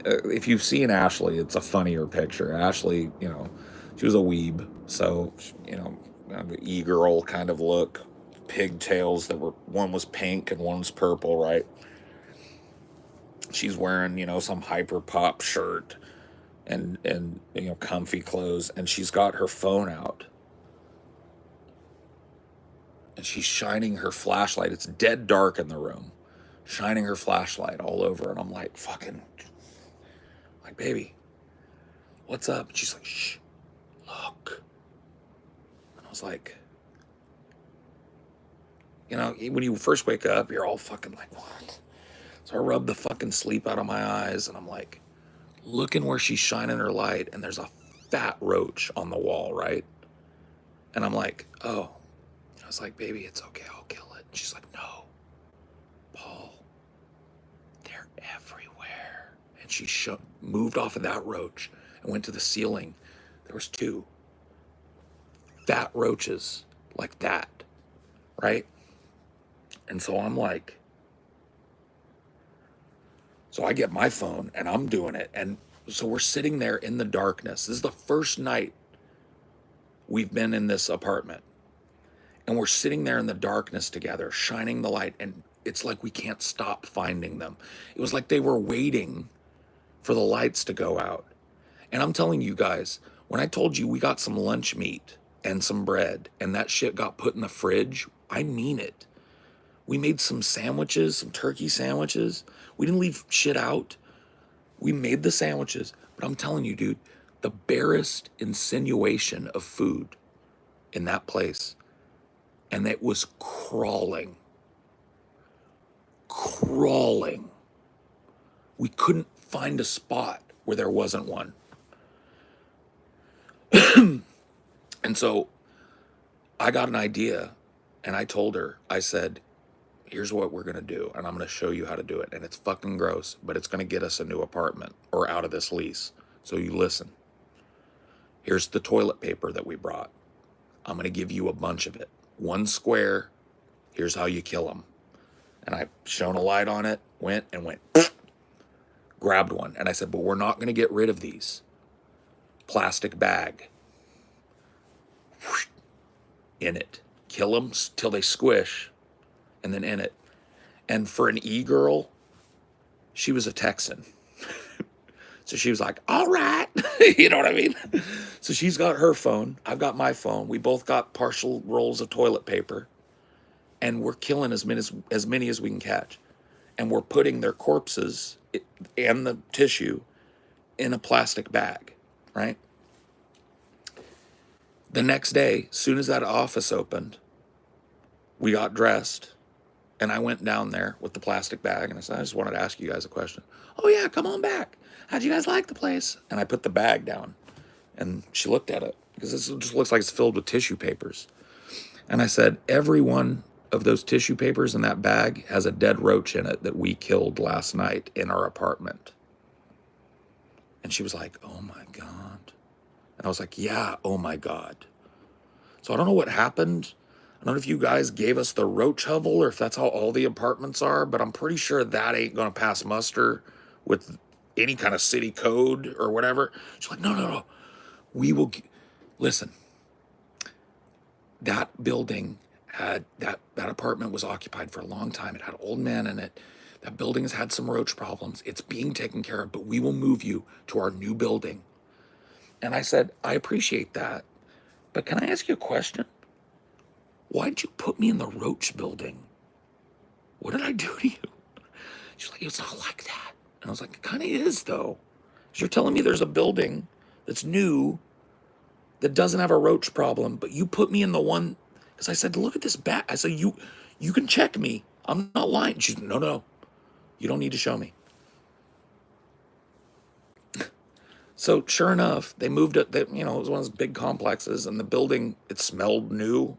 A: if you've seen Ashley, it's a funnier picture. Ashley, she was a weeb, so e-girl kind of look, pigtails that were, one was pink and one was purple, right? She's wearing, some hyper pop shirt and comfy clothes, and she's got her phone out. And she's shining her flashlight. It's dead dark in the room. Shining her flashlight all over, and I'm like, baby, what's up? And she's like, shh, look. And I was like, when you first wake up, you're all fucking like, what? So I rubbed the fucking sleep out of my eyes, and I'm like, looking where she's shining her light, and there's a fat roach on the wall, right? And I'm like, oh. I was like, baby, it's okay, I'll kill it. And she's like, no, Paul, they're everywhere. And she moved off of that roach and went to the ceiling. There was 2 fat roaches like that, right? And so I'm like, so I get my phone and I'm doing it. And so we're sitting there in the darkness. This is the first night we've been in this apartment. And we're sitting there in the darkness together, shining the light. And it's like we can't stop finding them. It was like they were waiting for the lights to go out. And I'm telling you guys, when I told you we got some lunch meat and some bread and that shit got put in the fridge, I mean it. We made some sandwiches, some turkey sandwiches. We didn't leave shit out. We made the sandwiches. But I'm telling you, dude, the barest insinuation of food in that place. And it was crawling. We couldn't find a spot where there wasn't one. And so I got an idea, and I told her, I said, here's what we're going to do, and I'm going to show you how to do it. And it's fucking gross, but it's going to get us a new apartment or out of this lease. So you listen. Here's the toilet paper that we brought. I'm going to give you a bunch of it. 1 square. Here's how you kill them. And I shone a light on it, went, grabbed one. And I said, but we're not going to get rid of these. Plastic bag. In it. Kill them till they squish. And then in it. And for an e-girl, she was a Texan. So she was like, all right. You know what I mean? So she's got her phone. I've got my phone. We both got partial rolls of toilet paper. And we're killing as many as we can catch. And we're putting their corpses and the tissue in a plastic bag, right? The next day, as soon as that office opened, we got dressed. And I went down there with the plastic bag. And I said, I just wanted to ask you guys a question. Oh, yeah, come on back. How'd you guys like the place? And I put the bag down. And she looked at it. Because this just looks like it's filled with tissue papers. And I said, every one of those tissue papers in that bag has a dead roach in it that we killed last night in our apartment. And she was like, oh my God. And I was like, yeah, oh my God. So I don't know what happened. I don't know if you guys gave us the roach hovel or if that's how all the apartments are, but I'm pretty sure that ain't going to pass muster with any kind of city code or whatever. She's like, no. We will, listen, that building had, that apartment was occupied for a long time. It had old men in it. That building has had some roach problems. It's being taken care of, but we will move you to our new building. And I said, I appreciate that, but can I ask you a question? Why'd you put me in the roach building? What did I do to you? She's like, it's not like that. And I was like, it kind of is, though. You're telling me there's a building that's new that doesn't have a roach problem, but you put me in the one, because I said, look at this bat. I said, you can check me. I'm not lying. She's no, you don't need to show me. So sure enough, they moved it. They, it was one of those big complexes, and the building, it smelled new,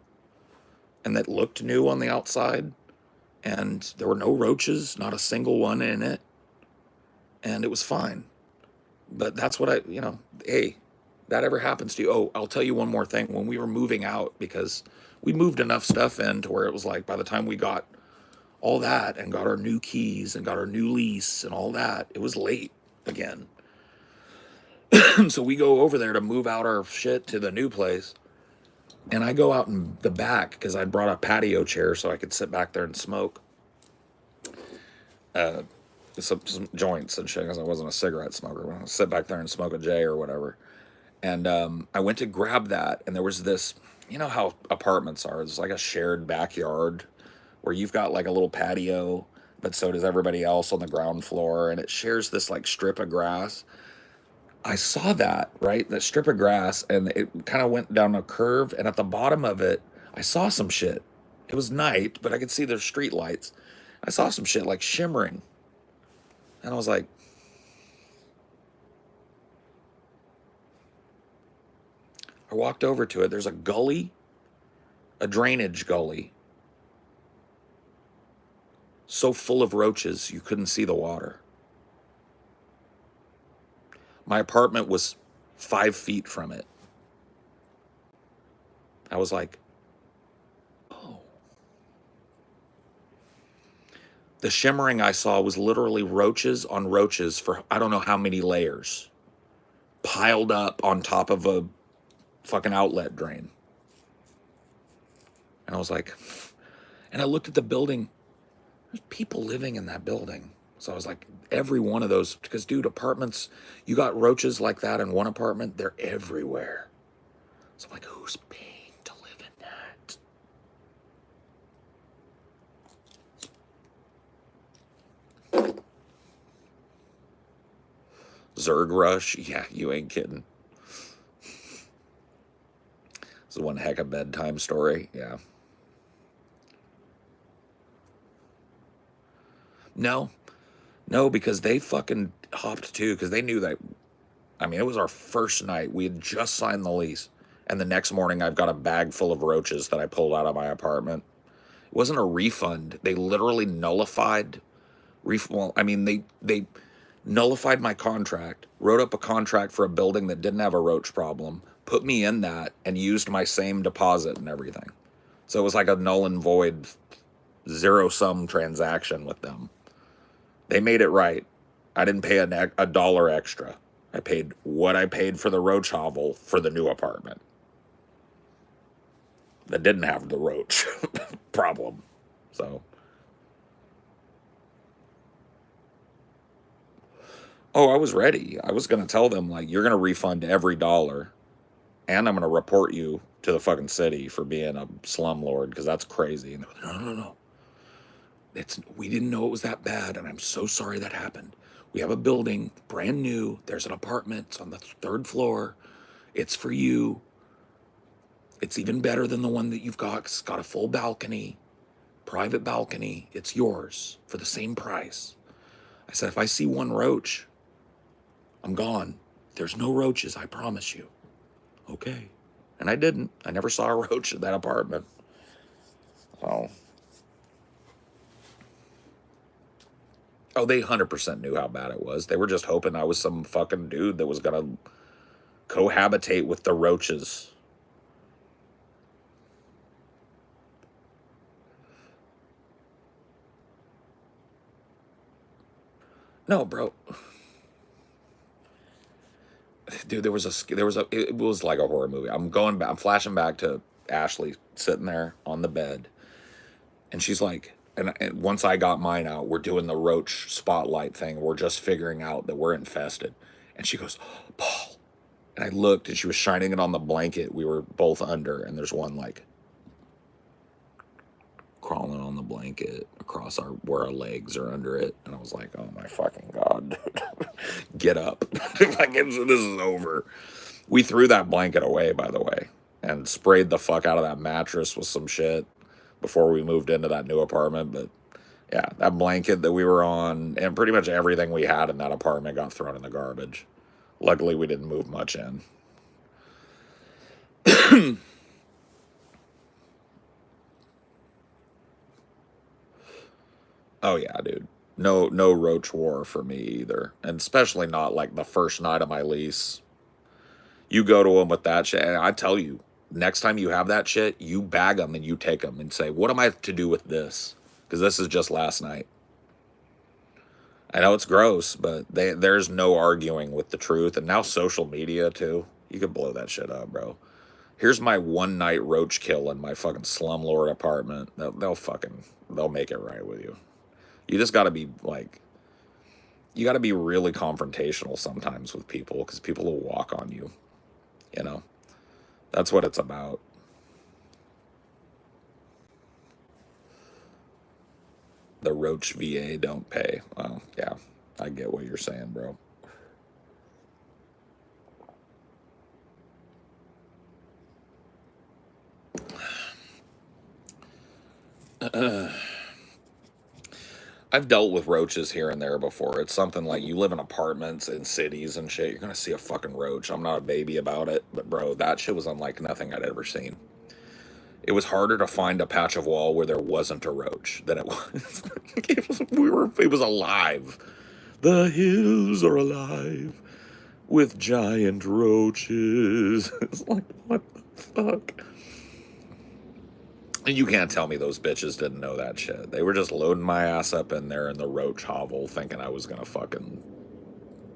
A: and that looked new on the outside, and there were no roaches, not a single one in it, and it was fine. But that's what hey, that ever happens to you. Oh, I'll tell you one more thing. When we were moving out, because we moved enough stuff in to where it was like by the time we got all that and got our new keys and got our new lease and all that, it was late again. So we go over there to move out our shit to the new place. And I go out in the back because I brought a patio chair so I could sit back there and smoke some joints and shit because I wasn't a cigarette smoker. I sit back there and smoke a J or whatever. And I went to grab that, and there was this, how apartments are. It's like a shared backyard where you've got like a little patio, but so does everybody else on the ground floor, and it shares this like strip of grass. I saw that, right? That strip of grass, and it kind of went down a curve, and at the bottom of it, I saw some shit. It was night, but I could see their street lights. I saw some shit like shimmering. And I was like, I walked over to it. There's a gully, a drainage gully, so full of roaches you couldn't see the water. My apartment was 5 feet from it. I was like, oh. The shimmering I saw was literally roaches on roaches for I don't know how many layers, piled up on top of a fucking outlet drain. And I was like, and I looked at the building. There's people living in that building. So I was like, every one of those, because dude, apartments, you got roaches like that in one apartment, they're everywhere. So I'm like, who's paying to live in that? Zerg Rush? Yeah, you ain't kidding. This is one heck of a bedtime story. Yeah. No, because they fucking hopped too, because they knew that. I mean, it was our first night. We had just signed the lease. And the next morning, I've got a bag full of roaches that I pulled out of my apartment. It wasn't a refund. They literally nullified. They nullified my contract, wrote up a contract for a building that didn't have a roach problem, put me in that, and used my same deposit and everything. So it was like a null and void, zero-sum transaction with them. They made it right. I didn't pay a dollar extra. I paid what I paid for the roach hovel for the new apartment that didn't have the roach problem. So, oh, I was ready. I was going to tell them, like, you're going to refund every dollar, and I'm going to report you to the fucking city for being a slumlord, because that's crazy. And they're like, no. We didn't know it was that bad, and I'm so sorry that happened. We have a building, brand new. There's an apartment. It's on the 3rd floor. It's for you. It's even better than the one that you've got. It's got a full balcony, private balcony. It's yours for the same price. I said, if I see one roach, I'm gone. There's no roaches, I promise you. Okay. And I didn't. I never saw a roach in that apartment. So... oh, they 100% knew how bad it was. They were just hoping I was some fucking dude that was going to cohabitate with the roaches. No, bro. Dude, it was like a horror movie. I'm flashing back to Ashley sitting there on the bed. And she's like, and once I got mine out, we're doing the roach spotlight thing. We're just figuring out that we're infested. And she goes, Paul. And I looked, and she was shining it on the blanket we were both under. And there's one, like, crawling on the blanket across where our legs are under it. And I was like, oh, my fucking God. Get up. Like, this is over. We threw that blanket away, by the way, and sprayed the fuck out of that mattress with some shit before we moved into that new apartment. But yeah, that blanket that we were on and pretty much everything we had in that apartment got thrown in the garbage. Luckily, we didn't move much in. Oh yeah, dude. No roach war for me either, and especially not like the first night of my lease. You go to them with that shit, and I tell you, next time you have that shit, you bag them and you take them and say, "What am I to do with this?" Because this is just last night. I know it's gross, but there's no arguing with the truth. And now social media too, you could blow that shit up, bro. Here's my one night roach kill in my fucking slumlord apartment. They'll make it right with you. You just got to be like, you got to be really confrontational sometimes with people because people will walk on you. You know, that's what it's about. The roach VA don't pay. Well, yeah, I get what you're saying, bro. I've dealt with roaches here and there before. It's something like you live in apartments in cities and shit. You're gonna see a fucking roach. I'm not a baby about it, but bro, that shit was unlike nothing I'd ever seen. It was harder to find a patch of wall where there wasn't a roach than it was. It was alive. The hills are alive with giant roaches. It's like, what the fuck? And you can't tell me those bitches didn't know that shit. They were just loading my ass up in there in the roach hovel thinking I was gonna fucking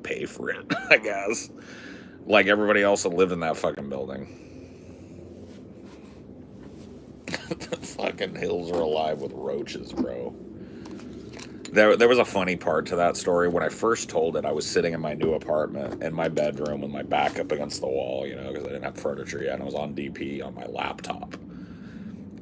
A: pay for it, I guess. Like everybody else that lived in that fucking building. The fucking hills are alive with roaches, bro. There was a funny part to that story. When I first told it, I was sitting in my new apartment in my bedroom with my back up against the wall, you know, because I didn't have furniture yet. And I was on DP on my laptop.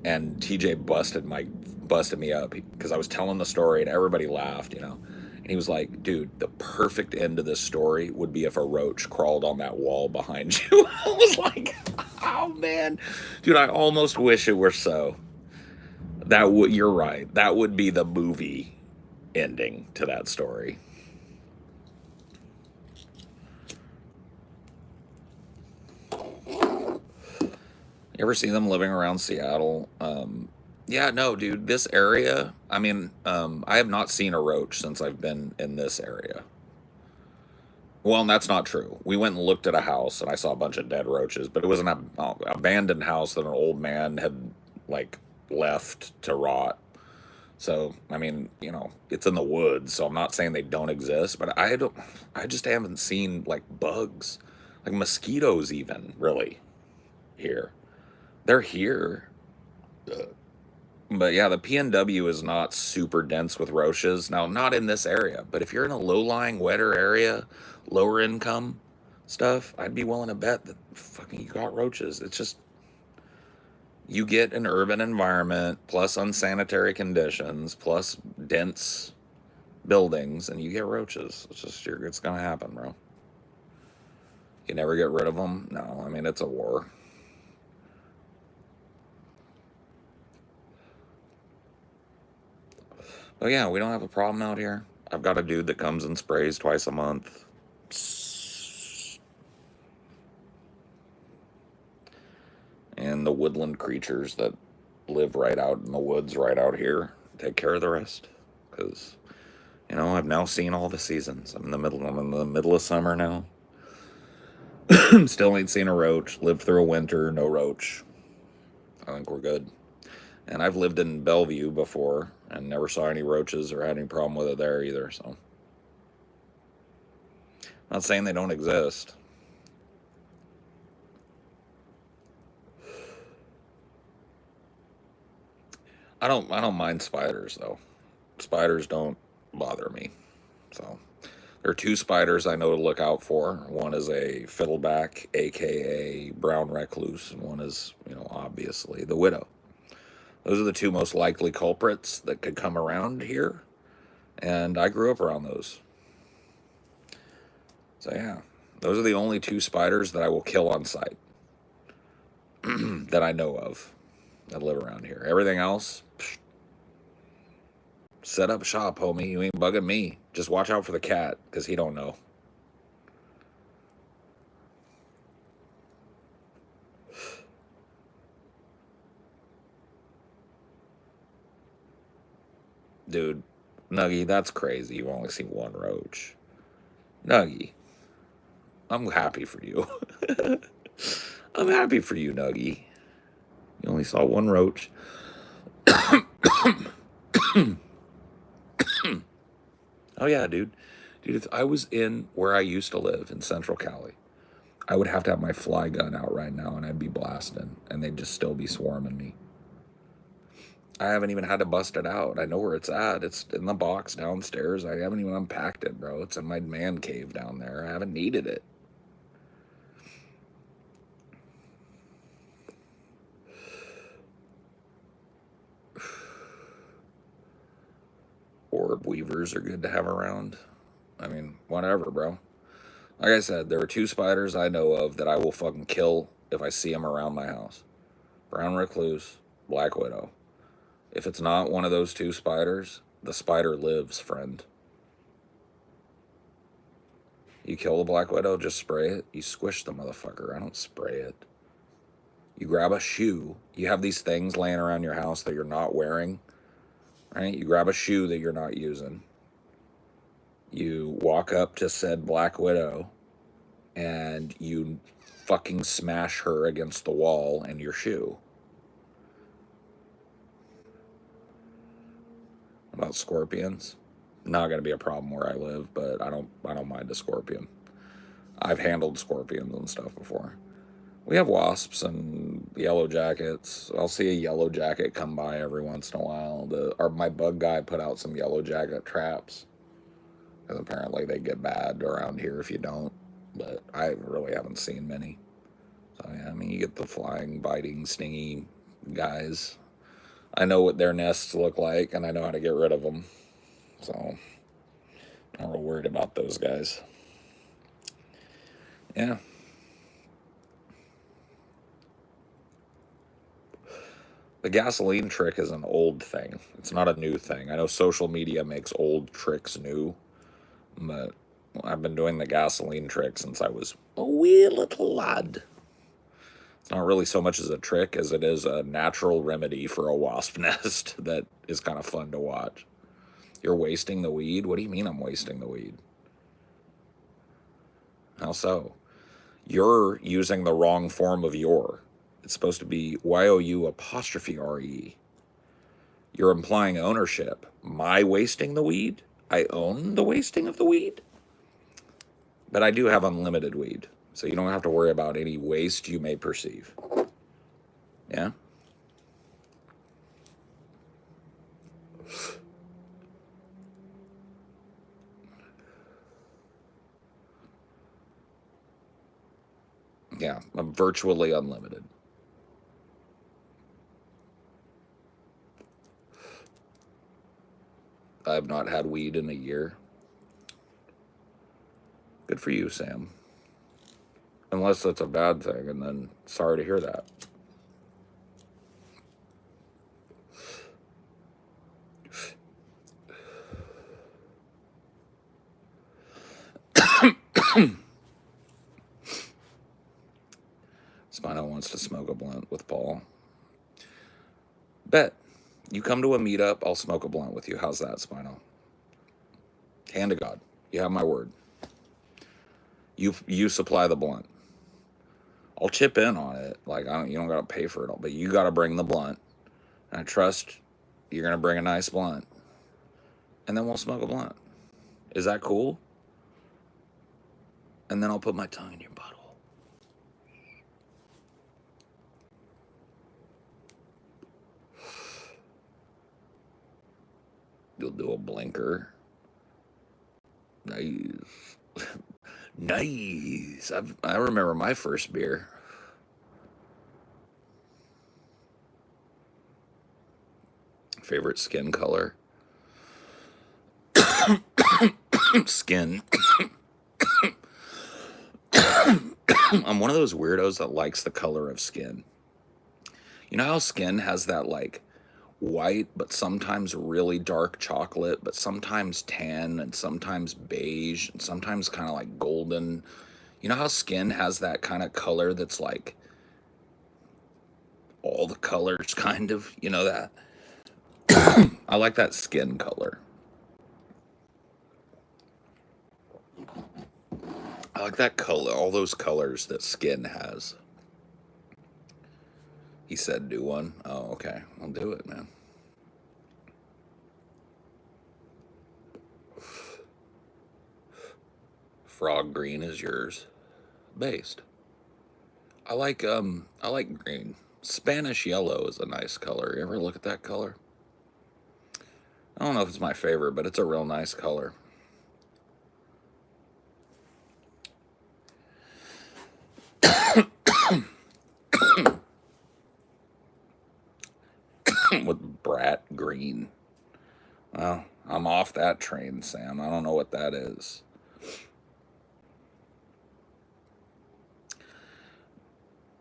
A: And TJ busted me up because I was telling the story and everybody laughed, you know. And he was like, dude, the perfect end of this story would be if a roach crawled on that wall behind you. I was like, oh man. Dude, I almost wish it were so. You're right. That would be the movie ending to that story. You ever see them living around Seattle? Yeah, no, dude, this area, I mean, I have not seen a roach since I've been in this area. Well, and that's not true. We went and looked at a house and I saw a bunch of dead roaches, but it was an abandoned house that an old man had, like, left to rot. So, I mean, you know, it's in the woods, so I'm not saying they don't exist, but I just haven't seen, like, bugs, like mosquitoes even, really, here. They're here. But yeah, the PNW is not super dense with roaches. Now, not in this area, but if you're in a low-lying, wetter area, lower income stuff, I'd be willing to bet that fucking you got roaches. It's just, you get an urban environment, plus unsanitary conditions, plus dense buildings, and you get roaches. It's gonna happen, bro. You never get rid of them? No, I mean, it's a war. But yeah, we don't have a problem out here. I've got a dude that comes and sprays twice a month. And the woodland creatures that live right out in the woods right out here take care of the rest. Because, you know, I've now seen all the seasons. I'm in the middle of summer now. Still ain't seen a roach. Lived through a winter, no roach. I think we're good. And I've lived in Bellevue before and never saw any roaches or had any problem with it there either, so. Not saying they don't exist. I don't mind spiders though. Spiders don't bother me. So there are two spiders I know to look out for. One is a fiddleback, aka brown recluse, and one is, you know, obviously the widow. Those are the two most likely culprits that could come around here. And I grew up around those. So yeah, those are the only two spiders that I will kill on sight that I know of that live around here. Everything else, set up shop, homie. You ain't bugging me. Just watch out for the cat, because he don't know. Dude, Nuggy, that's crazy. You've only seen one roach. Nuggy, I'm happy for you. I'm happy for you, Nuggy. You only saw one roach. Oh, yeah, dude. Dude, if I was in where I used to live in Central Cali, I would have to have my fly gun out right now and I'd be blasting and they'd just still be swarming me. I haven't even had to bust it out. I know where it's at. It's in the box downstairs. I haven't even unpacked it, bro. It's in my man cave down there. I haven't needed it. Orb weavers are good to have around. I mean, whatever, bro. Like I said, there are 2 spiders I know of that I will fucking kill if I see them around my house. Brown recluse, black widow. If it's not one of those 2 spiders, the spider lives, friend. You kill the black widow, just spray it. You squish the motherfucker. I don't spray it. You grab a shoe. You have these things laying around your house that you're not wearing, right? You grab a shoe that you're not using. You walk up to said black widow and you fucking smash her against the wall in your shoe. About scorpions, not going to be a problem where I live, but I don't mind a scorpion. I've handled scorpions and stuff before. We have wasps and yellow jackets. I'll see a yellow jacket come by every once in a while. My bug guy put out some yellow jacket traps, because apparently they get bad around here if you don't, but I really haven't seen many. So yeah, I mean, you get the flying, biting, stingy guys. I know what their nests look like, and I know how to get rid of them. So, not real worried about those guys. Yeah. The gasoline trick is an old thing. It's not a new thing. I know social media makes old tricks new, but I've been doing the gasoline trick since I was a wee little lad. It's not really so much as a trick as it is a natural remedy for a wasp nest that is kind of fun to watch. You're wasting the weed? What do you mean I'm wasting the weed? How so? You're using the wrong form of your. It's supposed to be YOU''RE. You're implying ownership. My wasting the weed? I own the wasting of the weed? But I do have unlimited weed, so you don't have to worry about any waste you may perceive. Yeah? Yeah, I'm virtually unlimited. I've not had weed in a year. Good for you, Sam. Unless that's a bad thing, and then sorry to hear that. Spino wants to smoke a blunt with Paul. Bet. You come to a meetup, I'll smoke a blunt with you. How's that, Spino? Hand to God. You have my word. You supply the blunt. I'll chip in on it. Like, you don't gotta pay for it all, but you gotta bring the blunt. And I trust you're gonna bring a nice blunt. And then we'll smoke a blunt. Is that cool? And then I'll put my tongue in your butthole. You'll do a blinker. Nice. Nice. I remember my first beer. Favorite skin color? Skin. I'm one of those weirdos that likes the color of skin. You know how skin has that, like, white, but sometimes really dark chocolate, but sometimes tan, and sometimes beige, and sometimes kind of like golden. You know how skin has that kind of color that's like all the colors, kind of? You know that? I like that skin color. I like that color, all those colors that skin has. He said do one. Oh, okay. I'll do it, man. Frog green is yours. Based. I like green. Spanish yellow is a nice color. You ever look at that color? I don't know if it's my favorite, but it's a real nice color. With brat green. Well, I'm off that train, Sam. I don't know what that is.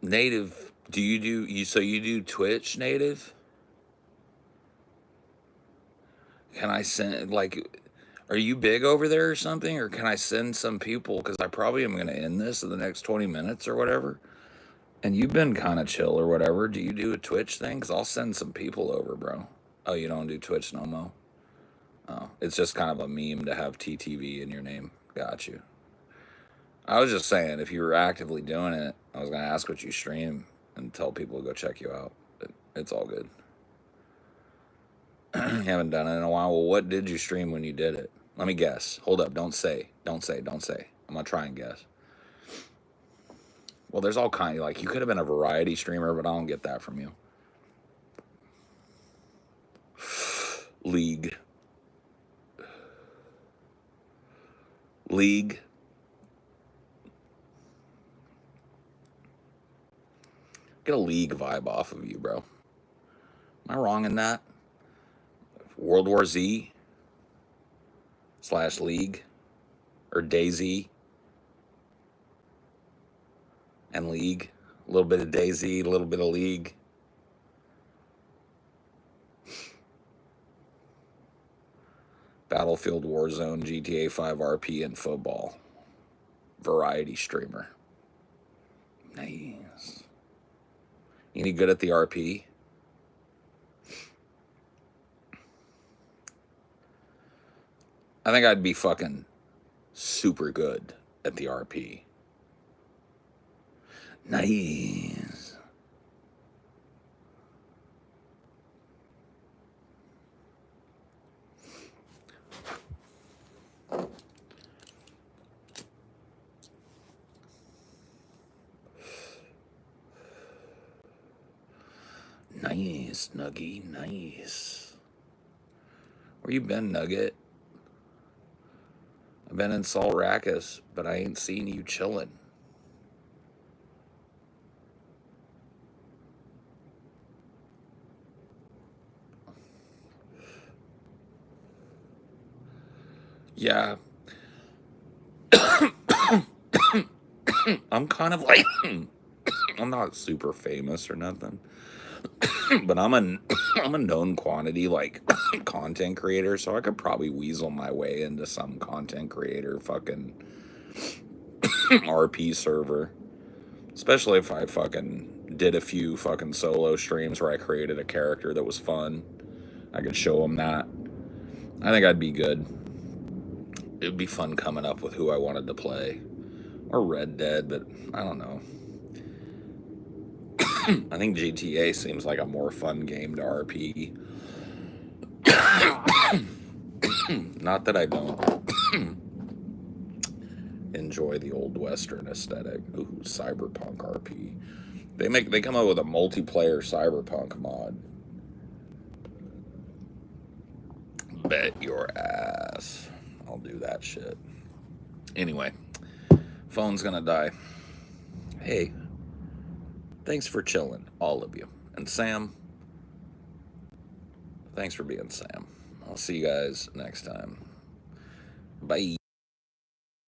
A: Native, do you do Twitch, Native? Can I send, like, are you big over there or something? Or can I send some people? Because I probably am going to end this in the next 20 minutes or whatever. And you've been kind of chill or whatever. Do you do a Twitch thing? Because I'll send some people over, bro. Oh, you don't do Twitch no more? Oh, it's just kind of a meme to have TTV in your name. Got you. I was just saying, if you were actively doing it, I was going to ask what you stream and tell people to go check you out. But it's all good. You haven't done it in a while. Well, what did you stream when you did it? Let me guess. Hold up. Don't say. Don't say. Don't say. I'm going to try and guess. Well, there's all kinds. Like, you could have been a variety streamer, but I don't get that from you. League. Get a League vibe off of you, bro. Am I wrong in that? World War Z / League or DayZ and League. A little bit of DayZ, a little bit of League. Battlefield, Warzone, GTA 5, RP, and football. Variety streamer. Nice. Any good at the RP? I think I'd be fucking super good at the RP. Nice. Nice, Nuggy, nice. Where you been, Nugget? I've been in Salt Rackus, but I ain't seen you chillin'. Yeah. I'm kind of like, I'm not super famous or nothing, but I'm a known quantity, like, content creator, so I could probably weasel my way into some content creator fucking RP server. Especially if I fucking did a few fucking solo streams where I created a character that was fun. I could show them that. I think I'd be good. It would be fun coming up with who I wanted to play. Or Red Dead, but I don't know. I think GTA seems like a more fun game to RP. Not that I don't enjoy the old Western aesthetic. Ooh, Cyberpunk RP. They come up with a multiplayer Cyberpunk mod. Bet your ass. I'll do that shit. Anyway, phone's gonna die. Hey, thanks for chilling, all of you. And Sam, thanks for being Sam. I'll see you guys next time. Bye.